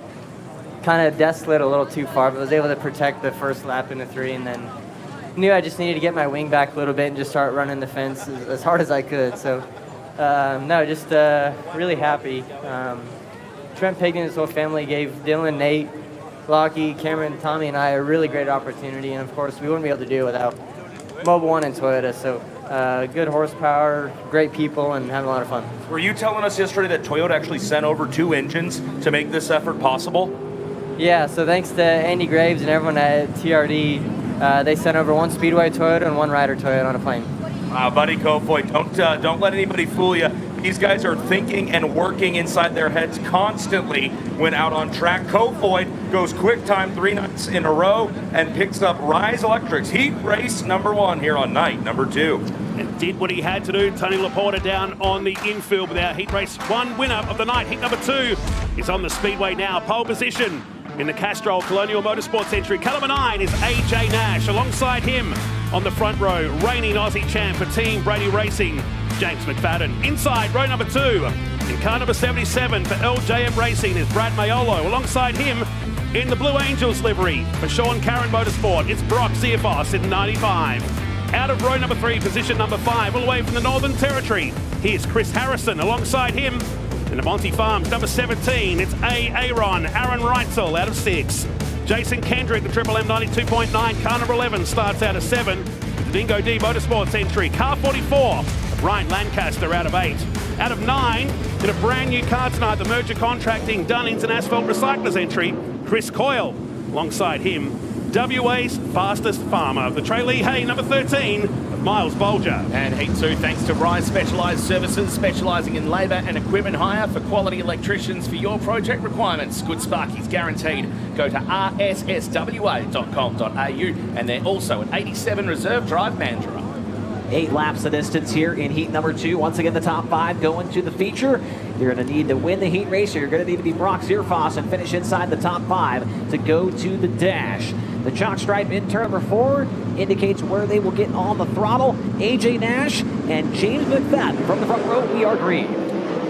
kind of death slid a little too far, but was able to protect the first lap into 3, and then knew I just needed to get my wing back a little bit and just start running the fence as hard as I could. So no, just really happy. Trent Pigden and his whole family gave Dylan, Nate, Lockie, Cameron, Tommy, and I a really great opportunity, and of course we wouldn't be able to do it without Mobil 1 and Toyota. So good horsepower, great people, and having a lot of fun. Were you telling us yesterday that Toyota actually sent over 2 engines to make this effort possible? Yeah, so thanks to Andy Graves and everyone at TRD, they sent over 1 Speedway Toyota and 1 Ryder Toyota on a plane. Wow, buddy Kofoid, don't let anybody fool you. These guys are thinking and working inside their heads constantly when out on track. Kofoid goes quick time 3 nights in a row and picks up Rise Electric's heat race number 1 here on night number 2. And did what he had to do. Tony Laporta down on the infield with our heat race 1 winner of the night. Heat number 2 is on the speedway now. Pole position in the Castrol Colonial Motorsports entry. Car number 9 is AJ Nash. Alongside him on the front row, reigning Aussie champ for Team Brady Racing, James McFadden. Inside row number 2, in car number 77 for LJM Racing is Brad Maiolo. Alongside him in the Blue Angels livery for Sean Caron Motorsport, it's Brock Zierfoss in 95. Out of row number 3, position number 5, all the way from the Northern Territory, here's Chris Harrison. Alongside him in the Monty Farms, number 17, it's Aaron Reutzel out of 6. Jason Kendrick, the Triple M 92.9, car number 11, starts out of 7. The Dingo D Motorsports entry, car 44, Ryan Lancaster out of 8. Out of 9, in a brand new car tonight, the Merger Contracting Dunnings and Asphalt Recyclers entry, Chris Coyle. Alongside him, WA's fastest farmer, the Trey Lee Hay, number 13, Miles Bolger. And Heat 2, thanks to Rise Specialised Services, specialising in labour and equipment hire for quality electricians for your project requirements. Good Sparkies guaranteed. Go to rsswa.com.au, and they're also at 87 Reserve Drive, Mandurah. 8 laps the distance here in heat number 2. Once again, the top 5 going to the feature. You're going to need to win the heat race, or you're going to need to be Brock Zierfoss and finish inside the top 5 to go to the dash. The chalk stripe in turn number 4 indicates where they will get on the throttle. AJ Nash and James McFadden from the front row. We are green.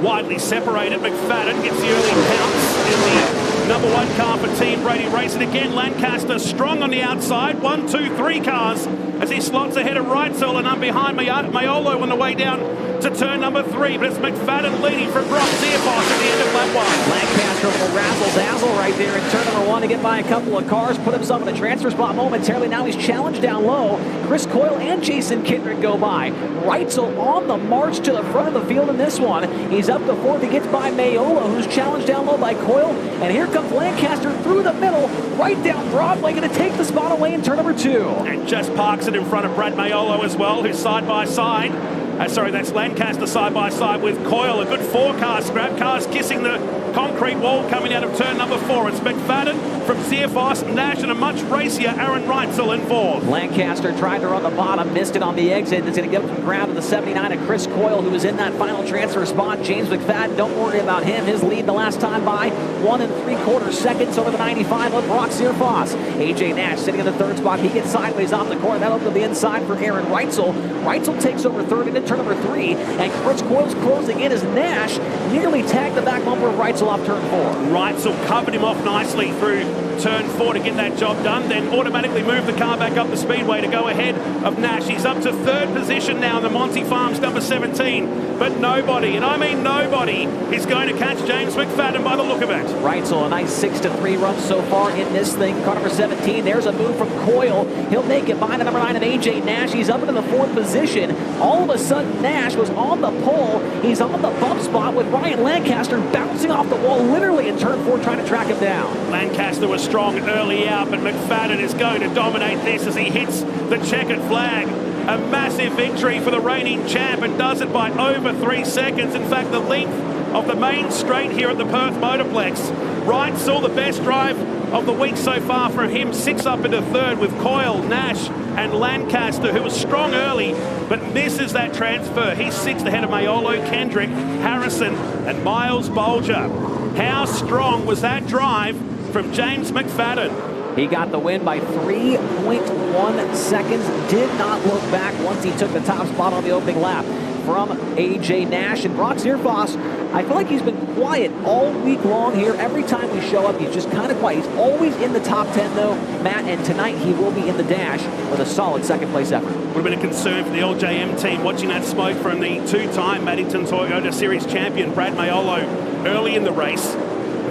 Widely separated, McFadden gets the early pounce in the number 1 car for Team Brady Racing. Again, Lancaster strong on the outside. 1, 2, 3 cars as he slots ahead of Reutzel and behind Maiolo on the way down to turn number 3. But it's McFadden leading from Brock Zierfoss at the end of lap 1. Lancaster will razzle-dazzle right there in turn number 1 to get by a couple of cars, put himself in a transfer spot momentarily. Now he's challenged down low. Chris Coyle and Jason Kendrick go by. Reutzel on the march to the front of the field in this one. He's up to 4th. He gets by Maiolo, who's challenged down low by Coyle. And here comes Lancaster through the middle, right down Broadway, going to take the spot away in turn number 2. And just parks it in front of Brad Maiolo as well, who's side by side. That's Lancaster side by side with Coyle. A good 4-car scrap. Cars kissing the concrete wall coming out of turn number 4. It's McFadden from Zierfoss, Nash, and a much racier Aaron Reutzel in 4th. Lancaster tried to run the bottom, missed it on the exit. It's going to give some ground to the 79 of Chris Coyle, who was in that final transfer spot. James McFadden, don't worry about him. His lead the last time by 1 3/4 seconds over the 95 of Brock Zierfoss. AJ Nash sitting in the 3rd spot. He gets sideways off the corner. That'll go to the inside for Aaron Reutzel. Reutzel takes over 3rd into turn number 3, and Chris Coyle's closing in as Nash nearly tagged the back bumper of Reutzel off turn 4. Reutzel covered him off nicely through turn 4 to get that job done, then automatically moved the car back up the speedway to go ahead of Nash. He's up to 3rd position now in the Monty Farms number 17, but nobody, and I mean nobody, is going to catch James McFadden by the look of it. Reutzel, a nice 6-3 run so far in this thing. Car number 17, there's a move from Coyle. He'll make it by the number 9 of AJ Nash. He's up into the 4th position. All of a sudden, Nash was on the pole. He's on the bump spot with Ryan Lancaster bouncing off the wall literally in turn 4 trying to track him down. Lancaster was strong early out, but McFadden is going to dominate this as he hits the checkered flag. A massive victory for the reigning champ, and does it by over 3 seconds. In fact, the length of the main straight here at the Perth Motorplex. Reutzel, the best drive of the week so far from him, 6 up into 3rd with Coyle, Nash and Lancaster, who was strong early but misses that transfer. He's 6th ahead of Maiolo, Kendrick, Harrison and Miles Bolger. How strong was that drive from James McFadden? He got the win by 3.1 seconds. Did not look back once he took the top spot on the opening lap from AJ Nash. And Brock Zierfoss, I feel like he's been quiet all week long here. Every time we show up, he's just kind of quiet. He's always in the top 10, though, Matt, and tonight he will be in the dash with a solid second-place effort. Would have been a concern for the LJM team watching that smoke from the two-time Maddington Toyota Series champion Brad Maiolo early in the race.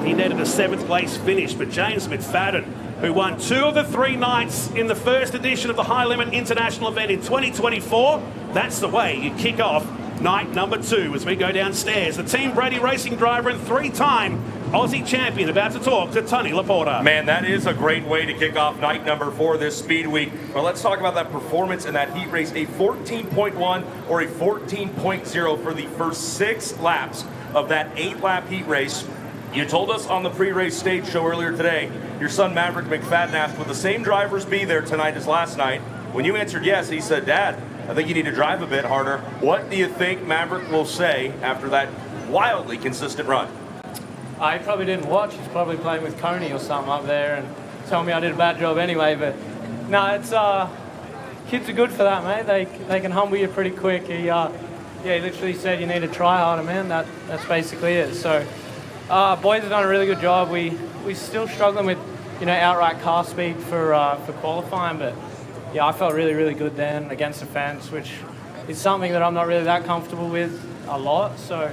He netted a 7th place finish, but James McFadden, who won 2 of the 3 nights in the first edition of the High Limit International event in 2024, that's the way you kick off night number 2 as we go downstairs. The Team Brady Racing driver and 3-time Aussie champion about to talk to Tony Laporta. Man, that is a great way to kick off night number 4 this speed week. Well, let's talk about that performance in that heat race. A 14.1 or a 14.0 for the first 6 laps of that 8-lap heat race. You told us on the pre-race stage show earlier today, your son Maverick McFadden asked, will the same drivers be there tonight as last night? When you answered yes, he said, Dad, I think you need to drive a bit harder. What do you think Maverick will say after that wildly consistent run? I probably didn't watch. He's probably playing with Coney or something up there and told me I did a bad job anyway. But no, it's kids are good for that, mate. They can humble you pretty quick. He literally said you need to try harder, man. That's basically it. So. Boys have done a really good job. We're still struggling with, outright car speed for qualifying, but yeah, I felt really, really good then against the fence, which is something that I'm not really that comfortable with a lot. So,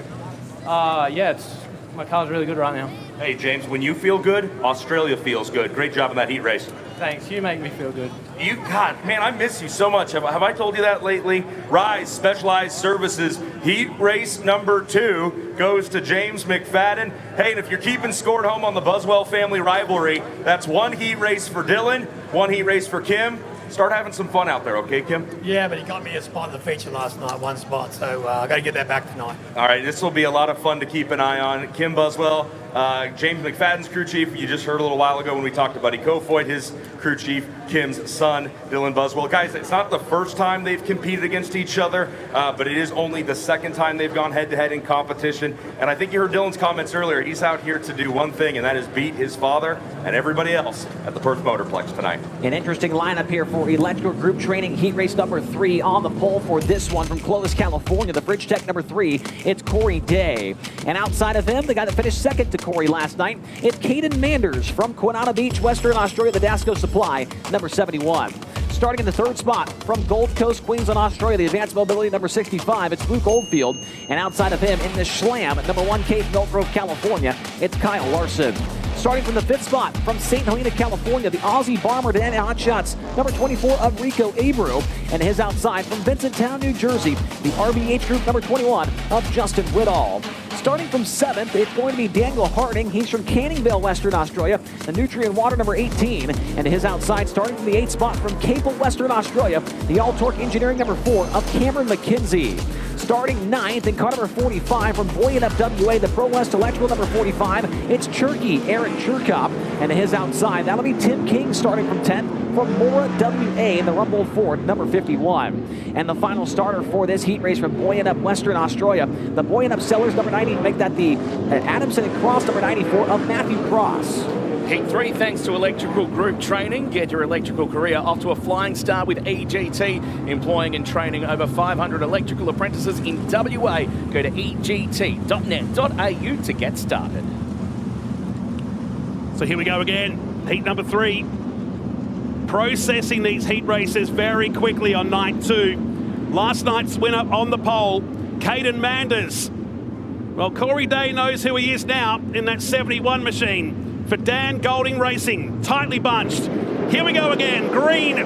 my car's really good right now. Hey, James, when you feel good, Australia feels good. Great job in that heat race. Thanks. You make me feel good. Man, I miss you so much. Have I told you that lately? Rise Specialized Services heat race number 2 goes to James McFadden. Hey, and if you're keeping score at home on the Buswell family rivalry, that's 1 heat race for Dylan, 1 heat race for Kim. Start having some fun out there, okay, Kim? Yeah, but he got me a spot in the feature last night, 1 spot, so I got to get that back tonight. All right, this will be a lot of fun to keep an eye on. Kim Buswell, James McFadden's crew chief. You just heard a little while ago when we talked to Buddy Kofoid, his crew chief, Kim's son, Dylan Buswell. Guys, it's not the first time they've competed against each other, but it is only the 2nd time they've gone head-to-head in competition. And I think you heard Dylan's comments earlier. He's out here to do one thing, and that is beat his father and everybody else at the Perth Motorplex tonight. An interesting lineup here for electrical group training heat race number 3 on the pole for this one from Clovis, California. The Bridge Tech number 3, it's Corey Day. And outside of him, the guy that finished 2nd to Corey last night, it's Caden Manders from Quinana Beach, Western Australia, the Dasco Supply, number 71. Starting in the 3rd spot from Gold Coast, Queensland, Australia, the Advanced Mobility number 65, it's Luke Oldfield. And outside of him in the Schlam, number 1, Cape Milk Grove, California, it's Kyle Larson. Starting from the 5th spot from St. Helena, California, the Aussie Bomber Dan Hotshots, number 24 of Rico Abreu, and his outside from Vincenttown, New Jersey, the RBH Group number 21 of Justin Whittall. Starting from 7th, it's going to be Daniel Harding. He's from Canning Vale, Western Australia, the Nutrient Water number 18, and his outside starting from the 8th spot from Capel, Western Australia, the All Torque Engineering number 4 of Cameron McKenzie. Starting 9th in car number 45 from Buoyant Up WA, the Pro West Electrical number 45, it's Cherky, Aaron Cherkop, and his outside, that'll be Tim King starting from 10th from Mora WA, the Rumble Ford number 51. And the final starter for this heat race from Buoyant Up Western Australia, the Buoyant Up Sellers number 90, make that the Adamson and Cross number 94 of Matthew Cross. Heat 3, thanks to electrical group training. Get your electrical career off to a flying start with EGT, employing and training over 500 electrical apprentices in WA. Go to egt.net.au to get started. So here we go again, heat number 3. Processing these heat races very quickly on night 2. Last night's winner on the pole, Caden Manders. Well, Corey Day knows who he is now in that 71 machine. For Dan Golding Racing, tightly bunched. Here we go again, green.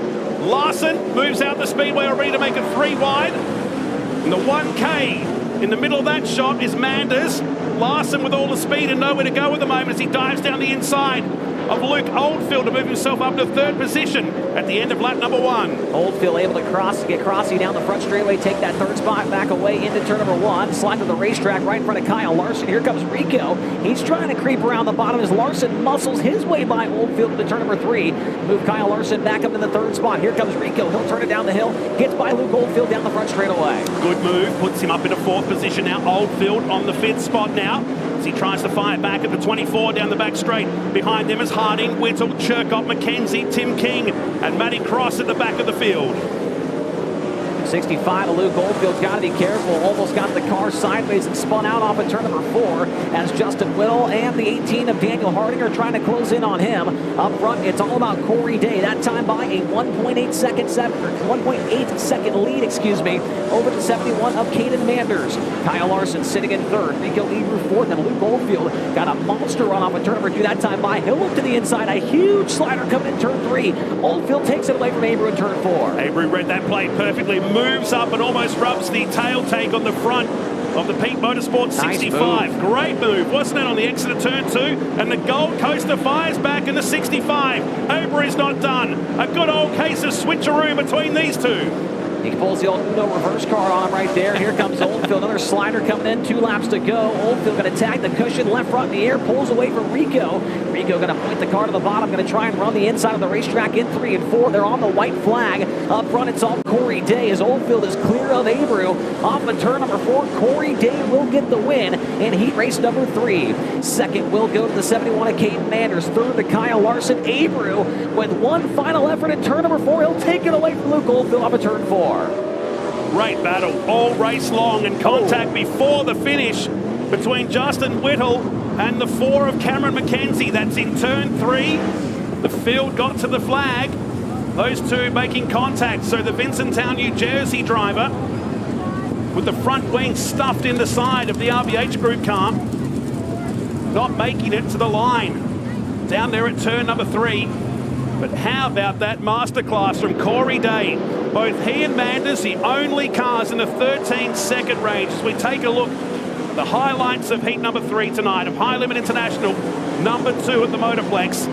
Larson moves out the speedway already to make it 3 wide. And the 1K in the middle of that shot is Manders. Larson with all the speed and nowhere to go at the moment as he dives down the inside of Luke Oldfield to move himself up to 3rd position at the end of lap number 1. Oldfield able to get Crossy down the front straightaway, take that 3rd spot back away into turn number 1, slide to the racetrack right in front of Kyle Larson. Here comes Rico. He's trying to creep around the bottom as Larson muscles his way by Oldfield to turn number 3. Move Kyle Larson back up in the 3rd spot. Here comes Rico. He'll turn it down the hill, gets by Luke Oldfield down the front straightaway. Good move, puts him up in a 4th position now. Oldfield on the 5th spot now. as he tries to fire back at the 24 down the back straight. Behind them is Harding, Whittle, Churcott, McKenzie, Tim King, and Matty Cross at the back of the field. 65 of Luke Oldfield's got to be careful. Almost got the car sideways and spun out off of turn number 4 as Justin Whittle and the 18 of Daniel Harding are trying to close in on him. Up front, it's all about Corey Day. That time by a 1.8 second lead, over the 71 of Caden Manders. Kyle Larson sitting in third. Nico Ebru fourth, and Luke Oldfield got a monster run off of turn number 2. That time by, he'll look to the inside. A huge slider coming in turn 3. Oldfield takes it away from Ebru in turn 4. Ebru read that play perfectly. Moves up and almost rubs the tail tank on the front of the Pete Motorsport 65. Nice Great move, wasn't it, on the exit of turn 2? And the Gold Coaster fires back in the 65. Ebru is not done. A good old case of switcheroo between these two. He pulls the old Uno reverse card on him right there. Here comes Oldfield. Another slider coming in. 2 laps to go. Oldfield going to tag the cushion. Left front in the air. Pulls away from Rico. Rico going to point the car to the bottom. Going to try and run the inside of the racetrack in 3 and 4. They're on the white flag. Up front, it's all Corey Day as Oldfield is clear of Ebru. Off of turn number 4, Corey Day will get the win in heat race number 3. Second will go to the 71 of Caden Manders. Third to Kyle Larson. Ebru with one final effort in turn number 4. He'll take it away from Luke Oldfield off of turn 4. Great battle all race long, and contact before the finish between Justin Whittle and the 4 of Cameron McKenzie. That's in turn 3. The field got to the flag. Those two making contact. So the Vincenttown, New Jersey driver with the front wing stuffed in the side of the RBH Group car, not making it to the line. Down there at turn number 3. But how about that masterclass from Corey Day? Both he and Manders, the only cars in the 13-second range. As we take a look at the highlights of heat number 3 tonight of High Limit International, number 2 at the Motorplex.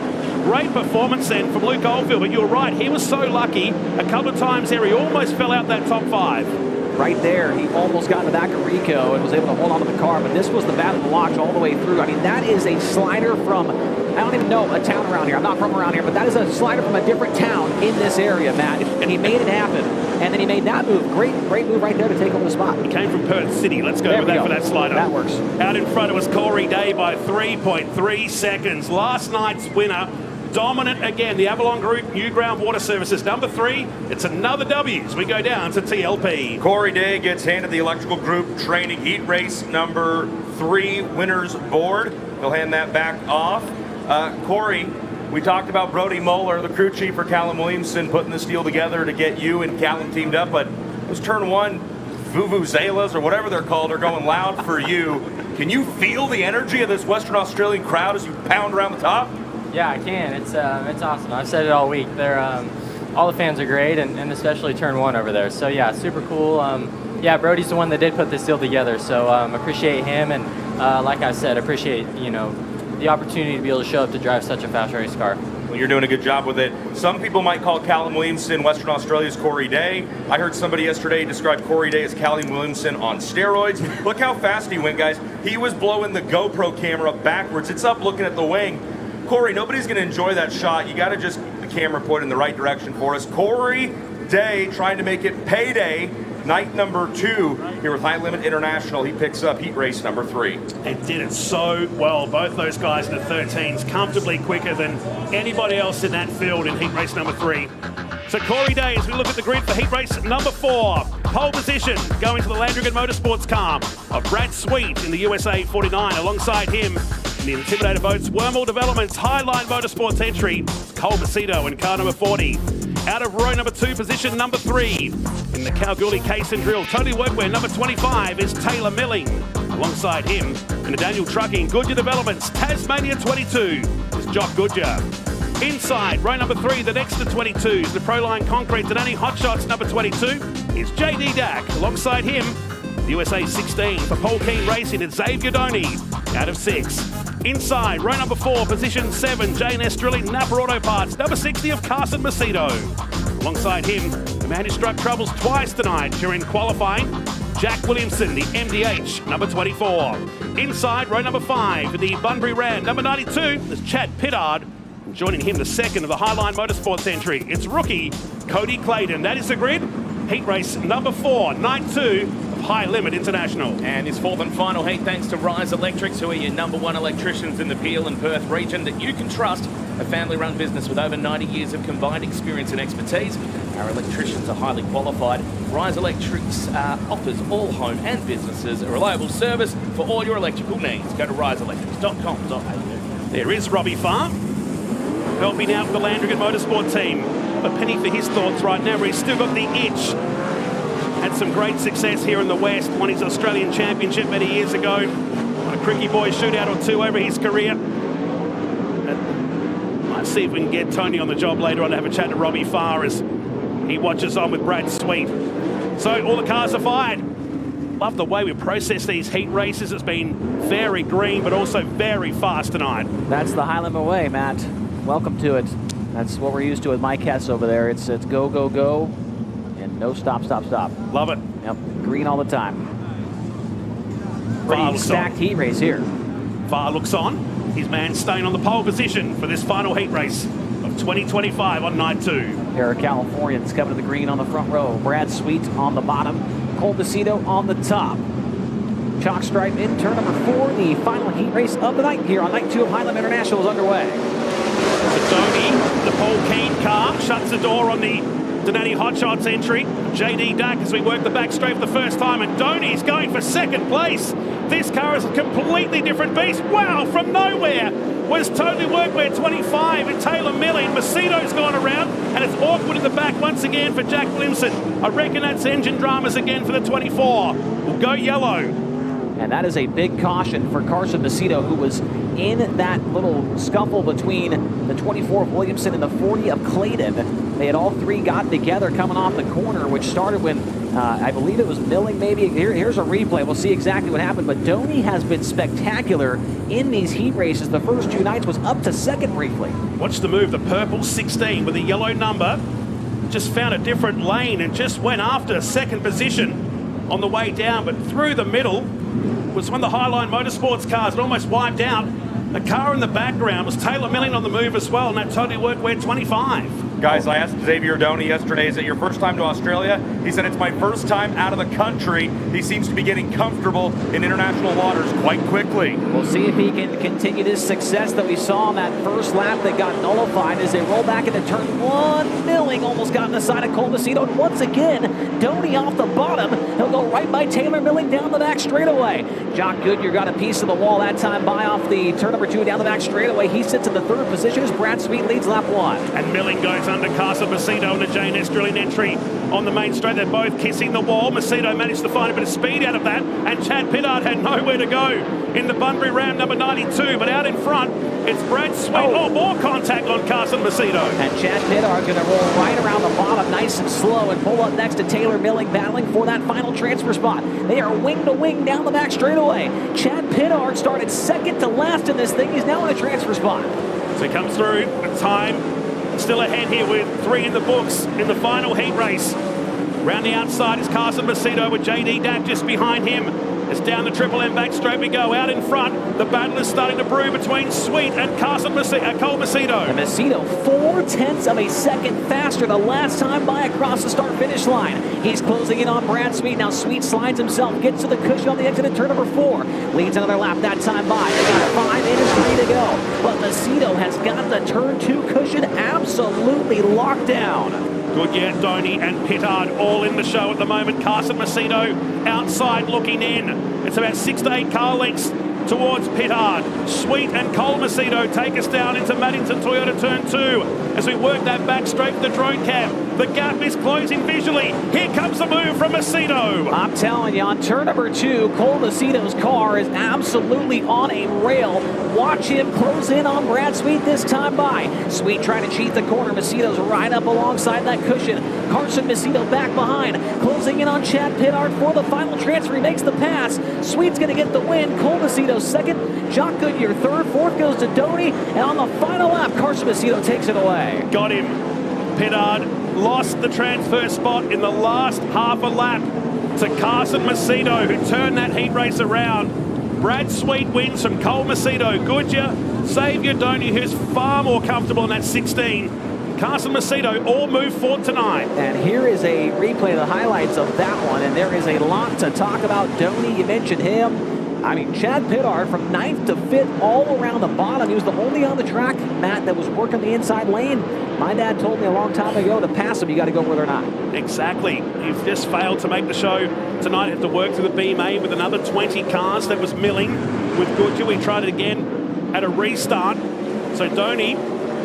Great performance then from Luke Oldfield, but you're right, he was so lucky. A couple of times there, he almost fell out that top 5. Right there, he almost got in the back of Rico and was able to hold on to the car, but this was the battle to watch all the way through. I mean, that is a slider from, I don't even know, a town around here. I'm not from around here, but that is a slider from a different town in this area, Matt. And he made it happen. And then he made that move. Great move right there to take over the spot. He came from Perth City. Let's go with that for that slider. That works. Out in front, it was Corey Day by 3.3 seconds. Last night's winner. Dominant again, the Avalon Group, New Ground Water Services, number 3. It's another W as we go down to TLP. Corey Day gets handed the Electrical Group Training Heat Race number 3 winner's board. He'll hand that back off. Corey, we talked about Brody Moeller, the crew chief for Callum Williamson, putting this deal together to get you and Callum teamed up, but it was turn 1. Vuvuzelas or whatever they're called are going loud for you. Can you feel the energy of this Western Australian crowd as you pound around the top? Yeah, I can. It's awesome. I've said it all week. They're all the fans are great, and especially turn 1 over there. So yeah, super cool. Yeah, Brody's the one that did put this deal together. So appreciate him, and like I said, appreciate the opportunity to be able to show up to drive such a fast race car. Well, you're doing a good job with it. Some people might call Callum Williamson Western Australia's Corey Day. I heard somebody yesterday describe Corey Day as Callum Williamson on steroids. Look how fast he went, guys. He was blowing the GoPro camera backwards. It's up looking at the wing. Corey, nobody's going to enjoy that shot. You got to just keep the camera pointed in the right direction for us. Corey Day trying to make it payday. Night number 2 here with High Limit International. He picks up heat race number 3. And did it so well. Both those guys in the 13s comfortably quicker than anybody else in that field in heat race number 3. So Corey Day, as we look at the grid for heat race number 4. Pole position going to the Landrigan Motorsports car of Brad Sweet in the USA 49. Alongside him in the Intimidator Boats Wormhole Developments Highline Motorsports entry, Cole Macedo in car number 40. Out of row number 2, position number 3. In the Kalgoorlie Case and Drill, Tony Workwear, number 25 is Taylor Milling. Alongside him, in the Daniel Trucking, Goodyear Developments, Tasmania 22 is Jock Goodyear. Inside, row number 3, the next to 22s, the Proline Concrete, Danani Hotshots, number 22 is JD Dack. Alongside him, the USA 16 for Paul Keane Racing, it's Xavier Doney out of 6. Inside, row number 4, position 7, J&S Drilling, Napa Auto Parts, number 60 of Carson Macedo. Alongside him, the man who struck troubles twice tonight during qualifying, Jack Williamson, the MDH, number 24. Inside, row number 5, the Bunbury Ram, number 92, is Chad Pittard. Joining him, the second of the Highline Motorsports entry, it's rookie Cody Clayton. That is the grid. Heat race number 4, night 2 of High Limit International. And this fourth and final heat, thanks to Rise Electrics, who are your #1 electricians in the Peel and Perth region that you can trust. A family-run business with over 90 years of combined experience and expertise. Our electricians are highly qualified. Rise Electrics offers all home and businesses a reliable service for all your electrical needs. Go to riseelectrics.com.au. There is Robbie Farr, helping out the Landrigan Motorsport team. A penny for his thoughts right now, where he's still got the itch. Had some great success here in the West. Won his Australian Championship many years ago. Won a Cricky Boy shootout or two over his career. Let's see if we can get Tony on the job later on to have a chat to Robbie Farr as he watches on with Brad Sweet. So all the cars are fired. Love the way we process these heat races. It's been very green, but also very fast tonight. That's the high limit way, Matt. Welcome to it. That's what we're used to with Mike Hess over there. It's go, go, go, and no stop, stop, stop. Love it. Yep, green all the time. Pretty stacked heat race here. Farr looks on. His man staying on the pole position for this final heat race of 2025 on night 2. Pair of Californians coming to the green on the front row. Brad Sweet on the bottom. Cole Macedo on the top. Chalk stripe in turn number 4. The final heat race of the night here on night 2 of High Limit International is underway. Tony, the Paul Keane car, shuts the door on the Donati Hotshots entry. JD Dack as we work the back straight for the first time, and Donny's going for second place. This car is a completely different beast. Wow, from nowhere was totally workwear 25 and Taylor Milling. Macedo's gone around, and it's awkward in the back once again for Jack Williamson. I reckon that's engine dramas again for the 24. We'll go yellow. And that is a big caution for Carson Macedo, who was in that little scuffle between the 24 of Williamson and the 40 of Clayton. They had all three gotten together coming off the corner, which started when I believe it was Milling maybe. Here's a replay. We'll see exactly what happened. But Donny has been spectacular in these heat races. The first 2 nights was up to second briefly. Watch the move. The purple 16 with a yellow number just found a different lane and just went after second position on the way down. But through the middle was one of the Highline Motorsports cars. It almost wiped out. The car in the background was Taylor Milling on the move as well, and that totally workwear 25. Guys, I asked Xavier Donny yesterday, is it your first time to Australia? He said, it's my first time out of the country. He seems to be getting comfortable in international waters quite quickly. We'll see if he can continue this success that we saw on that first lap that got nullified as they roll back into turn 1. Milling almost got in the side of Cole Macedo. And once again, Donny off the bottom. He'll go right by Taylor Milling down the back straightaway. Jock Goodyear got a piece of the wall that time by off the turn number 2 down the back straightaway. He sits in the 3rd position as Brad Sweet leads lap 1. And Milling goes under Carson Macedo in the J&S drilling entry on the main straight. They're both kissing the wall. Macedo managed to find a bit of speed out of that, and Chad Pittard had nowhere to go in the Bunbury Ram number 92. But out in front, it's Brad Sweet. Oh, more contact on Carson Macedo. And Chad Pittard going to roll right around the bottom, nice and slow, and pull up next to Taylor Milling, battling for that final transfer spot. They are wing to wing down the back straightaway. Chad Pittard started second to last in this thing. He's now in a transfer spot. So he comes through. The time still ahead here with 3 in the books in the final heat race. Round the outside is Carson Macedo with JD Dack just behind him. It's down the Triple M back straight we go. Out in front, the battle is starting to brew between Sweet and Cole Macedo. And Macedo 4/10 of a second faster the last time by across the start-finish line. He's closing in on Brad Sweet. Now Sweet slides himself, gets to the cushion on the exit at turn number 4. Leads another lap that time by. They got 5 and 3 to go. But Macedo has got the turn 2 cushion absolutely locked down. Goodyear, Donny and Pittard all in the show at the moment. Carson Macedo outside looking in. It's about 6 to 8 car lengths towards Pittard. Sweet and Cole Macedo take us down into Maddington Toyota turn 2 as we work that back straight for the drone cam. The gap is closing visually. Here comes the move from Macedo. I'm telling you, on turn number 2, Cole Macedo's car is absolutely on a rail. Watch him close in on Brad Sweet this time by. Sweet trying to cheat the corner. Macedo's right up alongside that cushion. Carson Macedo back behind, closing in on Chad Pittard for the final transfer. He makes the pass. Sweet's going to get the win. Cole Macedo second. Jock Goodyear third. Fourth goes to Donny. And on the final lap, Carson Macedo takes it away. Got him. Pittard lost the transfer spot in the last half a lap to Carson Macedo, who turned that heat race around. Brad Sweet wins from Cole Macedo. Goodyear, Xavier Donny, who's far more comfortable in that 16. Carson, Macedo all move for tonight. And here is a replay of the highlights of that one, and there is a lot to talk about. Doney, you mentioned him. I mean, Chad Pittard from 9th to 5th all around the bottom. He was the only on the track, Matt, that was working the inside lane. My dad told me a long time ago, to pass him, you got to go with or not. Exactly. He's just failed to make the show tonight. Have to work through the BMA with another 20 cars that was milling with Goodyear. We tried it again at a restart. So Doney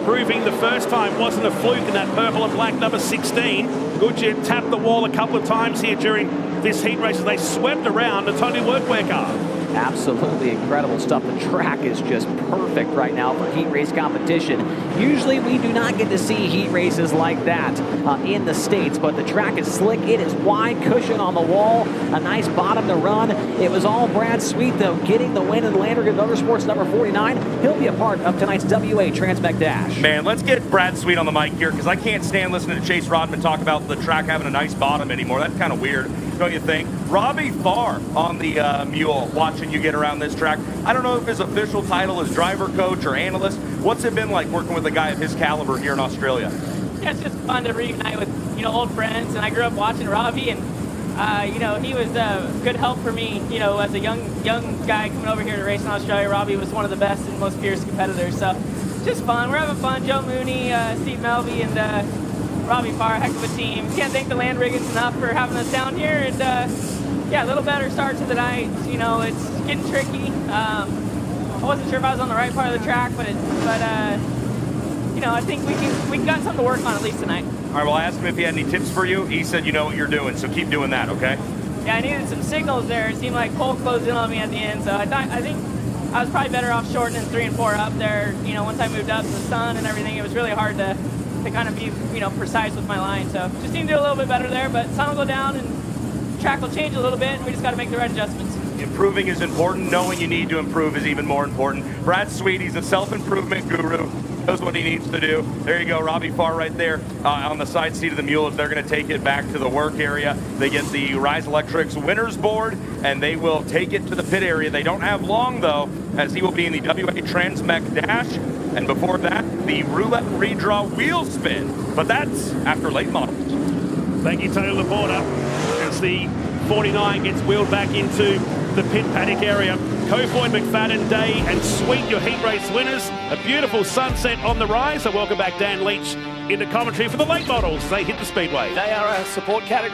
proving the first time wasn't a fluke in that purple and black number 16. Goodyear tapped the wall a couple of times here during this heat race as they swept around the Tony Workwear car. Absolutely incredible stuff. The track is just perfect right now for heat race competition. Usually we do not get to see heat races like that in the States, but the track is slick. It is wide, cushion on the wall, a nice bottom to run. It was all Brad Sweet, though, getting the win in Landrigan Motorsports number 49. He'll be a part of tonight's WA Transmec Dash. Man, let's get Brad Sweet on the mic here, because I can't stand listening to Chase Rodman talk about the track having a nice bottom anymore. That's kind of weird, don't you think? Robbie Farr on the mule, watching you get around this track. I don't know if his official title is driver coach or analyst. What's it been like working with a guy of his caliber here in Australia? Yeah, it's just fun to reunite with, old friends. And I grew up watching Robbie, and, he was a good help for me, as a young guy coming over here to race in Australia. Robbie was one of the best and most fierce competitors. So just fun. We're having fun. Joe Mooney, Steve Melby, and Robbie Farr, heck of a team. Can't thank the Landrigans enough for having us down here. And, a little better start to the night. It's getting tricky. I wasn't sure if I was on the right part of the track, but I think we got something to work on at least tonight. All right, well, I asked him if he had any tips for you. He said you know what you're doing, so keep doing that, okay? Yeah, I needed some signals there. It seemed like Cole closed in on me at the end, so I think I was probably better off shortening 3 and 4 up there. Once I moved up to the sun and everything, it was really hard to kind of be precise with my line. So just need to do a little bit better there, but sun will go down and track will change a little bit, and we just got to make the right adjustments. Improving is important. Knowing you need to improve is even more important. Brad Sweet, he's a self-improvement guru. Knows what he needs to do. There you go, Robbie Farr right there on the side seat of the mule. They're going to take it back to the work area. They get the Rise Electrics winners board, and they will take it to the pit area. They don't have long, though, as he will be in the WA Transmec Dash. And before that, the roulette redraw wheel spin. But that's after late models. Thank you, Tony Laporta. As the 49 gets wheeled back into the pit paddock area. Kofoid, McFadden, Day and Sweet, your heat race winners. A beautiful sunset on the rise. So welcome back Dan Leach into commentary for the late models. They hit the speedway. They are a support category.